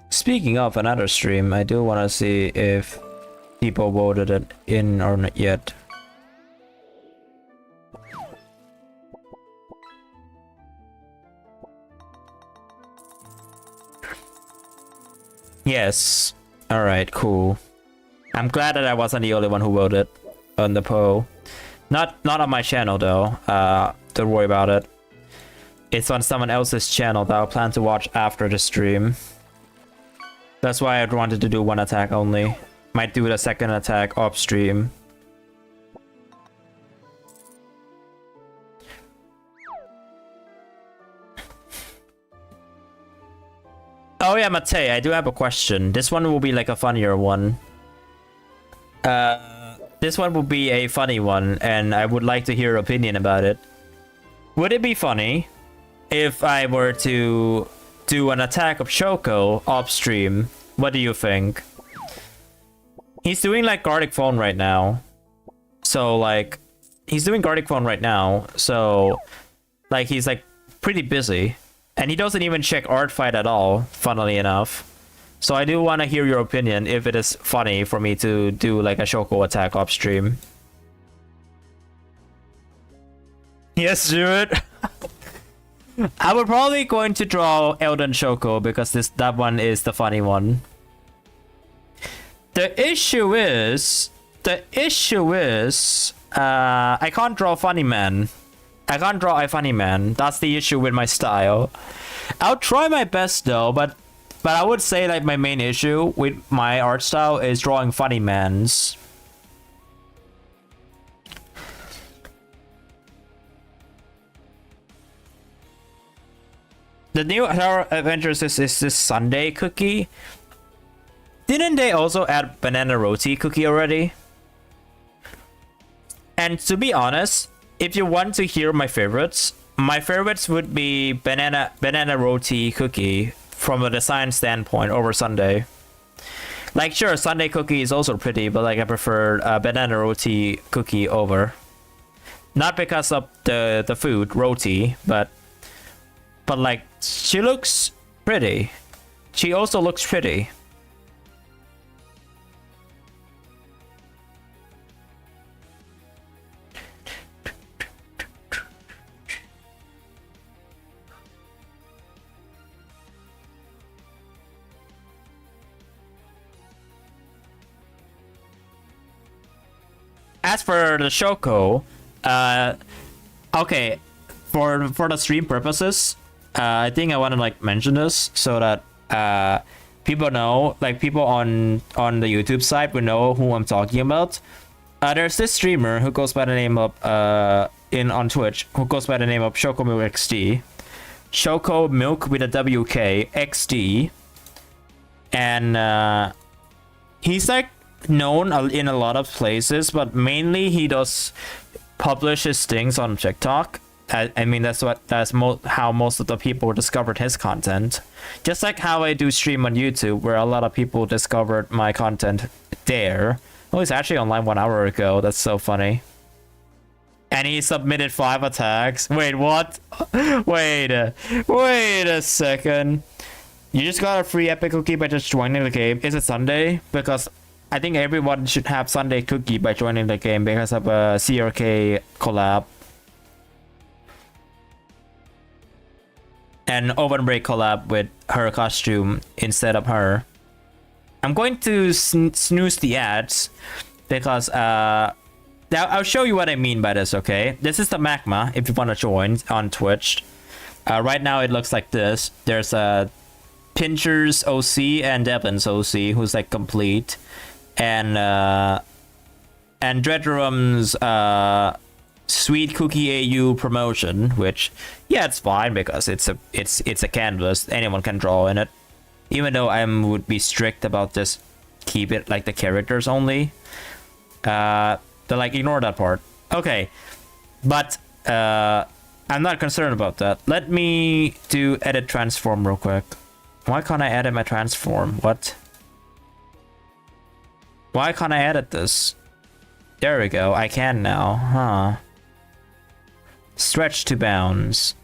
Speaking of another stream, I do want to see if people voted it in or not yet. Yes. Alright, cool. I'm glad that I wasn't the only one who voted on the poll. Not on my channel though. Don't worry about it. It's on someone else's channel that I'll plan to watch after the stream. That's why I wanted to do one attack only. Might do the second attack off stream. Oh yeah, Mate, I do have a question. This one will be like a funnier one. This one will be a funny one, and I would like to hear your opinion about it. Would it be funny if I were to do an attack of Shoko off stream? What do you think? He's doing like Gartic Phone right now. So like, he's doing Gartic Phone right now. So like, he's like pretty busy. And he doesn't even check Artfight at all, funnily enough. So I do want to hear your opinion if it is funny for me to do like a Shoko attack off stream. Yes, do it. I would probably going to draw Elden Shoko because that one is the funny one. The issue is I can't draw funny man. I can't draw a funny man. That's the issue with my style. I'll try my best though, but I would say like my main issue with my art style is drawing funny mans. The new Tower Adventures is this Sunday cookie. Didn't they also add banana roti cookie already? And to be honest, if you want to hear my favorites would be banana roti cookie from a design standpoint over Sunday. Like sure, Sunday cookie is also pretty, but like I prefer banana roti cookie over. Not because of the food roti, but like she looks pretty. She also looks pretty. As for the Shoko, okay, for the stream purposes, I think I want to like mention this so that people know, like people on the YouTube side will know who I'm talking about. There's this streamer who goes by the name of on Twitch who goes by the name of Shoko Milk XD, Shoko Milk with a WK XD, and he's like known in a lot of places, but mainly he does publish his things on TikTok. I mean that's how most of the people discovered his content, just like how I do stream on YouTube where a lot of people discovered my content there. Oh, he's actually online 1 hour ago. That's so funny. And he submitted 5 attacks. Wait, what? wait a second. You just got a free epic cookie by just joining the game. Is it Sunday? Because I think everyone should have Sunday cookie by joining the game because of a CRK collab. And Open Break collab with her costume instead of her. I'm going to snooze the ads because I'll show you what I mean by this, okay? This is the Magma if you want to join on Twitch. Right now it looks like this. There's a Pincher's OC and Devlin's OC who's like complete. And Dreadrum's Sweet Cookie AU promotion, which yeah, it's fine because it's a canvas. Anyone can draw in it. Even though I would be strict about this, keep it like the characters only. But like ignore that part. Okay, but I'm not concerned about that. Let me do edit transform real quick. Why can't I edit my transform? What? Why can't I edit this? There we go. I can now. Huh. Stretch to bounds.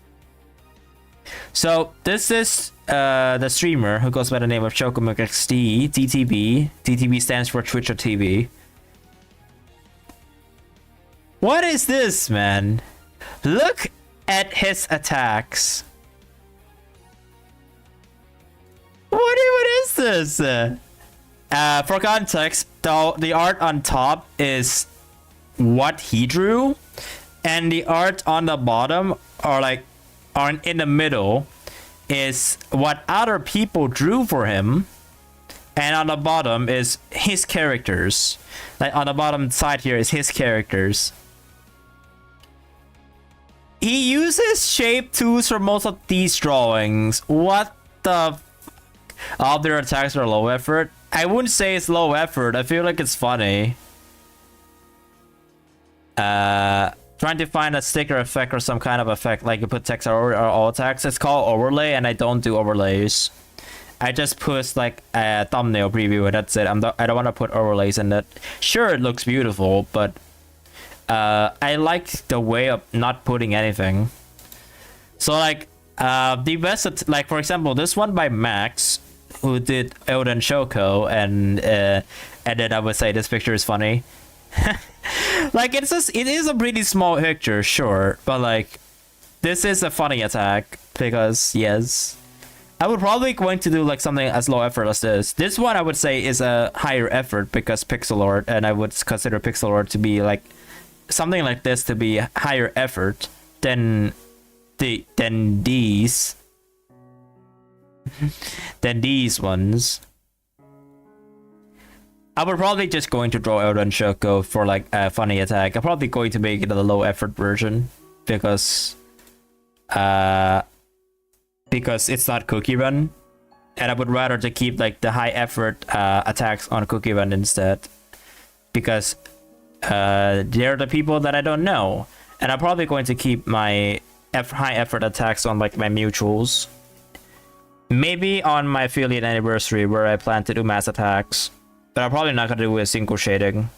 So this is the streamer who goes by the name of ChocoMixD, DTB. DTB stands for Twitcher TV. What is this, man? Look at his attacks. What is this? For context, the art on top is what he drew, and the art on the bottom are in the middle is what other people drew for him, and on the bottom is his characters. Like on the bottom side here is his characters. He uses shape tools for most of these drawings. What the all their attacks are low effort. I wouldn't say it's low effort. I feel like it's funny. Trying to find a sticker effect or some kind of effect, like you put text or all attacks. It's called overlay, and I don't do overlays. I just put like a thumbnail preview, and that's it. I don't want to put overlays in it. Sure, it looks beautiful, but I like the way of not putting anything. So like the best, like for example, this one by Max, who did Elden Shoko, and then I would say this picture is funny. Like it is a pretty small picture, sure, but like this is a funny attack because yes, I would probably going to do like something as low effort as this. This one I would say is a higher effort because pixel art, and I would consider pixel art to be like something like this to be higher effort than these than these ones. I would probably just going to draw Elden Shoko for like a funny attack. I'm probably going to make it a low effort version because it's not Cookie Run, and I would rather to keep like the high effort attacks on Cookie Run instead, because they're the people that I don't know, and I'm probably going to keep my high effort attacks on like my mutuals. Maybe on my affiliate anniversary where I plan to do mass attacks. But I'm probably not gonna do a single shading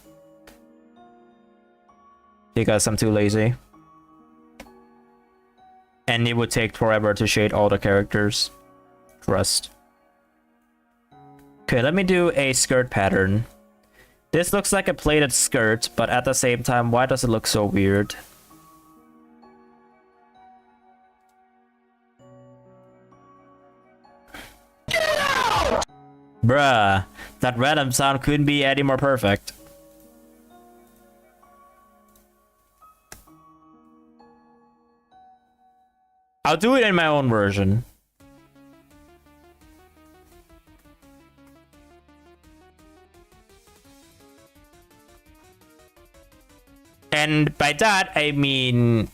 because I'm too lazy, and it would take forever to shade all the characters. Trust. Okay, let me do a skirt pattern. This looks like a plaited skirt, but at the same time, why does it look so weird? Bruh, that random sound couldn't be any more perfect. I'll do it in my own version. And by that, I mean,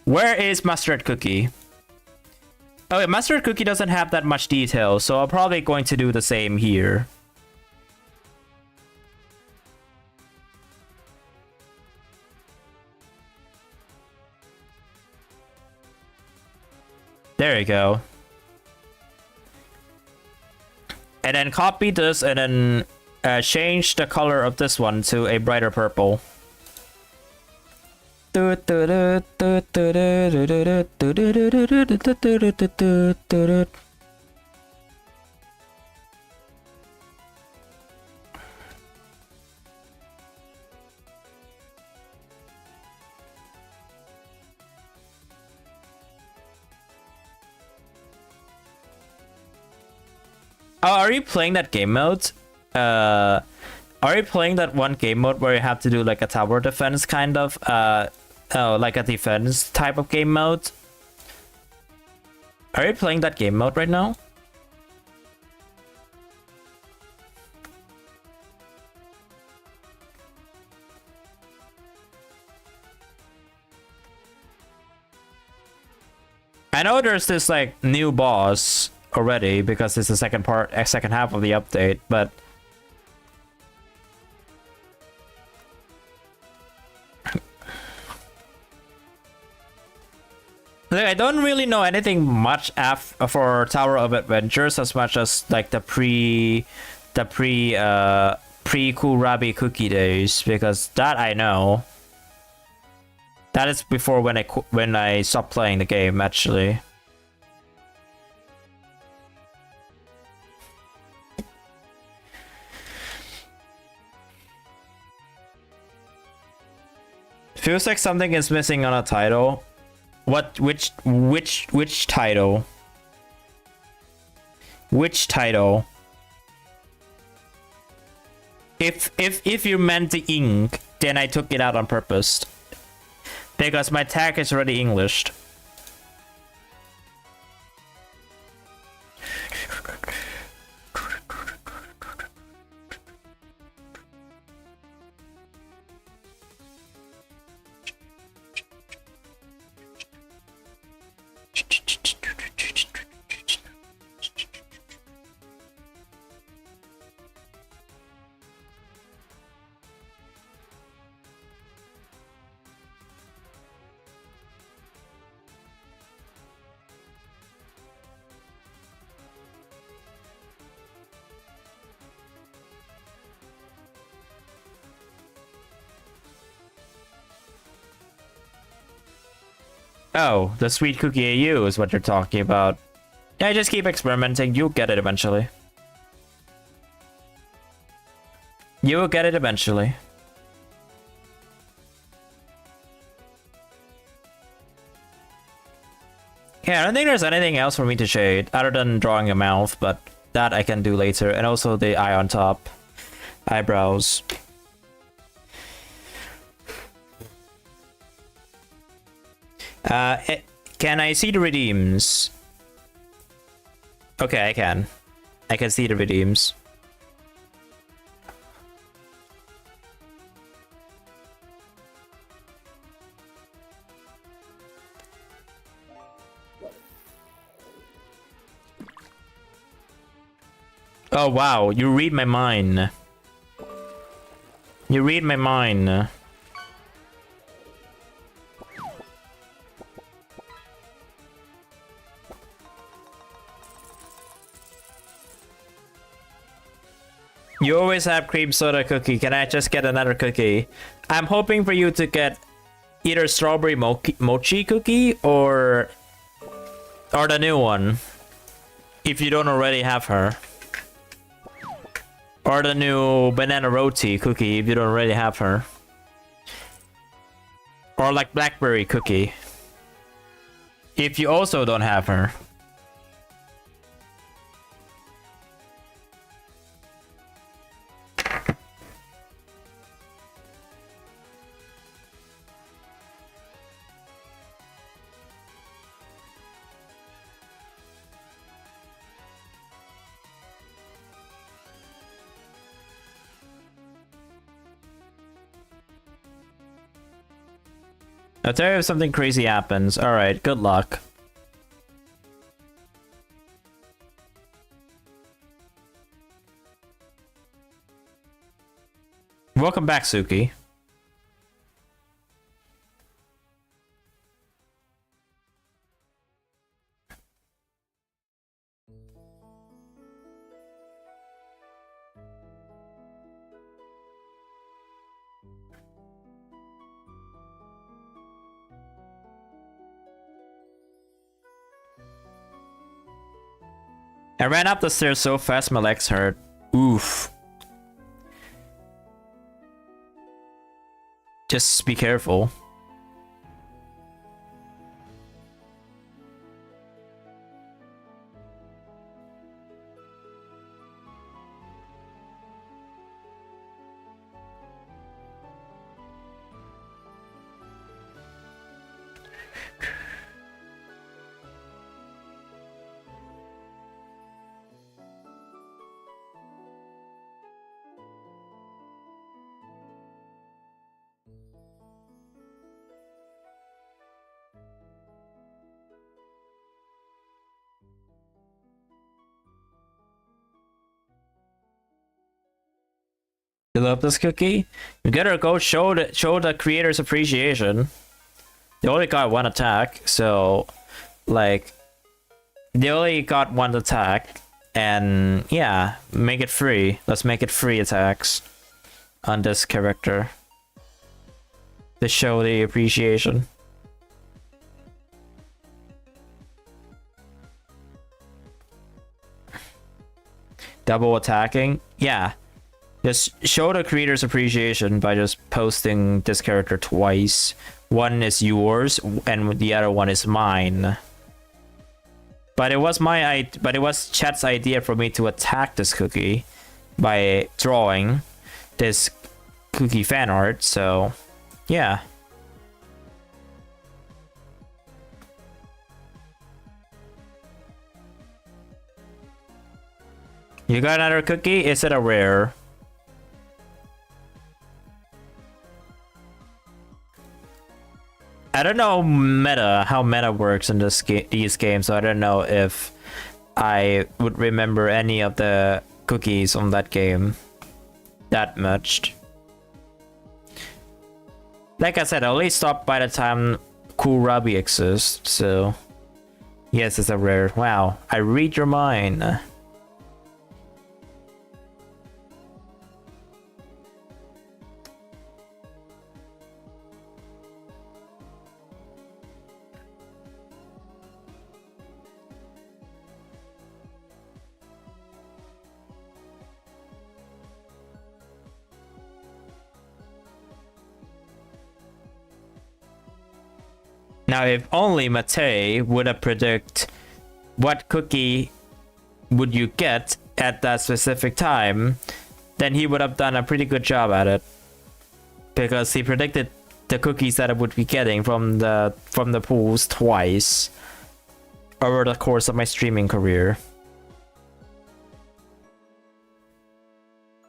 where is Mustard Cookie? Okay, Mustard Cookie doesn't have that much detail, so I'm probably going to do the same here. There you go. And then copy this and then change the color of this one to a brighter purple. Oh, are you playing that game mode? Are you playing that one game mode where you have to do like a tower defense kind of? Oh, like a defense type of game mode? Are you playing that game mode right now? I know there's this like new boss already because it's the second half of the update, but Like, I don't really know anything much for Tower of Adventures as much as like the pre Kurabi Cookie days, because that I know. That is before when I stopped playing the game actually. Feels like something is missing on a title. What? Which title? Which title? If you meant the ink, then I took it out on purpose. Because my tag is already Englished. Oh, the sweet cookie AU is what you're talking about. Yeah, just keep experimenting. You'll get it eventually. You will get it eventually. Yeah, I don't think there's anything else for me to shade other than drawing a mouth, but that I can do later. And also the eye on top. Eyebrows. Can I see the redeems? Okay, I can. I can see the redeems. Oh wow, you read my mind. You read my mind. You always have cream soda cookie. Can I just get another cookie? I'm hoping for you to get either strawberry mochi cookie or the new one, if you don't already have her. Or the new banana roti cookie if you don't already have her. Or like blackberry cookie if you also don't have her. I'll tell you if something crazy happens. Alright, good luck. Welcome back, Suki. I ran up the stairs so fast my legs hurt. Oof. Just be careful. You love this cookie? You gotta go show the creators appreciation. They only got one attack, so Like, they only got one attack, and yeah, make it free. Let's make it free attacks on this character to show the appreciation. Double attacking? Yeah. Just show the creator's appreciation by just posting this character twice. One is yours and the other one is mine. But it was chat's idea for me to attack this cookie by drawing this cookie fan art, so yeah. You got another cookie? Is it a rare? I don't know how meta works in these games, so I don't know if I would remember any of the cookies on that game that much. Like I said, I only stopped by the time Kohlrabi exists, so yes, it's a rare. Wow, I read your mind. Now, if only Matei would have predict what cookie would you get at that specific time, then he would have done a pretty good job at it. Because he predicted the cookies that I would be getting from the pools twice over the course of my streaming career.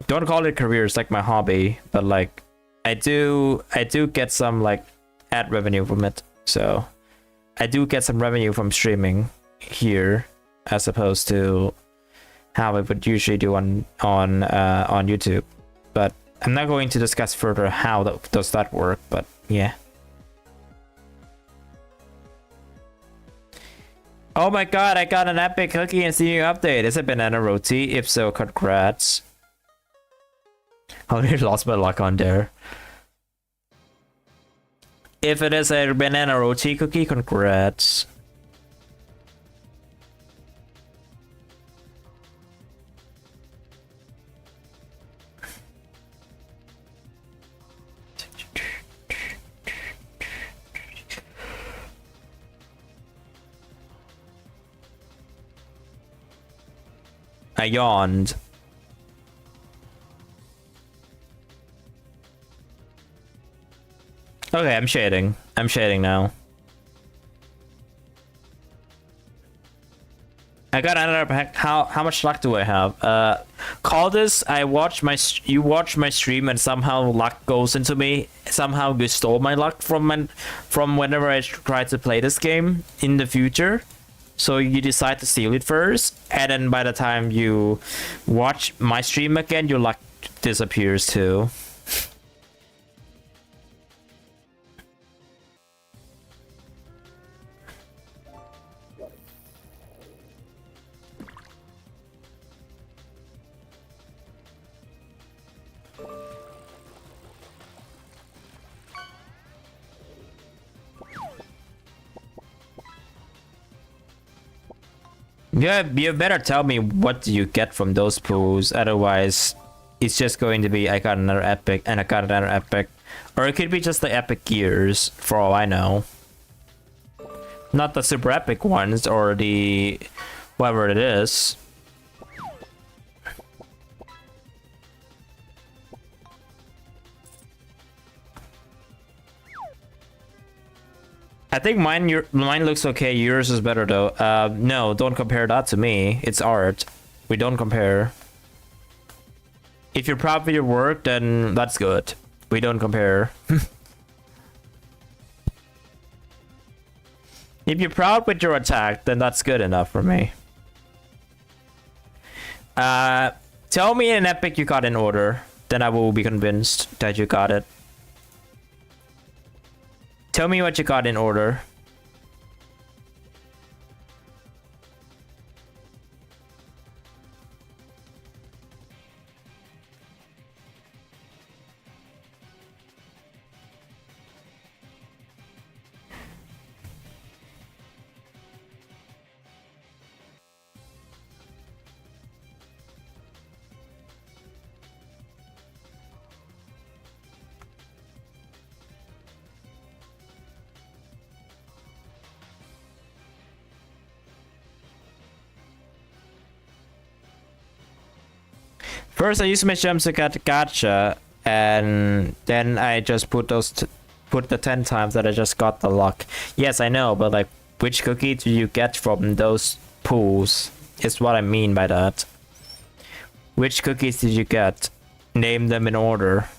Don't call it career, it's like my hobby, but like I do get some like ad revenue from it. So I do get some revenue from streaming here, as opposed to how I would usually do on YouTube. But I'm not going to discuss further how does that work. But yeah. Oh my god! I got an epic cookie and new update. Is it banana roti? If so, congrats. I already lost my luck on there. If it is a banana roti cookie, congrats. I yawned. Okay, I'm shading. I'm shading now. I got another pack. How much luck do I have? Call this. You watch my stream and somehow luck goes into me. Somehow you stole my luck from whenever I try to play this game in the future. So you decide to steal it first, and then by the time you watch my stream again, your luck disappears too. Yeah, you better tell me what do you get from those pools, otherwise it's just going to be I got another epic and I got another epic. Or it could be just the epic gears, for all I know. Not the super epic ones or the whatever it is. I think mine looks okay. Yours is better though. No, don't compare that to me. It's art. We don't compare. If you're proud of your work, then that's good. We don't compare. If you're proud with your attack, then that's good enough for me. Tell me an epic you got in order, then I will be convinced that you got it. Tell me what you got in order. First, I used my gems to get gacha, and then I just put put the 10 times that I just got the luck. Yes, I know, but like, which cookie do you get from those pools? Is what I mean by that. Which cookies did you get? Name them in order.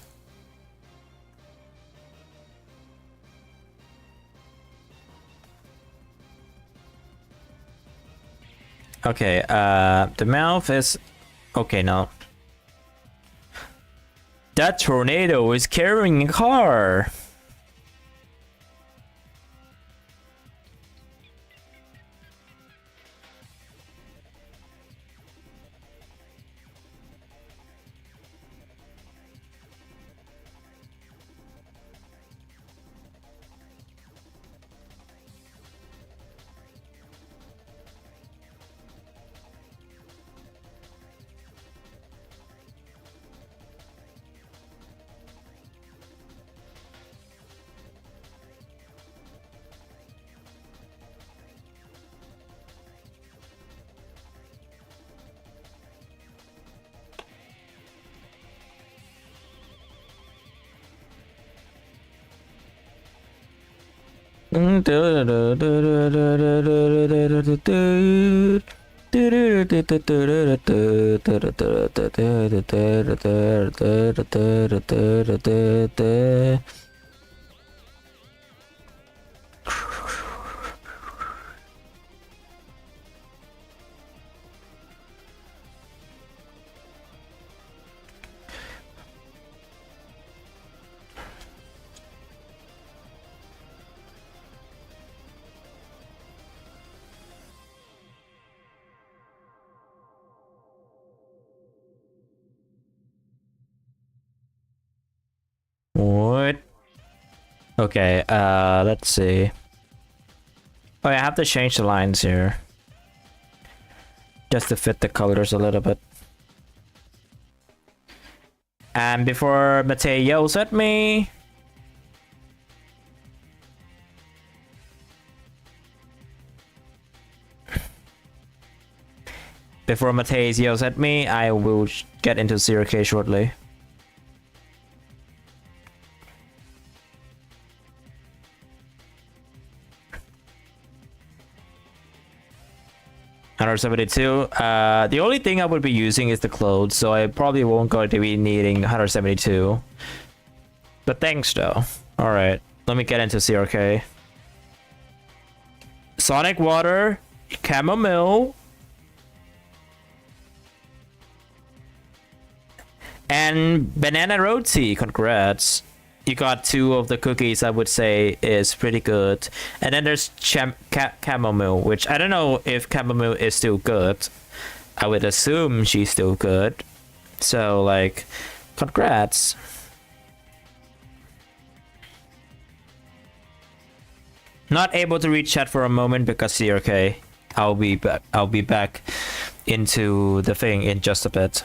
Okay, the mouth is... Okay, now. That tornado is carrying a car! What? Okay, let's see. Oh, I have to change the lines here. Just to fit the colors a little bit. And before Matei yells at me... Before Matei yells at me, I will get into 0k shortly. $172. The only thing I would be using is the clothes, so I probably won't going to be needing 172. But thanks though. Alright, let me get into CRK. Sonic Water, Chamomile, and Banana Roti. Congrats. You got 2 of the cookies I would say is pretty good. And then there's Chamomile, which I don't know if Chamomile is still good. I would assume she's still good. So, like, congrats. Not able to read chat for a moment because CRK. I'll be back into the thing in just a bit.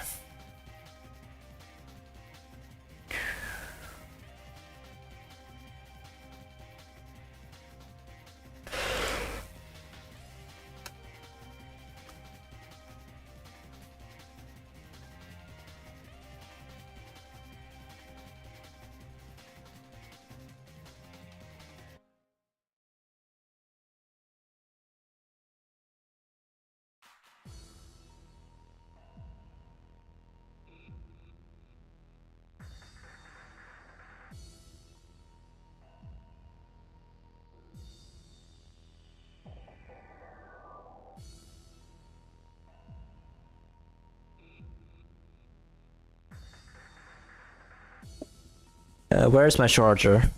Where's my charger?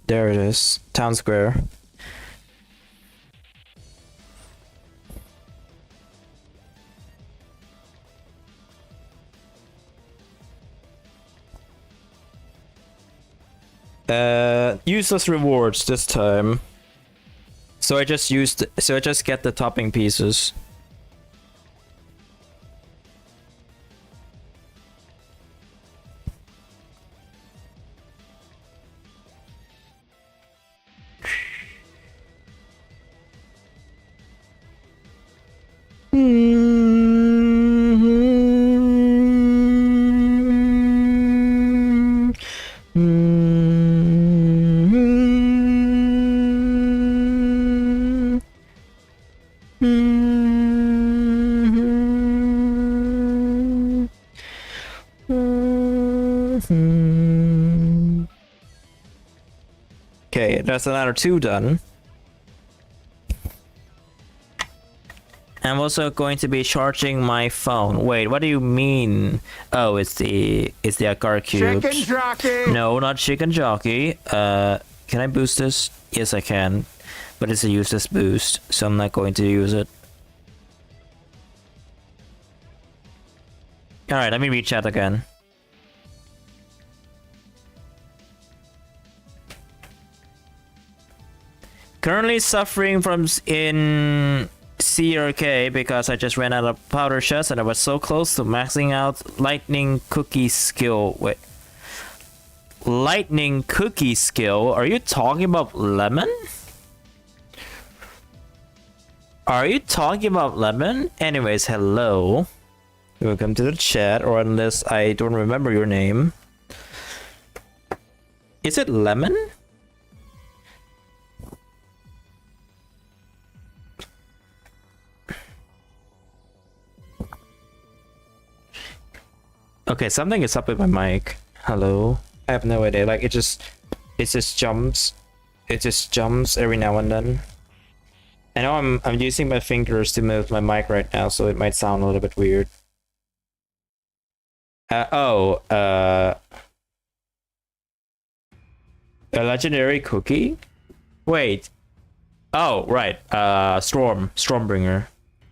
There it is. Town Square. Useless rewards this time. So I just get the topping pieces. Okay, that's another 2 done. I'm also going to be charging my phone. Wait, what do you mean? Oh, it's the Akar cube. Chicken jockey! No, not chicken jockey. Can I boost this? Yes, I can. But it's a useless boost, so I'm not going to use it. Alright, let me reach out again. Currently suffering from in CRK because I just ran out of powder shots and I was so close to maxing out lightning cookie skill. Wait. Lightning cookie skill? Are you talking about lemon? Are you talking about lemon? Anyways, hello. Welcome to the chat, or unless I don't remember your name. Is it lemon? Okay, something is up with my mic. Hello. I have no idea. Like it just jumps. It just jumps every now and then. I know I'm using my fingers to move my mic right now, so it might sound a little bit weird. A legendary cookie? Wait. Oh, right. Stormbringer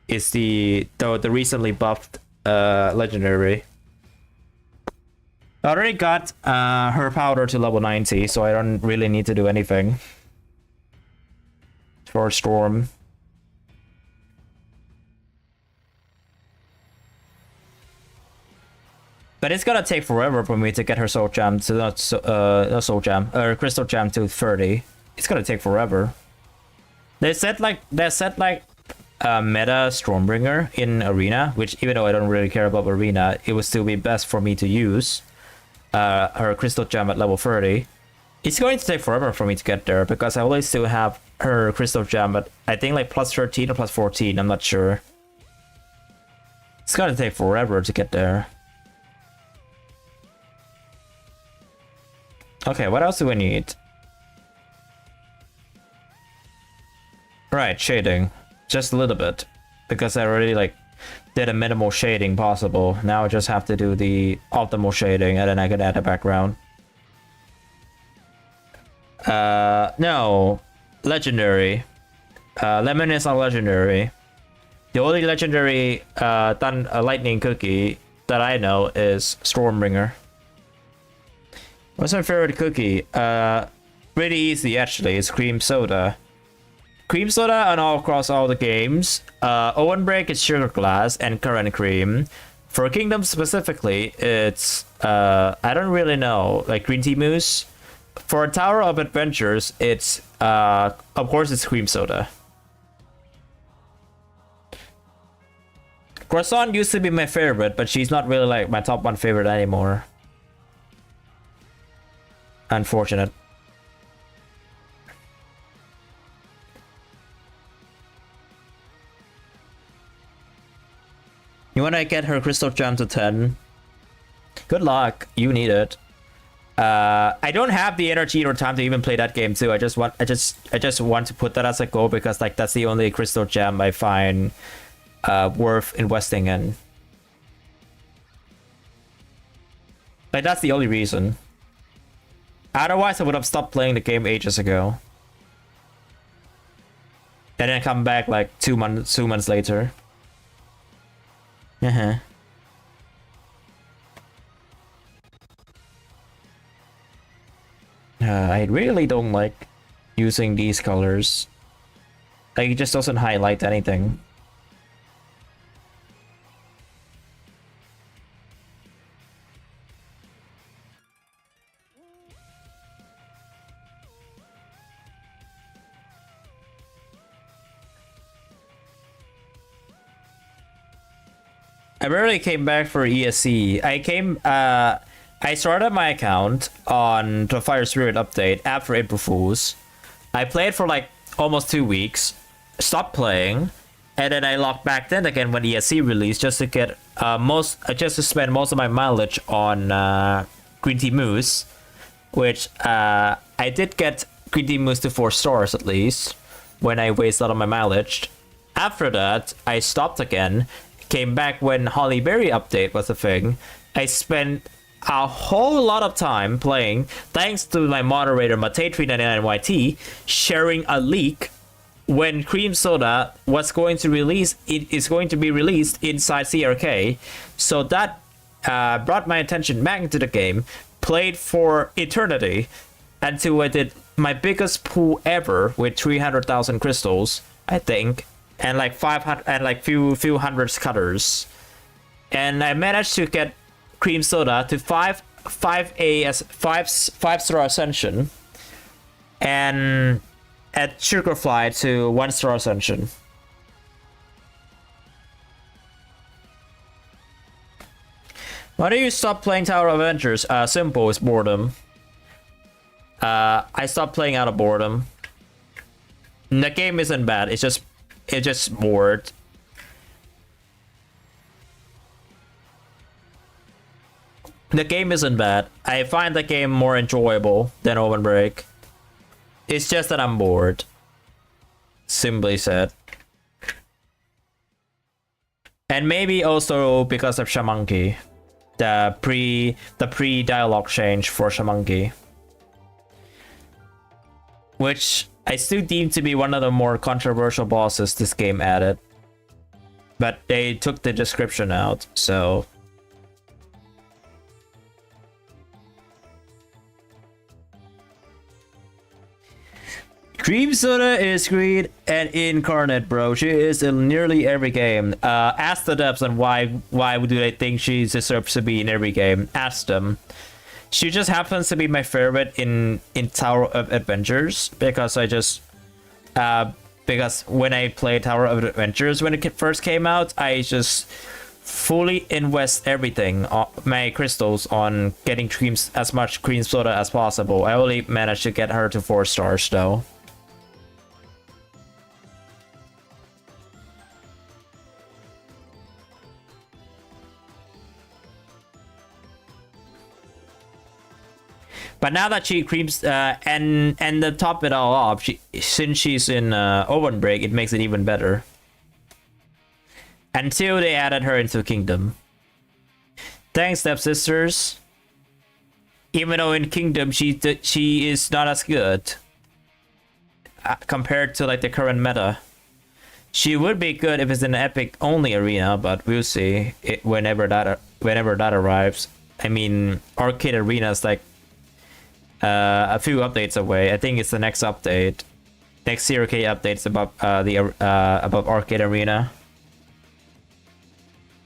is the recently buffed legendary. I already got her powder to level 90, so I don't really need to do anything for Storm. But it's gonna take forever for me to get her soul gem to not soul gem or crystal gem to 30. It's gonna take forever. They said like meta Stormbringer in arena, which even though I don't really care about arena, it would still be best for me to use her crystal gem at level 30. It's going to take forever for me to get there because I always still have her crystal gem at I think like plus 13 or plus 14. I'm not sure. It's gonna take forever to get there. Okay, what else do we need? Right, shading. Just a little bit. Because I already like did a minimal shading possible. Now I just have to do the optimal shading and then I can add a background. No. Legendary. Lemon is not legendary. The only legendary lightning cookie that I know is Stormbringer. What's my favorite cookie? Pretty easy actually. It's cream soda. Cream soda on across all the games. Owen Break is sugar glass and currant cream. For Kingdom specifically, it's I don't really know, like green tea mousse. For Tower of Adventures, it's of course it's cream soda. Croissant used to be my favorite, but she's not really like my top 1 favorite anymore. Unfortunate. You wanna get her crystal gem to 10? Good luck. You need it. I don't have the energy or time to even play that game too. I just want to put that as a goal because like that's the only crystal gem I find worth investing in. Like that's the only reason. Otherwise, I would have stopped playing the game ages ago. And then come back like 2 months later. I really don't like using these colors. Like it just doesn't highlight anything. I barely came back for ESC. I started my account on the Fire Spirit update after April Fools. I played for like almost 2 weeks, stopped playing, and then I logged back in again when ESC released just to get just to spend most of my mileage on green tea mousse, which I did get green tea mousse to 4 stars at least when I wasted a lot of my mileage. After that, I stopped again, came back when Holly Berry update was a thing. I spent a whole lot of time playing, thanks to my moderator Matei399YT sharing a leak when Cream Soda was going to release. It is going to be released inside CRK, so that brought my attention back into the game. Played for eternity until I did my biggest pool ever with 300,000 crystals, I think, and like 500 and like few hundred cutters, and I managed to get Cream Soda to 5A as 5-star ascension, and at Sugarfly to 1-star ascension. Why do you stop playing Tower of Adventures? Simple, it's boredom. I stopped playing out of boredom. The game isn't bad, it's just bored. The game isn't bad. I find the game more enjoyable than Open Break. It's just that I'm bored. Simply said. And maybe also because of Shamanki. The pre-dialogue change for Shamanki. Which I still deem to be one of the more controversial bosses this game added. But they took the description out, so... Cream Soda is green and incarnate, bro. She is in nearly every game. Ask the devs on why do they think she deserves to be in every game. Ask them. She just happens to be my favorite in Tower of Adventures because because when I played Tower of Adventures when it first came out, I just fully invest everything, my crystals, on getting as much Cream Soda as possible. I only managed to get her to 4 stars though. But now that she creeps, and to top it all off, since she's in Open Break, it makes it even better. Until they added her into Kingdom. Thanks, Devsisters. Even though in Kingdom she is not as good compared to like the current meta. She would be good if it's an epic only arena, but we'll see whenever that arrives. I mean, Arcade Arena is like a few updates away. I think it's the next update. Next CRK updates about about Arcade Arena.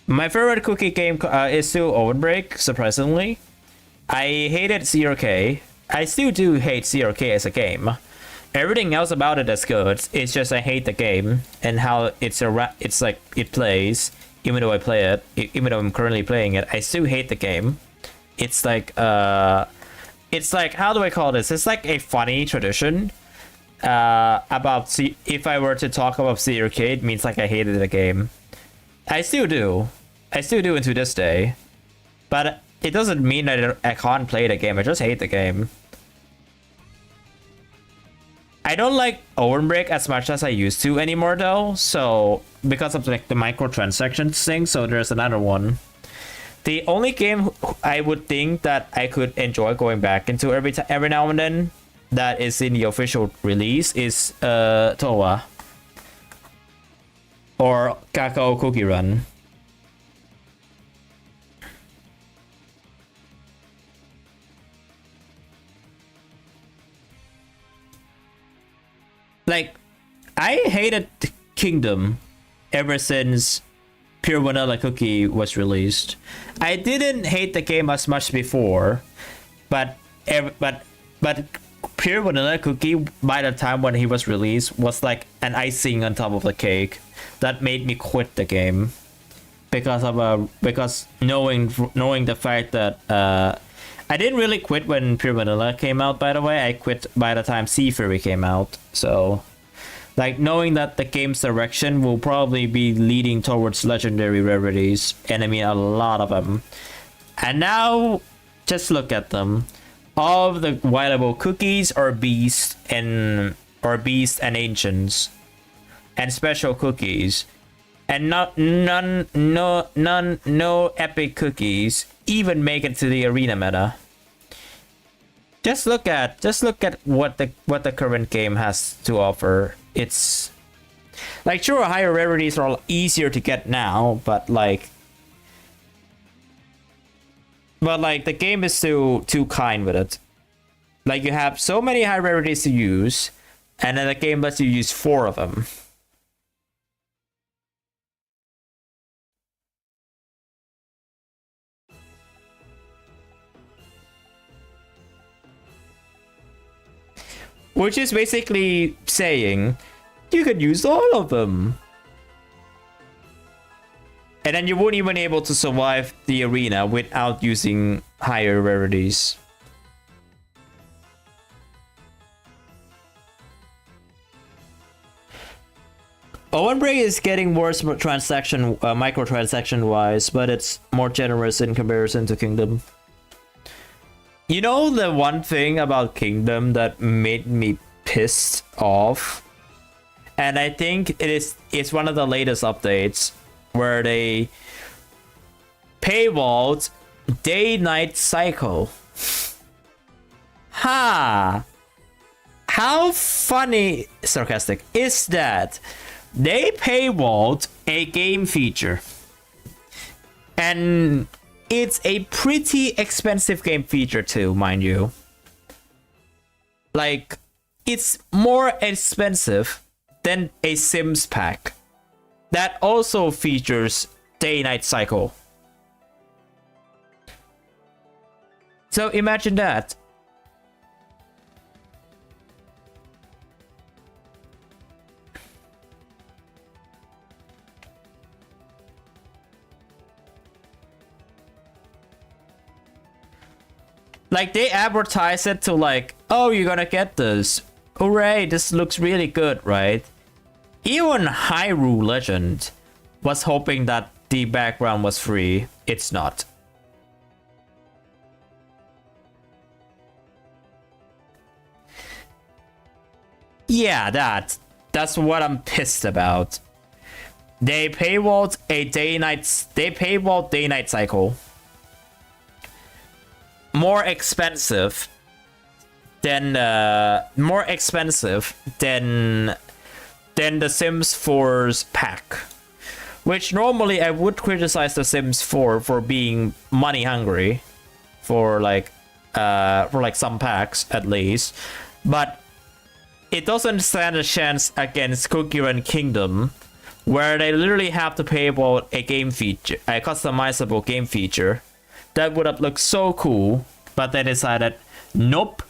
My favorite cookie game is still Open Break, surprisingly. I hated CRK. I still do hate CRK as a game. Everything else about it is good. It's just I hate the game and how it's like it plays. Even though I play it, even though I'm currently playing it, I still hate the game. It's like how do I call this? It's like a funny tradition. If I were to talk about CRK, it means like I hated the game. I still do. I still do to this day. But it doesn't mean that I can't play the game. I just hate the game. I don't like Open Break as much as I used to anymore though. So because of like the microtransactions thing, so there's another one. The only game I would think that I could enjoy going back into every now and then that is in the official release is Touhou or Kakao Cookie Run. Like, I hated Kingdom ever since Pure Vanilla Cookie was released. I didn't hate the game as much before, but Pure Vanilla Cookie by the time when he was released was like an icing on top of the cake that made me quit the game because knowing the fact that I didn't really quit when Pure Vanilla came out. By the way, I quit by the time Sea Fury came out. So, like, knowing that the game's direction will probably be leading towards legendary rarities, and I mean a lot of them. And now just look at them. All of the available cookies are beast and ancients and special cookies, and no epic cookies even make it to the arena meta. Just look at what the current game has to offer. It's like, sure, higher rarities are easier to get now, but like the game is too kind with it. Like, you have so many high rarities to use, and then the game lets you use 4 of them. Which is basically saying you could use all of them. And then you wouldn't even be able to survive the arena without using higher rarities. OMORI is getting worse microtransaction wise, but it's more generous in comparison to Kingdom. You know, the one thing about Kingdom that made me pissed off, and I think it's one of the latest updates, where they paywalled day-night cycle. Ha! How funny, sarcastic is that? They paywalled a game feature, and it's a pretty expensive game feature too, mind you. Like, it's more expensive than a Sims pack that also features day-night cycle. So imagine that. Like, they advertise it to like, oh, you're gonna get this. Hooray, this looks really good, right? Even Hyrule Legend was hoping that the background was free. It's not. Yeah, that's what I'm pissed about. They paywalled day-night cycle. More expensive than the Sims 4's pack, which normally I would criticize the Sims 4 for being money hungry for like some packs at least, but it doesn't stand a chance against Cookie Run Kingdom, where they literally have to paywall a game feature, a customizable game feature that would have looked so cool, but they decided, nope,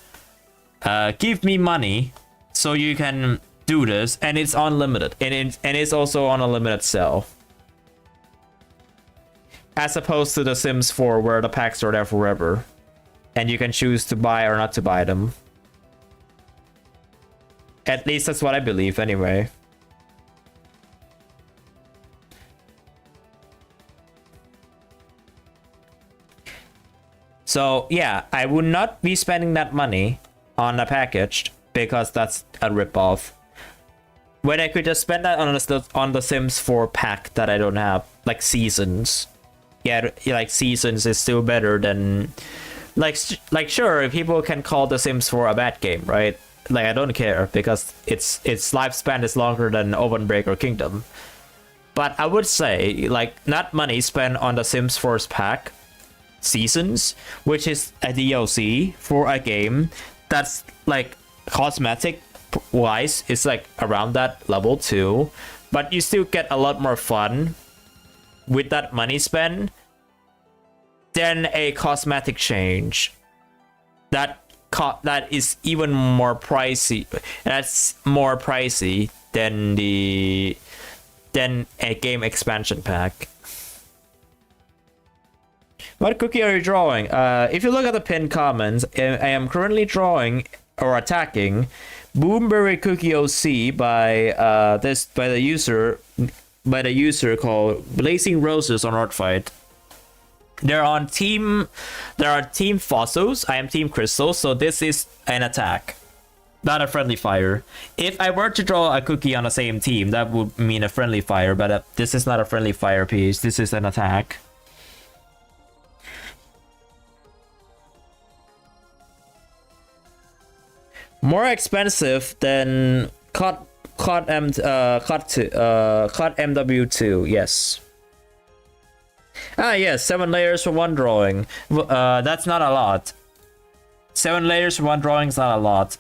give me money so you can do this, and it's unlimited, and it's also on a limited sale, as opposed to the Sims 4 where the packs are there forever and you can choose to buy or not to buy them. At least that's what I believe anyway. So yeah, I would not be spending that money on a package because that's a ripoff. When I could just spend that on the Sims 4 pack that I don't have, like Seasons. Yeah, like Seasons is still better than like sure, people can call the Sims 4 a bad game, right? Like, I don't care because its lifespan is longer than Ovenbreak or Kingdom. But I would say, like, not money spent on the Sims 4's pack, Seasons, which is a DLC for a game that's like cosmetic wise is like around that level too, but you still get a lot more fun with that money spent than a cosmetic change that is even more pricey. That's more pricey than a game expansion pack. What cookie are you drawing? If you look at the pinned comments, I am currently drawing or attacking Boomberry Cookie OC by the user called Blazing Roses on Artfight. There are team fossils. I am team crystal, so this is an attack, not a friendly fire. If I were to draw a cookie on the same team, that would mean a friendly fire, but this is not a friendly fire piece. This is an attack. More expensive than cut MW2, yes. Ah, yes, 7 layers for one drawing. That's not a lot. 7 layers for one drawing is not a lot.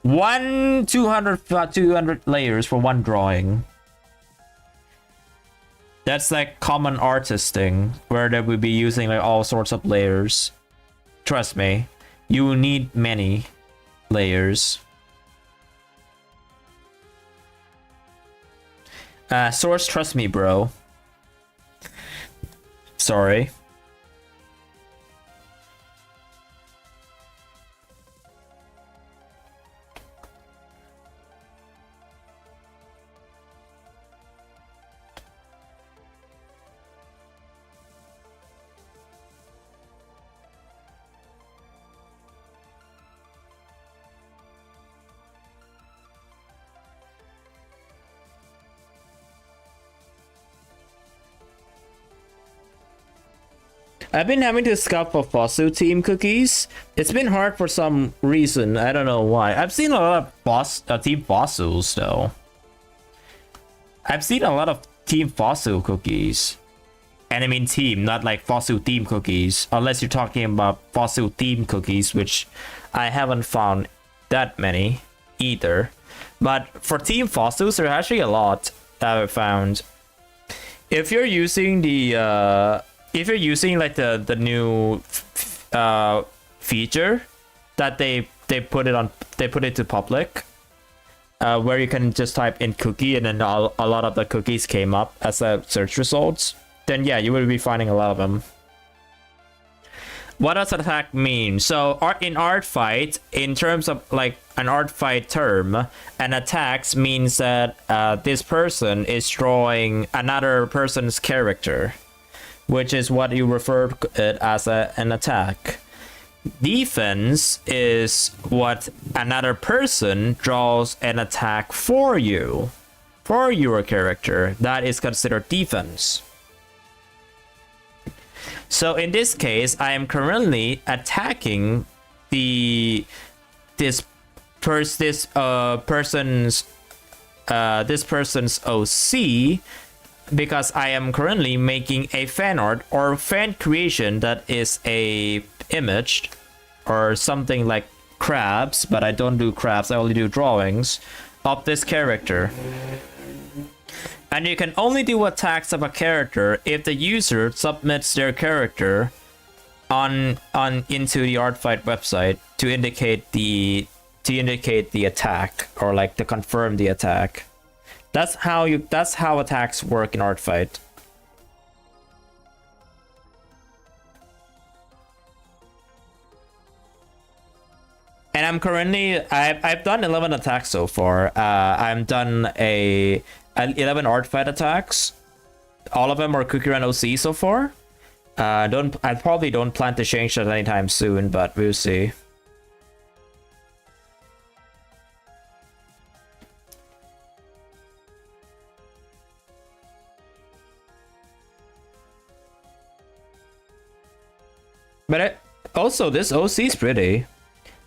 200 layers for one drawing. That's like common artist thing, where they will be using like all sorts of layers. Trust me, you will need many layers. Source, trust me, bro. Sorry. I've been having to scout for fossil team cookies. It's been hard for some reason. I don't know why. I've seen a lot of team fossils though. I've seen a lot of team fossil cookies. And I mean team, not like fossil team cookies. Unless you're talking about fossil team cookies, which I haven't found that many either. But for team fossils, there are actually a lot that I've found. If you're using the like the new feature that they put it to public, where you can just type in cookie and then a lot of the cookies came up as a search results, then yeah, you will be finding a lot of them. What does attack mean? So in Artfight, in terms of like an Artfight term, an attack means that this person is drawing another person's character, which is what you refer to it as an attack. Defense is what another person draws an attack for you, for your character. That is considered defense. So in this case, I am currently attacking this person's OC, because I am currently making a fan art or fan creation that is a image or something like crabs, but I don't do crabs, I only do drawings of this character. And you can only do attacks of a character if the user submits their character into the Artfight website to indicate the attack, or like to confirm the attack. That's how attacks work in Artfight. And I'm currently I've done 11 attacks so far. I've done 11 Artfight attacks. All of them are Cookie Run OCs so far. I probably don't plan to change that anytime soon, but we'll see. But also, this OC is pretty.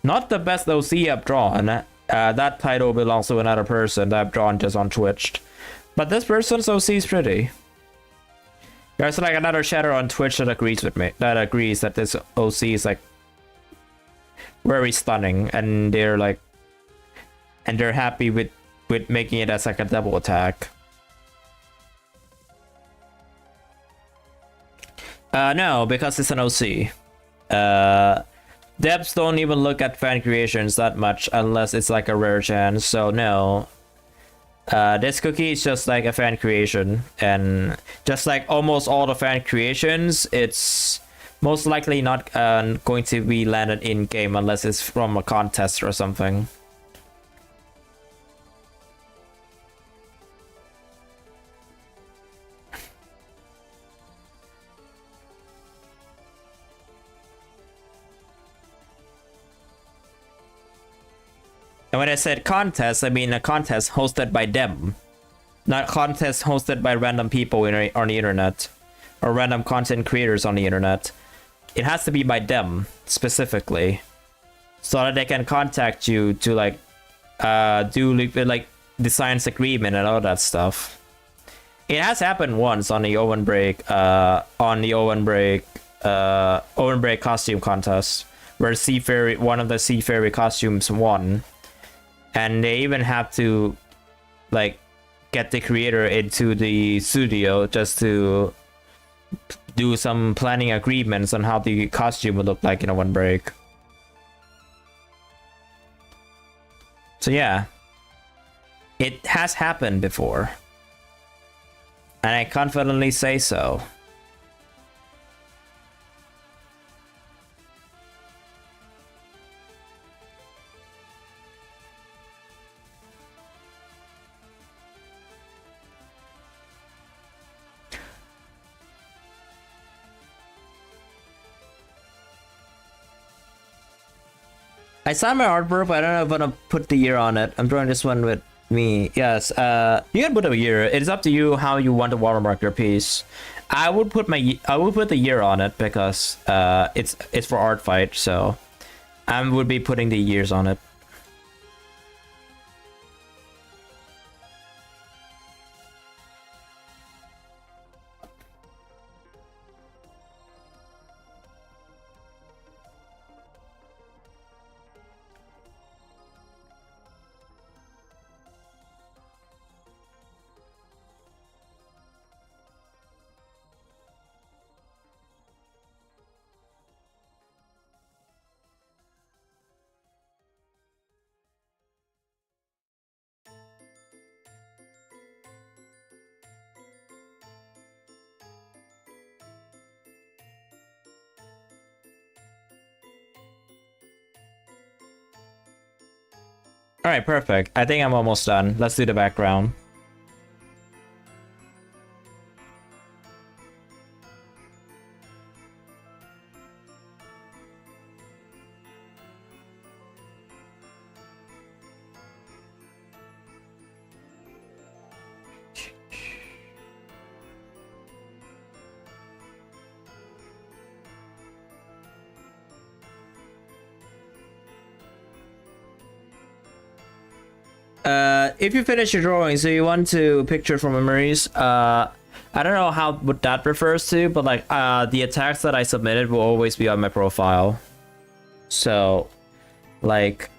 Not the best OC I've drawn. That title belongs to another person that I've drawn just on Twitch. But this person's OC is pretty. There's like another chatter on Twitch that agrees with me. That agrees that this OC is like very stunning, and they're happy with making it as like a double attack. No, because it's an OC. Devs don't even look at fan creations that much unless it's like a rare chance, so no. This cookie is just like a fan creation, and just like almost all the fan creations, it's most likely not going to be landed in game unless it's from a contest or something. And when I said contest, I mean a contest hosted by them, not contest hosted by random people on the internet or random content creators on the internet. It has to be by them specifically, so that they can contact you to like do like designs agreement and all that stuff. It has happened once on the Owen Break costume contest, where one of the Sea Fairy costumes won, and they even have to like get the creator into the studio just to do some planning agreements on how the costume would look like in Owen Break. So yeah, it has happened before. And I confidently say so. I signed my artwork, but I don't know if I'm gonna put the year on it. I'm drawing this one with me. Yes, you can put a year. It's up to you how you want to watermark your piece. I would put the year on it because it's for Artfight, so I would be putting the years on it. Alright, perfect. I think I'm almost done. Let's do the background. If you finish your drawing, so you want to picture from memories, I don't know what that refers to, but like the attacks that I submitted will always be on my profile. So like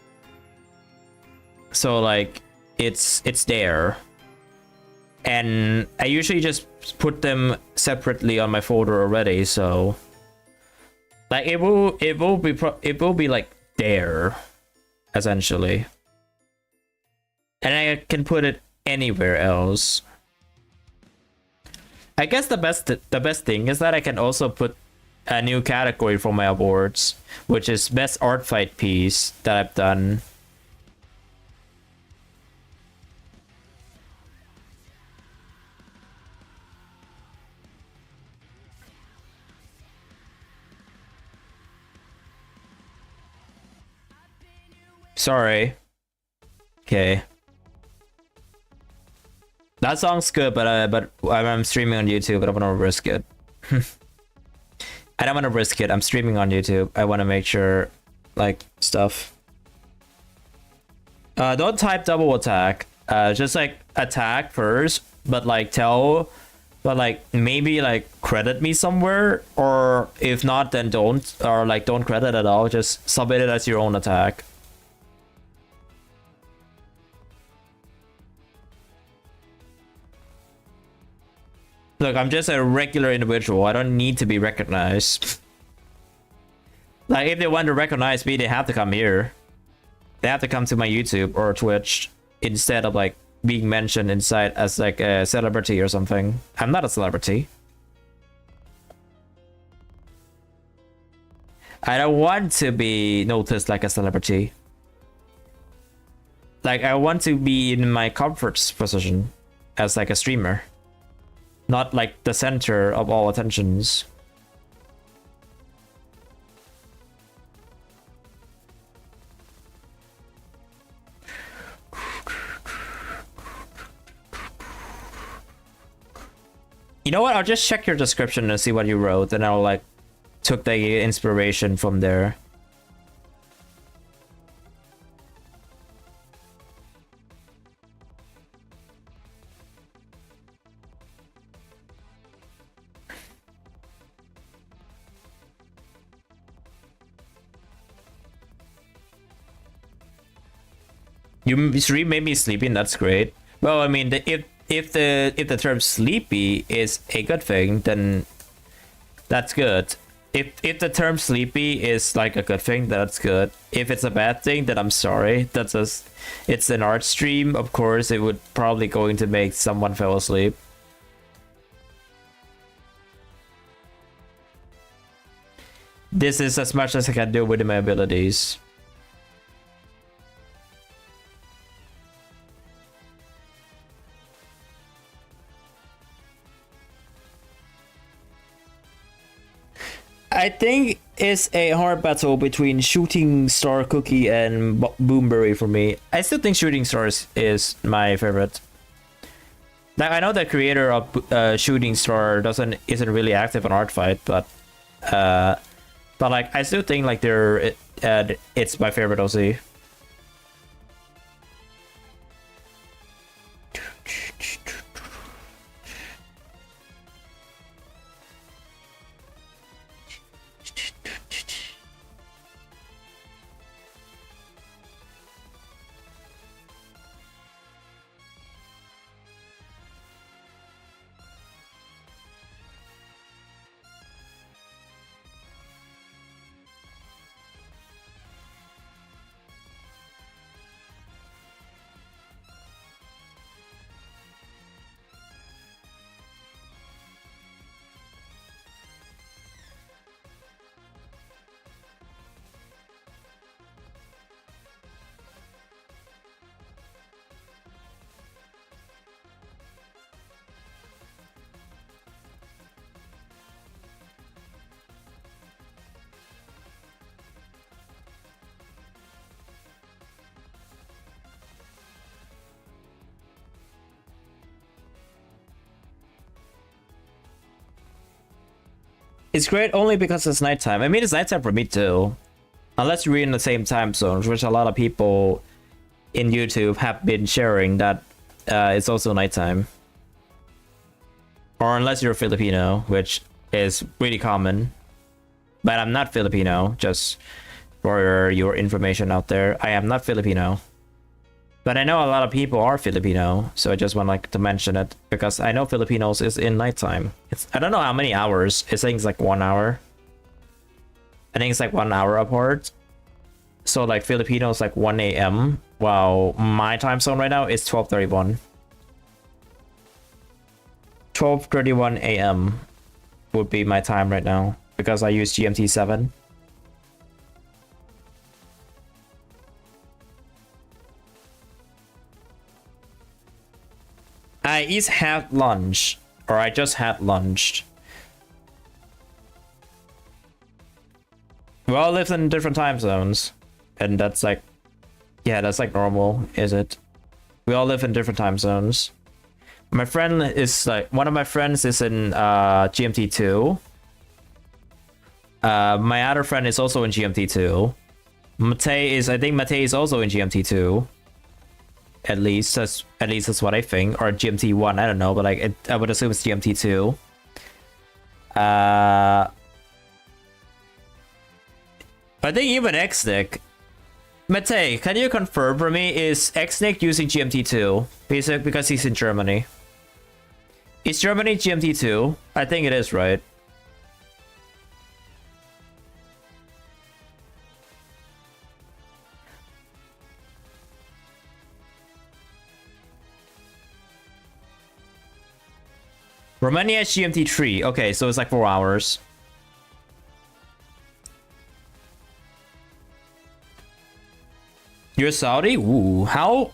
it's there. And I usually just put them separately on my folder already, so like it will be like there essentially. And I can put it anywhere else. I guess the best thing is that I can also put a new category for my awards, which is best art fight piece that I've done. Sorry. Okay. That song's good, but I'm streaming on YouTube. I don't want to risk it. I don't want to risk it. I'm streaming on YouTube. I want to make sure, like, stuff. Don't type double attack. Just like attack first, but like maybe like credit me somewhere, or if not, then don't, or like don't credit at all. Just submit it as your own attack. Look, I'm just a regular individual. I don't need to be recognized. Like, if they want to recognize me, they have to come here. They have to come to my YouTube or Twitch instead of, like, being mentioned inside as, like, a celebrity or something. I'm not a celebrity. I don't want to be noticed like a celebrity. Like, I want to be in my comfort position as, like, a streamer. Not like the center of all attentions. You know what? I'll just check your description and see what you wrote, and I'll like took the inspiration from there. You stream made me sleepy, and that's great. Well, I mean, if the term sleepy is a good thing, then that's good. If the term sleepy is like a good thing, that's good. If it's a bad thing, then I'm sorry. That's just, it's an art stream. Of course, it would probably going to make someone fall asleep. This is as much as I can do with my abilities. I think it's a hard battle between Shooting Star Cookie and Boomberry for me. I still think Shooting Stars is my favorite. Like, I know the creator of Shooting Star isn't really active on Artfight, but like I still think like it's my favorite OC. It's great only because it's nighttime. I mean, it's nighttime for me too. Unless you're in the same time zones, which a lot of people in YouTube have been sharing that it's also nighttime. Or unless you're Filipino, which is really common. But I'm not Filipino, just for your information out there. I am not Filipino. But I know a lot of people are Filipino, so I just want like to mention it because I know Filipinos is in nighttime. I don't know how many hours. I think it's like 1 hour. I think it's like 1 hour apart. So like Filipinos like 1 a.m. while my time zone right now is 12:31. 12:31 a.m. would be my time right now because I use GMT 7. I just had lunch, or I just had lunch. We all live in different time zones, and that's like, yeah, that's like normal, is it? We all live in different time zones. My friend is like, one of my friends is in GMT 2. My other friend is also in GMT 2. I think Matei is also in GMT 2. At least that's what I think, or GMT 1. I don't know, but like I would assume it's GMT 2. I think even Xnick. Matei, can you confirm for me, is Xnick using GMT 2? Because he's in Germany. Is Germany GMT 2? I think it is, right? Romania is GMT 3. Okay, so it's like 4 hours. You're Saudi? Ooh, how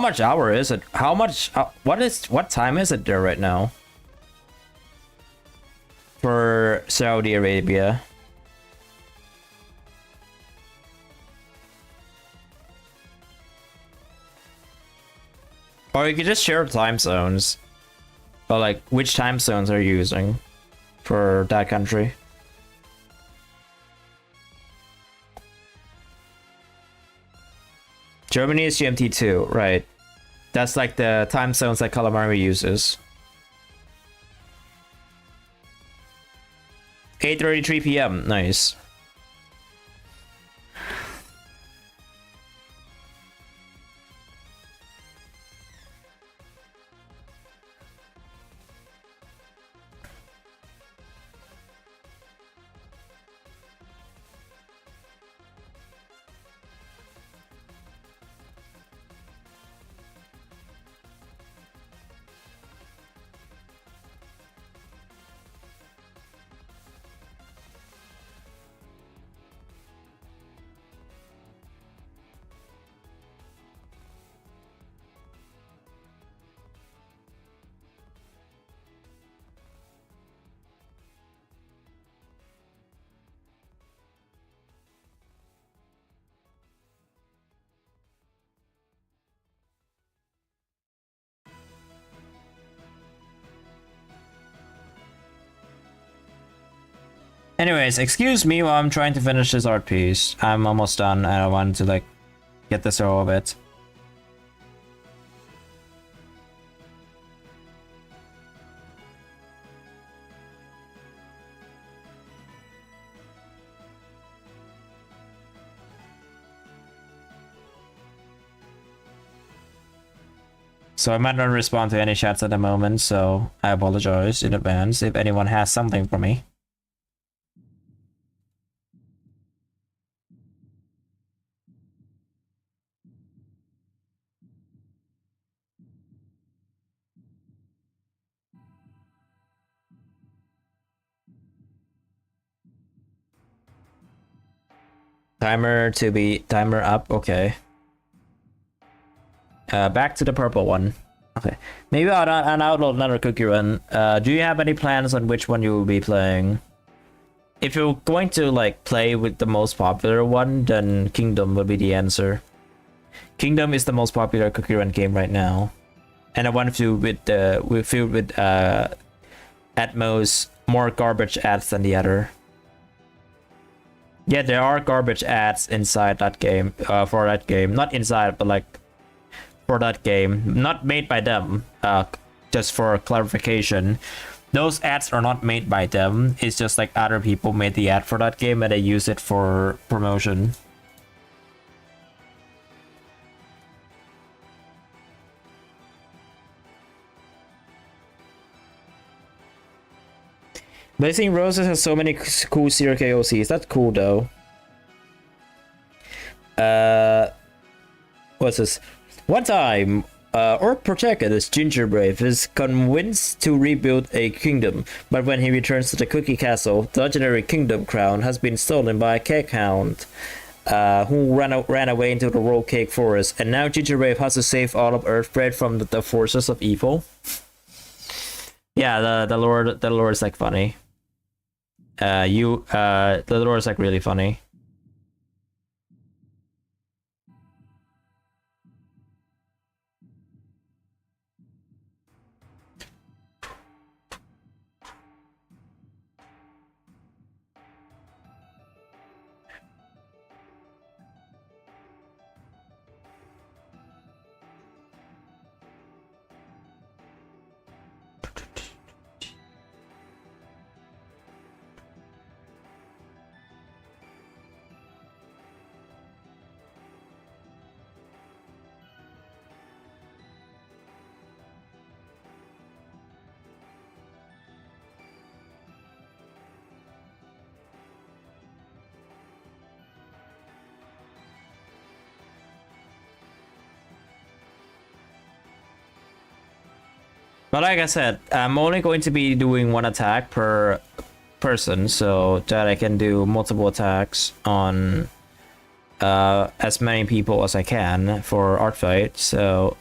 much hour is it? How much? What time is it there right now? For Saudi Arabia. Or you could just share time zones. Or like, which time zones are you using for that country? Germany is GMT2, right? That's like the time zones that Calamity uses. 8:33 p.m. Nice. Anyways, excuse me while I'm trying to finish this art piece. I'm almost done and I want to like get this over with. So I might not respond to any chats at the moment, so I apologize in advance if anyone has something for me. Timer to be timer up, okay. Back to the purple one. Okay, maybe I'll outload another Cookie Run. Do you have any plans on which one you will be playing? If you're going to like play with the most popular one, then Kingdom would be the answer. Kingdom is the most popular Cookie Run game right now, and I want to filled with at most more garbage ads than the other. Yeah, there are garbage ads inside that game, for that game. Not inside, but like for that game. Not made by them, just for clarification. Those ads are not made by them. It's just like other people made the ad for that game and they use it for promotion. Blazing Roses has so many cool Zero KOCs. That's cool though. What's this? One time, our protagonist Gingerbrave is convinced to rebuild a kingdom, but when he returns to the Cookie Castle, the legendary kingdom crown has been stolen by a cake hound, who ran away into the Roll Cake Forest, and now Gingerbrave has to save all of Earthbread from the forces of evil. Yeah, the lore is like funny. The lore is like really funny. But like I said, I'm only going to be doing one attack per person so that I can do multiple attacks on as many people as I can for Artfight. So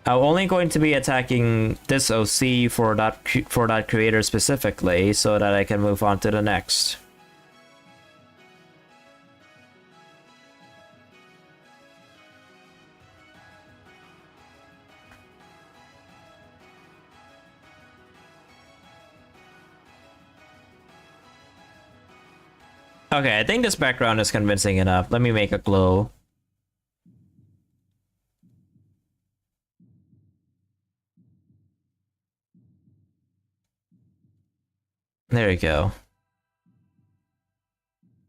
I'm only going to be attacking this OC for that creator specifically so that I can move on to the next. Okay, I think this background is convincing enough. Let me make a glow. There you go.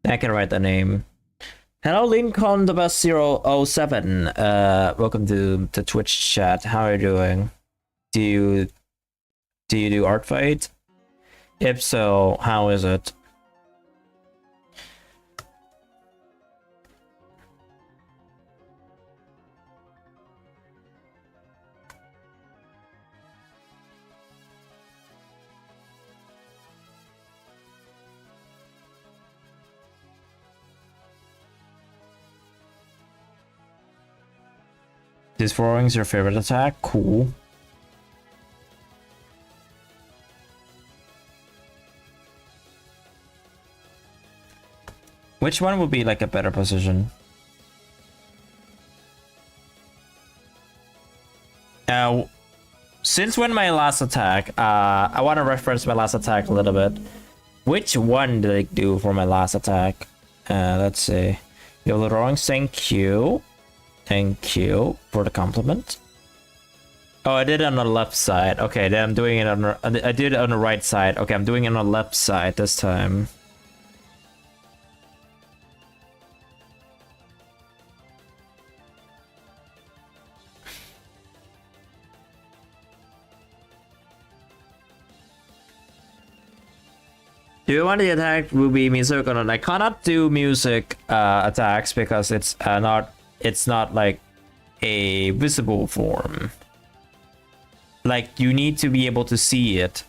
I can write the name. Hello, Lincoln, the best 007. Welcome to the Twitch chat. How are you doing? Do you do Artfight? If so, how is it? This throwing's your favorite attack? Cool. Which one would be like a better position? Since when my last attack, I want to reference my last attack a little bit. Which one did I do for my last attack? Let's see. Yo, the drawing, thank you. Thank you for the compliment. Oh, I did it on the left side. Okay, then I'm doing it on the, I did it on the right side. Okay, I'm doing it on the left side this time. Do you want the attack will be music or not? I cannot do music attacks because it's not like a visible form. Like you need to be able to see it,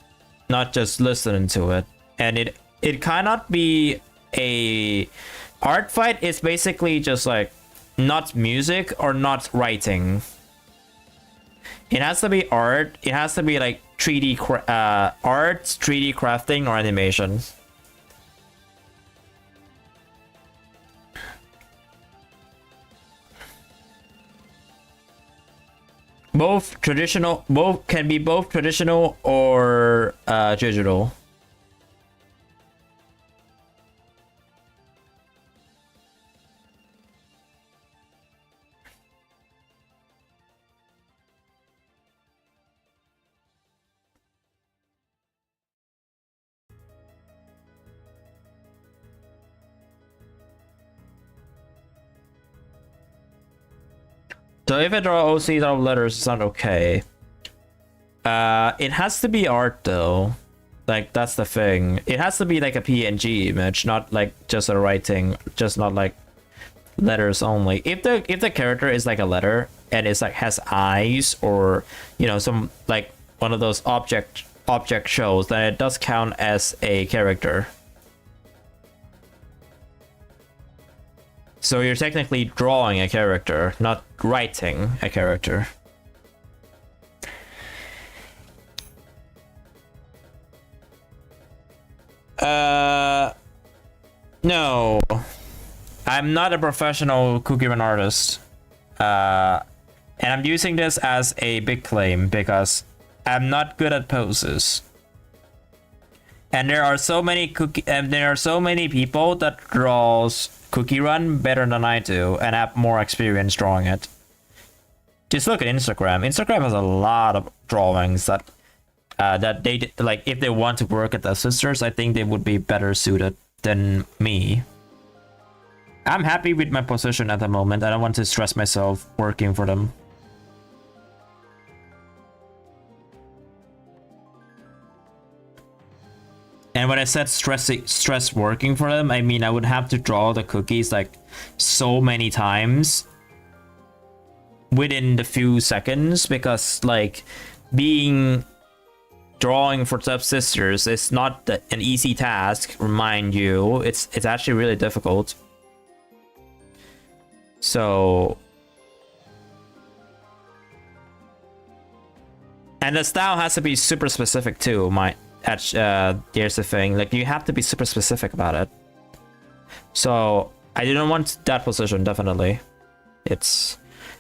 not just listen to it. And it cannot be a art fight. It's basically just like not music or not writing. It has to be art. It has to be like 3D art, 3D crafting, or animation. Both traditional, both can be both traditional or digital. So if I draw OCs out of letters, it's not okay. It has to be art though. Like that's the thing. It has to be like a PNG image, not like just a writing, just not like letters only. If the character is like a letter and it's like has eyes or you know some like one of those object shows, then it does count as a character. So you're technically drawing a character, not writing a character. No. I'm not a professional Cookie Run artist. And I'm using this as a big claim because I'm not good at poses. And there are so many people that draws Cookie Run better than I do and have more experience drawing it. Just look at Instagram. Instagram has a lot of drawings that they like. If they want to work at Devsisters, I think they would be better suited than me. I'm happy with my position at the moment. I don't want to stress myself working for them. And when I said stress working for them, I mean I would have to draw the cookies like so many times within the few seconds because like drawing for Devsisters is not an easy task, remind you. It's actually really difficult. So, and the style has to be super specific too. Here's the thing, like you have to be super specific about it. So I didn't want that position, definitely. It's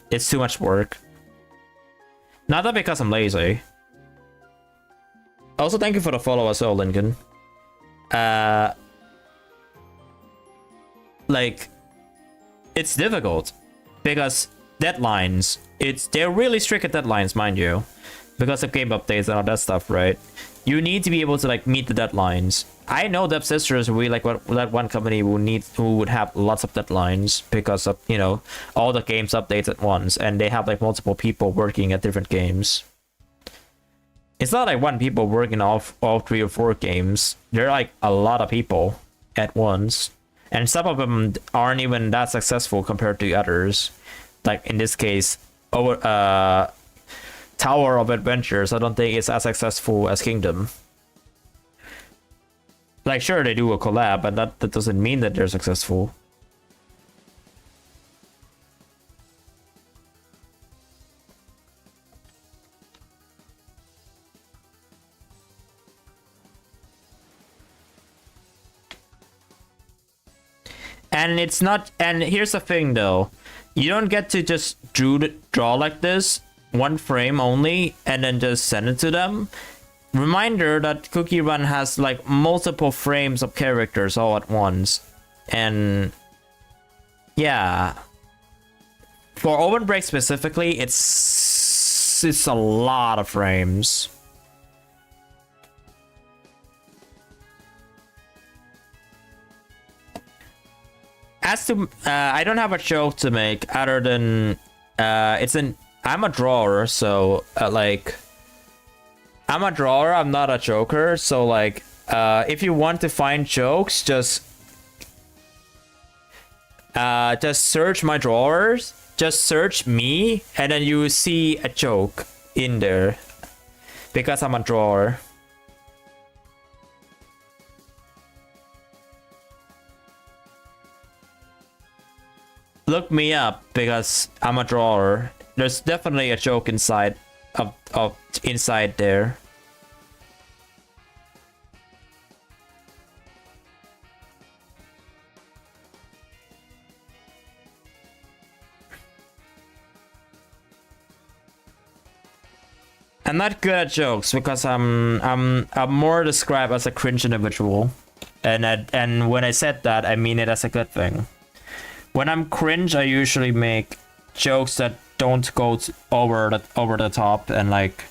too much work. Not that because I'm lazy. Also, thank you for the follow as well, Lincoln. like, it's difficult because deadlines. They're really strict at deadlines, mind you, because of game updates and all that stuff, right? You need to be able to like meet the deadlines. I know Devsisters will be like that one company who would have lots of deadlines because of, you know, all the games updates at once, and they have like multiple people working at different games. It's not like one people working off all 3 or 4 games. They're like a lot of people at once, and some of them aren't even that successful compared to others. Like in this case, Tower of Adventures, I don't think it's as successful as Kingdom. Like, sure, they do a collab, but that doesn't mean that they're successful. And it's not, and here's the thing though, you don't get to just draw like this, one frame only, and then just send it to them. Reminder that Cookie Run has like multiple frames of characters all at once. And yeah, for Open Break specifically, it's a lot of frames. As to I don't have a joke to make other than I'm a drawer, so like I'm a drawer, I'm not a joker, so like if you want to find jokes, just search my drawers, just search me, and then you will see a joke in there because I'm a drawer. Look me up because I'm a drawer. There's definitely a joke inside of inside there. I'm not good at jokes because I'm more described as a cringe individual, and when I said that, I mean it as a good thing. When I'm cringe, I usually make jokes that don't go over the top, and like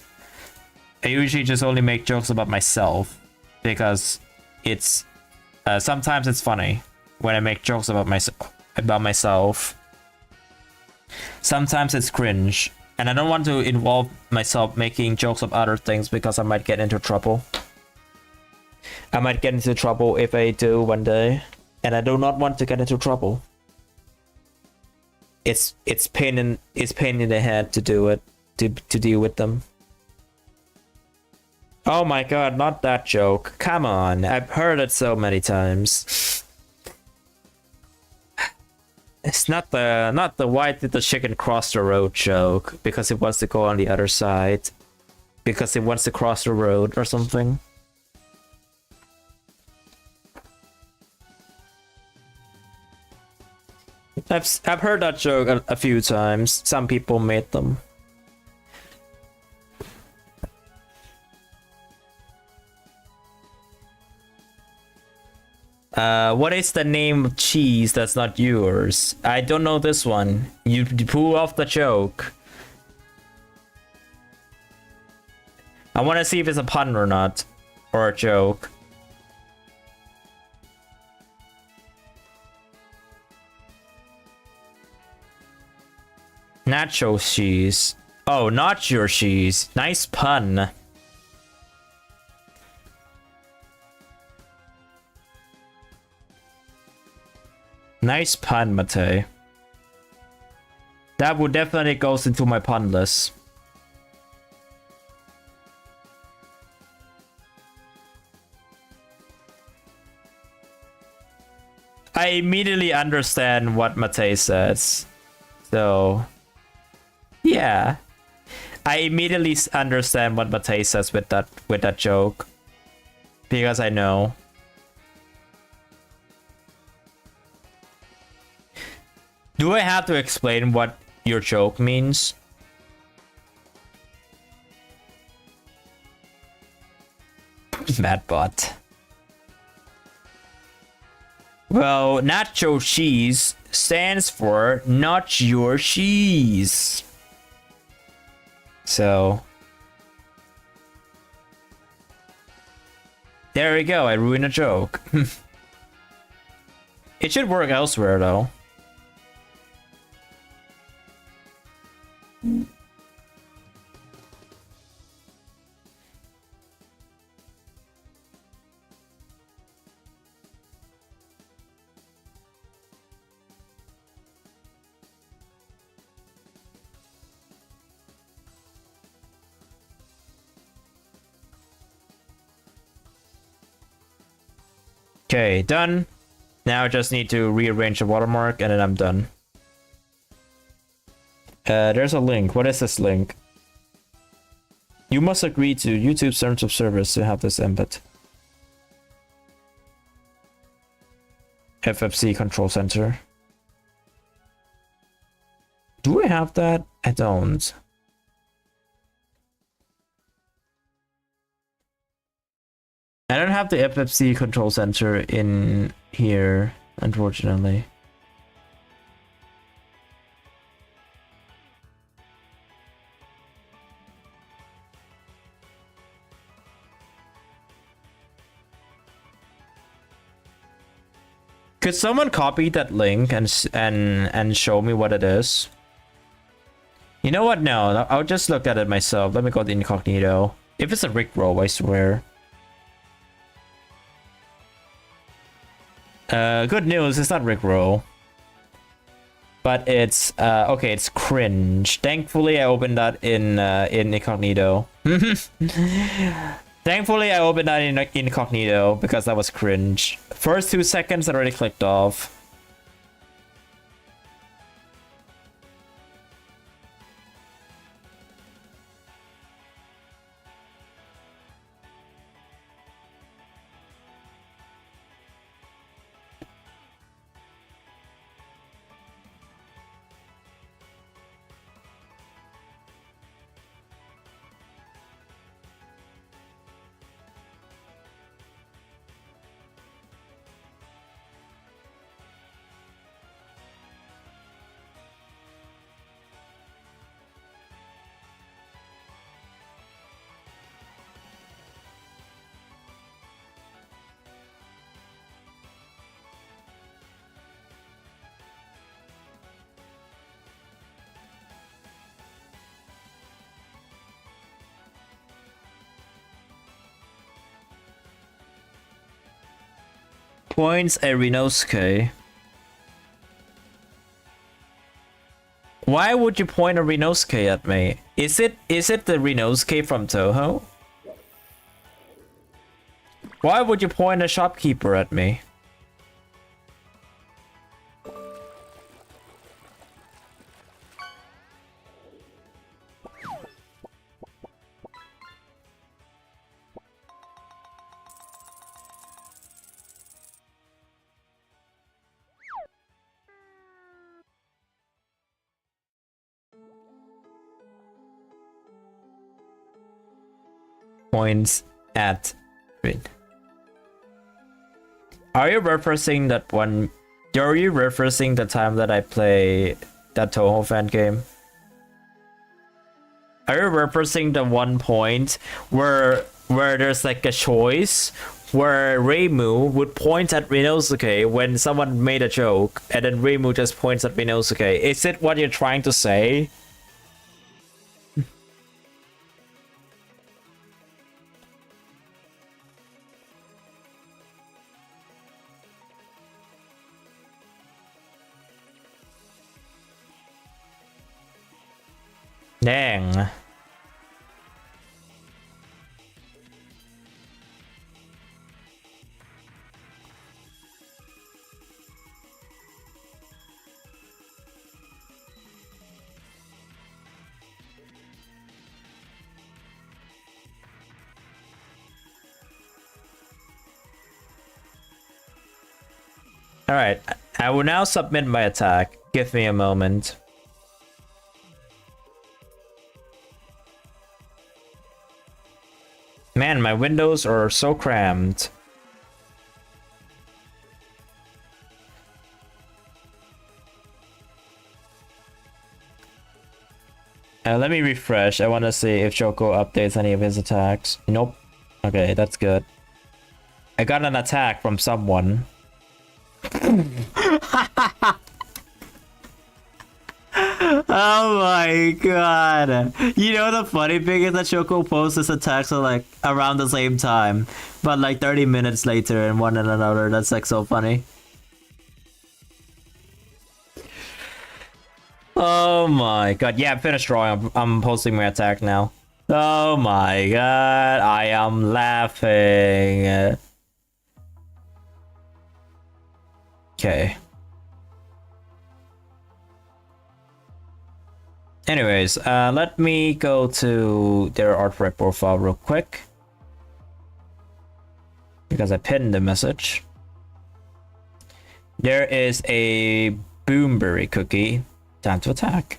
I usually just only make jokes about myself because it's sometimes it's funny when I make jokes about myself. Sometimes it's cringe, and I don't want to involve myself making jokes of other things because I might get into trouble. I might get into trouble if I do one day, and I do not want to get into trouble. It's pain in the head to do it, to deal with them. Oh my god, not that joke. Come on, I've heard it so many times. It's not the why did the chicken cross the road joke because it wants to go on the other side. Because it wants to cross the road or something. I've heard that joke a few times. Some people made them. What is the name of cheese that's not yours? I don't know this one. You pull off the joke. I want to see if it's a pun or not, or a joke. Nacho cheese. Oh, not your cheese. Nice pun. Nice pun, Mate. That would definitely goes into my pun list. I immediately understand what Mate says. So yeah, I immediately understand what Mate says with that joke because I know. Do I have to explain what your joke means? Madbot. Well, nacho cheese stands for not your cheese. So there we go, I ruined a joke. It should work elsewhere though. Okay, done. Now I just need to rearrange the watermark and then I'm done. There's a link. What is this link? You must agree to YouTube terms of service to have this embed. FFC control center. Do I have that? I don't. I don't have the FFC control center in here, unfortunately. Could someone copy that link and show me what it is? You know what? No, I'll just look at it myself. Let me go to incognito. If it's a Rickroll, I swear. Good news, it's not Rickroll. But it's okay, it's cringe. Thankfully I opened that in incognito. Thankfully I opened that in incognito because that was cringe. First 2 seconds I already clicked off. Points a Renosuke. Why would you point a Renosuke at me? Is it the Renosuke from Touhou? Why would you point a shopkeeper at me? Points at it. Are you referencing that one? Are you referencing the time that I play that Touhou fan game? Are you referencing the one point where there's like a choice where Reimu would point at Renosuke when someone made a joke, and then Reimu just points at Renosuke? Is it what you're trying to say? Dang. Alright, I will now submit my attack. Give me a moment. Man, my windows are so crammed. Let me refresh. I want to see if Choco updates any of his attacks. Nope. Okay, that's good. I got an attack from someone. Oh my god. You know the funny thing is that Choco posts his attacks are like around the same time. But like 30 minutes later and one and another. That's like so funny. Oh my god. Yeah, I'm finished drawing. I'm posting my attack now. Oh my god. I am laughing. Okay. Anyways, let me go to their Artfight profile real quick. Because I pinned the message. There is a Boomberry cookie. Time to attack.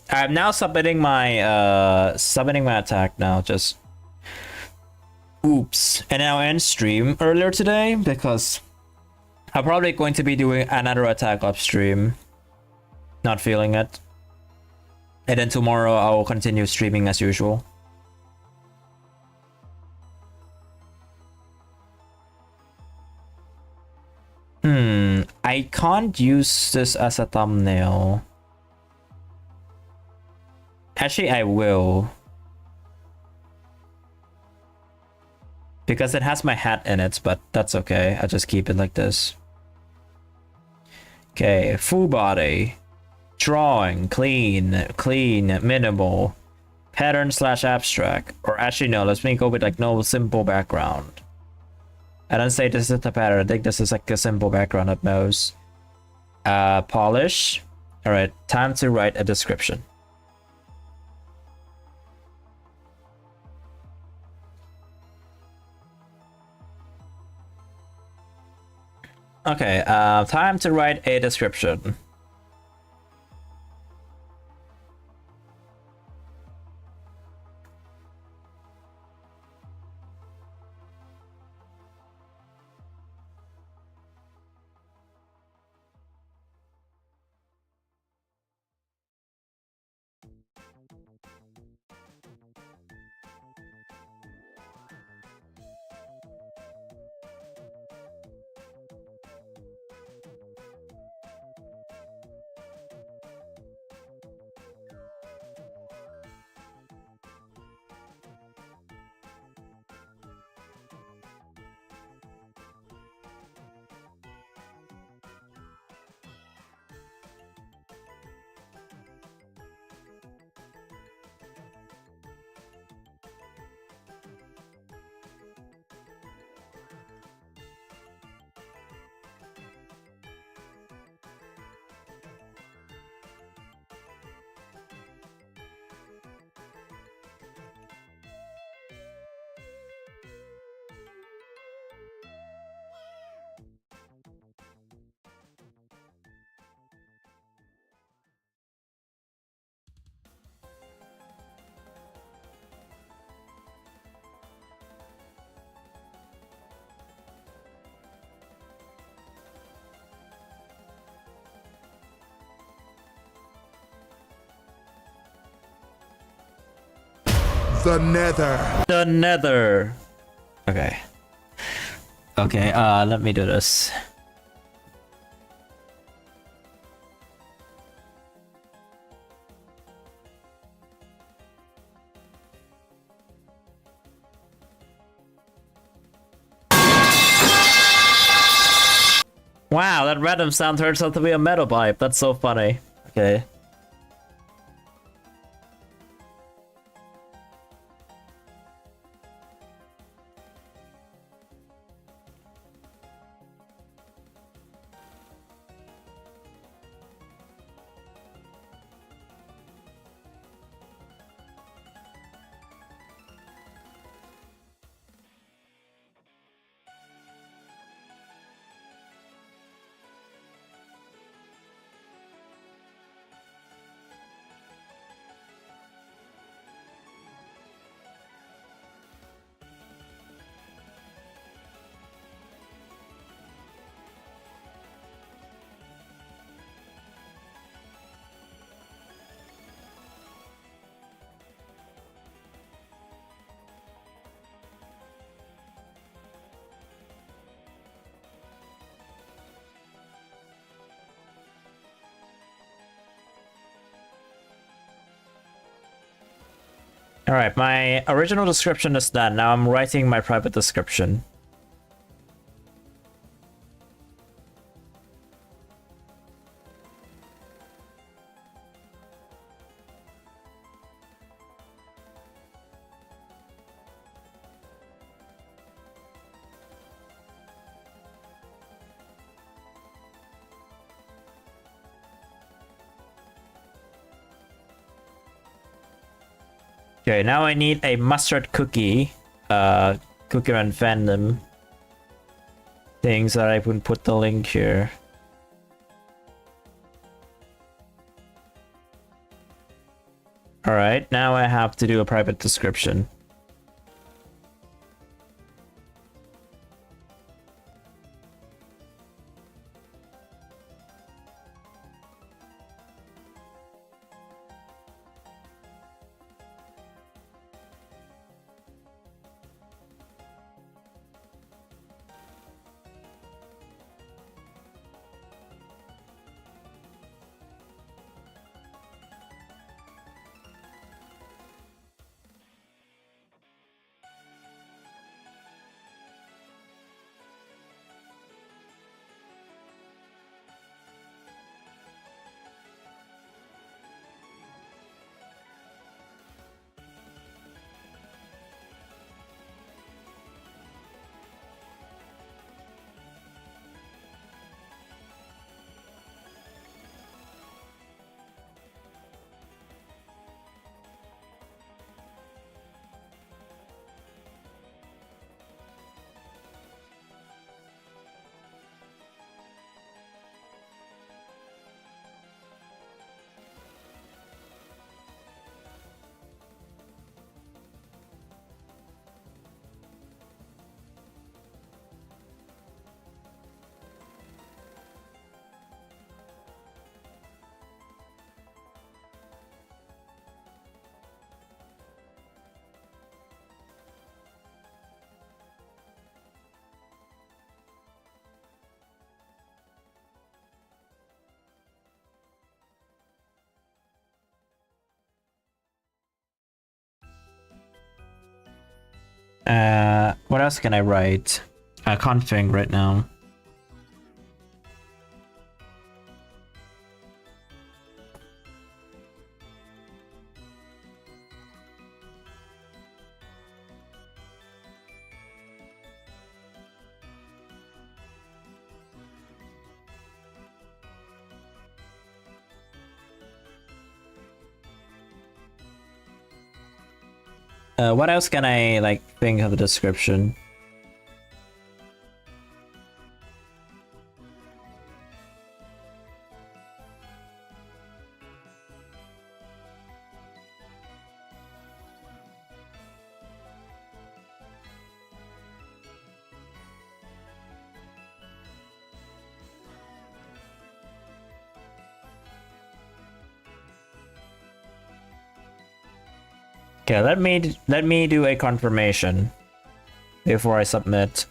I'm now submitting my attack now. Just oops. And I'll end stream earlier today because I'm probably going to be doing another attack upstream. Not feeling it. And then tomorrow I will continue streaming as usual. I can't use this as a thumbnail. Actually, I will. Because it has my hat in it, but that's okay. I'll just keep it like this. Okay, full body. Drawing, clean, minimal, pattern / abstract, or actually no, let's go with like no simple background. I don't say this is the pattern, I think this is like a simple background at most. Polish. Alright, time to write a description. Okay, time to write a description. The Nether. The Nether. Okay. Okay, let me do this. Wow, that random sound turns out to be a metal pipe. That's so funny. Okay. Alright, my original description is done. Now I'm writing my private description. Okay, now I need a mustard cookie, Cookie Run fandom things that I can put the link here. Alright, now I have to do a private description. What else can I write? I can't think right now. What else can I like think of the description? Okay, let me do a confirmation before I submit.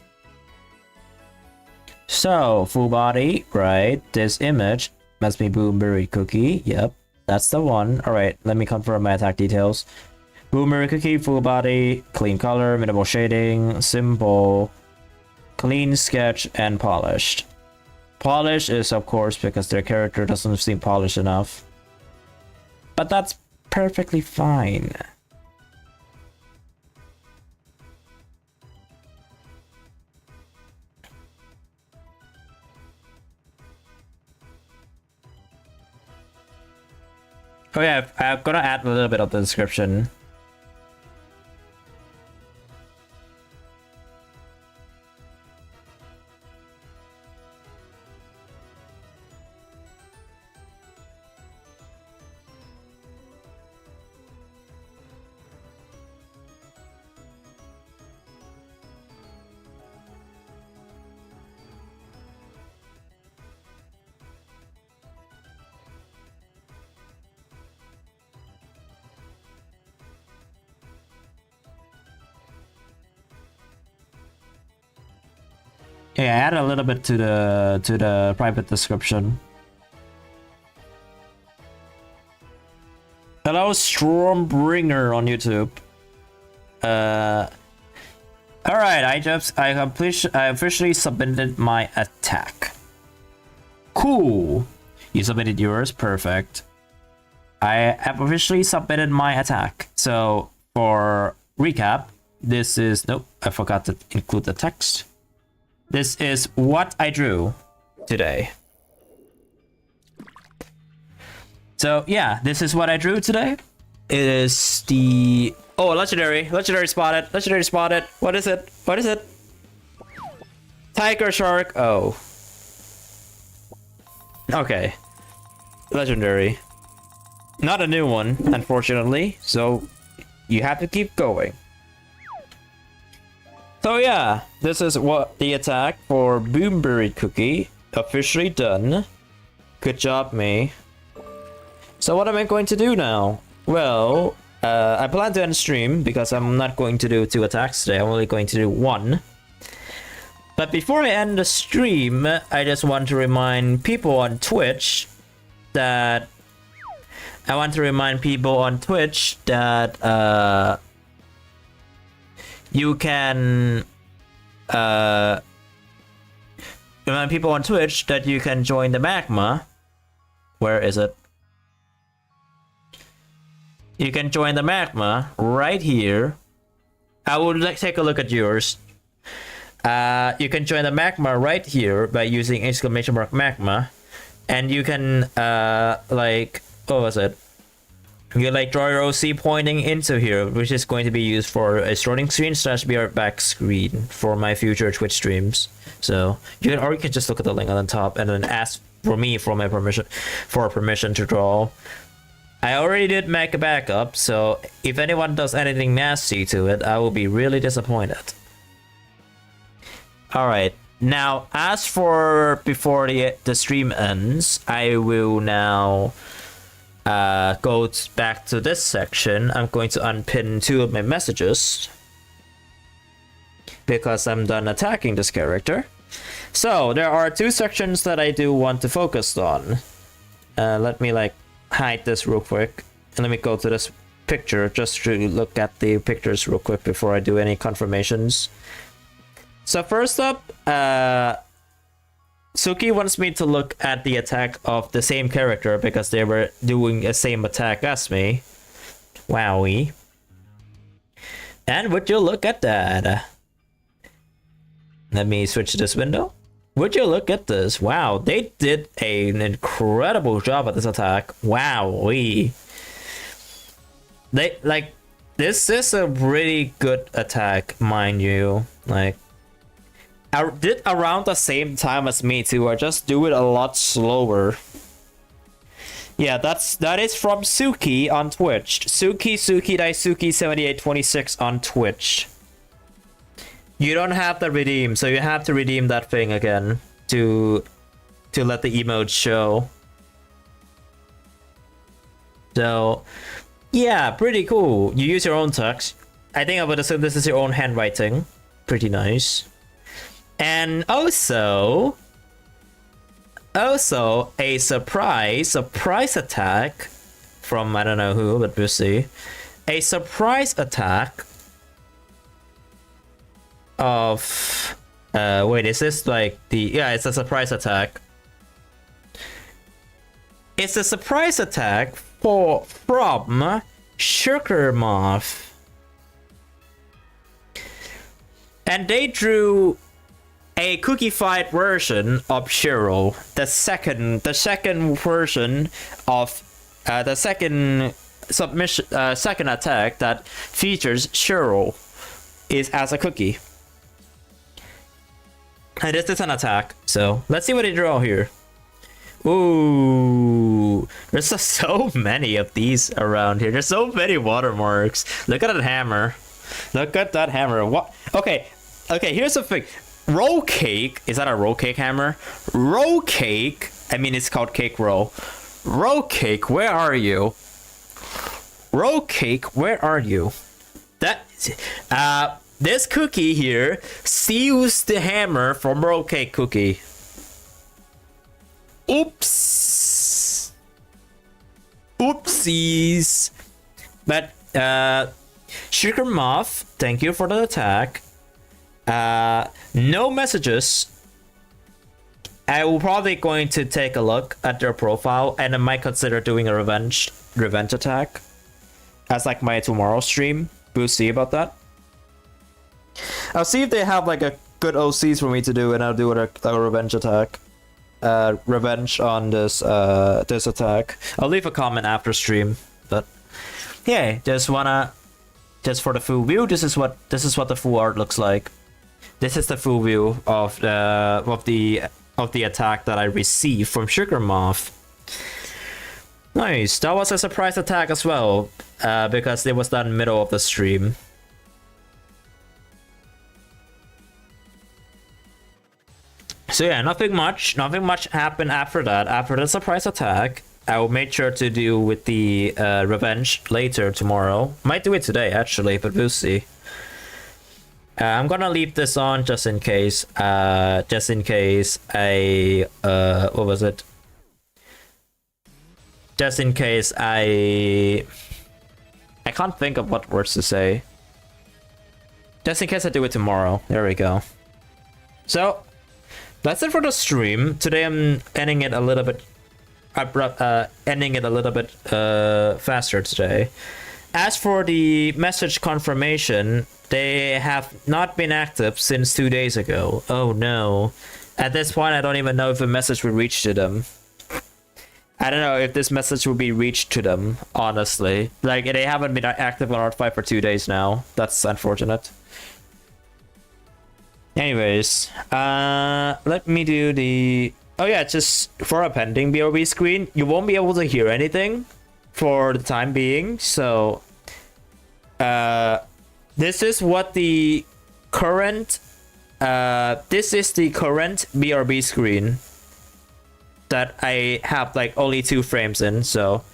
So, full body, right? This image must be Blueberry Cookie. Yep, that's the one. Alright, let me confirm my attack details. Blueberry Cookie, full body, clean color, minimal shading, simple, clean sketch, and polished. Polished is, of course, because their character doesn't seem polished enough. But that's perfectly fine. Oh yeah, I'm gonna add a little bit of the description. Yeah, add a little bit to the private description. Hello, Stormbringer on YouTube. Alright, I officially submitted my attack. Cool. You submitted yours, perfect. I have officially submitted my attack. So for recap, this is, nope, I forgot to include the text. This is what I drew today. So yeah, this is what I drew today. It is the, oh, legendary spotted, What is it? Tiger shark, oh. Okay, legendary. Not a new one, unfortunately, so you have to keep going. So yeah, this is what the attack for Boomberry Cookie, officially done. Good job, me. So what am I going to do now? Well, I plan to end stream because I'm not going to do 2 attacks today, I'm only going to do 1. But before I end the stream, I just want to remind people on Twitch that you can remind people on Twitch that you can join the magma. Where is it? You can join the magma right here. I would take a look at yours. You can join the magma right here by using !magma, and you can like, what was it? You like draw your OC pointing into here, which is going to be used for a starting screen / be our back screen for my future Twitch streams. So you can, or you can just look at the link on the top and then ask for me for my permission to draw. I already did make a backup, so if anyone does anything nasty to it, I will be really disappointed. Alright, now as for before the stream ends, I will now go back to this section. I'm going to unpin 2 of my messages because I'm done attacking this character. So there are 2 sections that I do want to focus on. Let me like hide this real quick and let me go to this picture just to look at the pictures real quick before I do any confirmations. So first up, Suki wants me to look at the attack of the same character because they were doing the same attack as me. Wowie. And would you look at that? Let me switch this window. Would you look at this? Wow, they did an incredible job at this attack. Wowee. They, like, this is a really good attack, mind you. Like, I did around the same time as me too. I just do it a lot slower. Yeah, that is from Suki on Twitch. Suki Daisuki 7826 on Twitch. You don't have to redeem, so you have to redeem that thing again to let the emote show. So yeah, pretty cool. You use your own text. I think I would assume this is your own handwriting. Pretty nice. And also a surprise attack from I don't know who, but we'll see. A surprise attack of wait, is this like the, yeah, it's a surprise attack. It's a surprise attack from Sugar Moth. And they drew a cookie fight version of Shiro, the second version of the second submission, second attack that features Shiro is as a cookie. And this is an attack, so let's see what they draw here. Ooh, there's so many of these around here. There's so many watermarks. Look at that hammer. Look at that hammer. What? Okay, here's the thing. Roll cake, is that a roll cake hammer? Roll cake, I mean it's called cake roll. Roll cake, where are you? Roll cake, where are you? That this cookie here steals the hammer from roll cake cookie. Oops. Oopsies. But Sugar Moth, thank you for the attack. No messages. I will probably going to take a look at their profile, and I might consider doing a revenge attack as like my tomorrow stream. We'll see about that. I'll see if they have like a good OCs for me to do, and I'll do a revenge attack. Revenge on this this attack. I'll leave a comment after stream, but yeah, just for the full view. This is what the full art looks like. This is the full view of the attack that I received from Sugar Moth. Nice. That was a surprise attack as well, because it was done in the middle of the stream. So yeah, nothing much happened after that. After the surprise attack, I will make sure to do with the revenge later tomorrow. Might do it today actually, but we'll see. I'm gonna leave this on just in case. Just in case I what was it? Just in case I can't think of what words to say. Just in case I do it tomorrow. There we go. So that's it for the stream. Today I'm ending it a little bit faster today. As for the message confirmation, they have not been active since 2 days ago. Oh no. At this point, I don't even know if a message will reach to them. I don't know if this message will be reached to them, honestly. Like, they haven't been active on Artfight for 2 days now. That's unfortunate. Anyways, let me do the... Oh yeah, just for a pending BRB screen, you won't be able to hear anything for the time being, so... this is what the current... this is the current BRB screen that I have like only 2 frames in, so...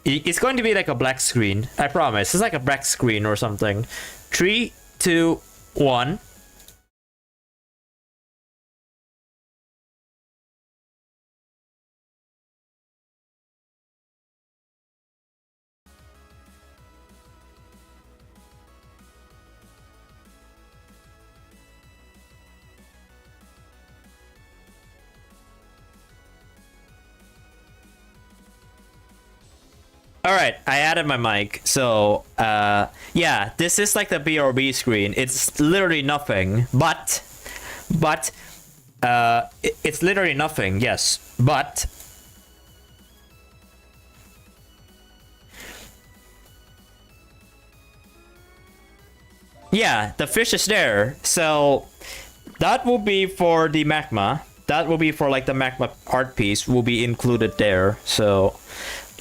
It's going to be like a black screen, I promise. It's like a black screen or something. 3, 2, 1... Alright, I added my mic, so, yeah, this is like the BRB screen. It's literally nothing, but, it's literally nothing, yes, but, yeah, the fish is there, so, that will be for the magma. That will be for, like, the magma art piece will be included there, so...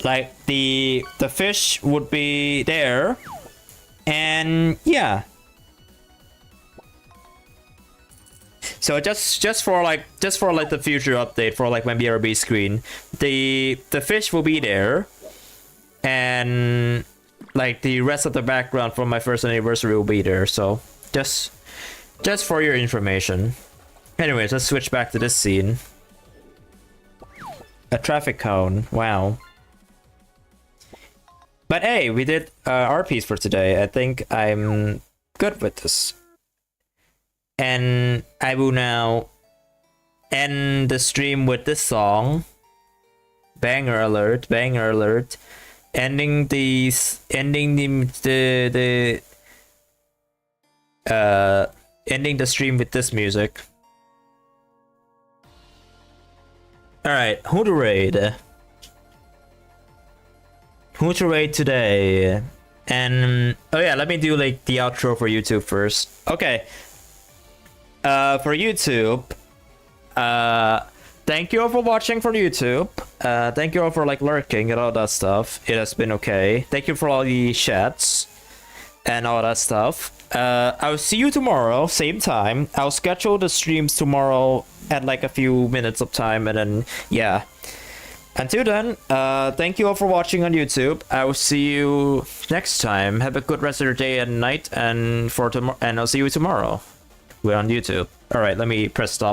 Like the fish would be there, and yeah. So just for the future update for like my BRB screen, the fish will be there, and like the rest of the background from my first anniversary will be there. So just for your information. Anyways, let's switch back to this scene. A traffic cone. Wow. But hey, we did our piece for today. I think I'm good with this. And I will now end the stream with this song. Banger alert, banger alert. Ending the stream with this music. Alright, who to raid? Who to raid today? And oh yeah, let me do like the outro for YouTube first. Okay. For YouTube, thank you all for watching for YouTube. Thank you all for like lurking and all that stuff. It has been okay. Thank you for all the chats and all that stuff. I'll see you tomorrow, same time. I'll schedule the streams tomorrow at like a few minutes of time, and then yeah. Until then, thank you all for watching on YouTube. I will see you next time. Have a good rest of your day and night, and I'll see you tomorrow. We're on YouTube. All right, let me press stop.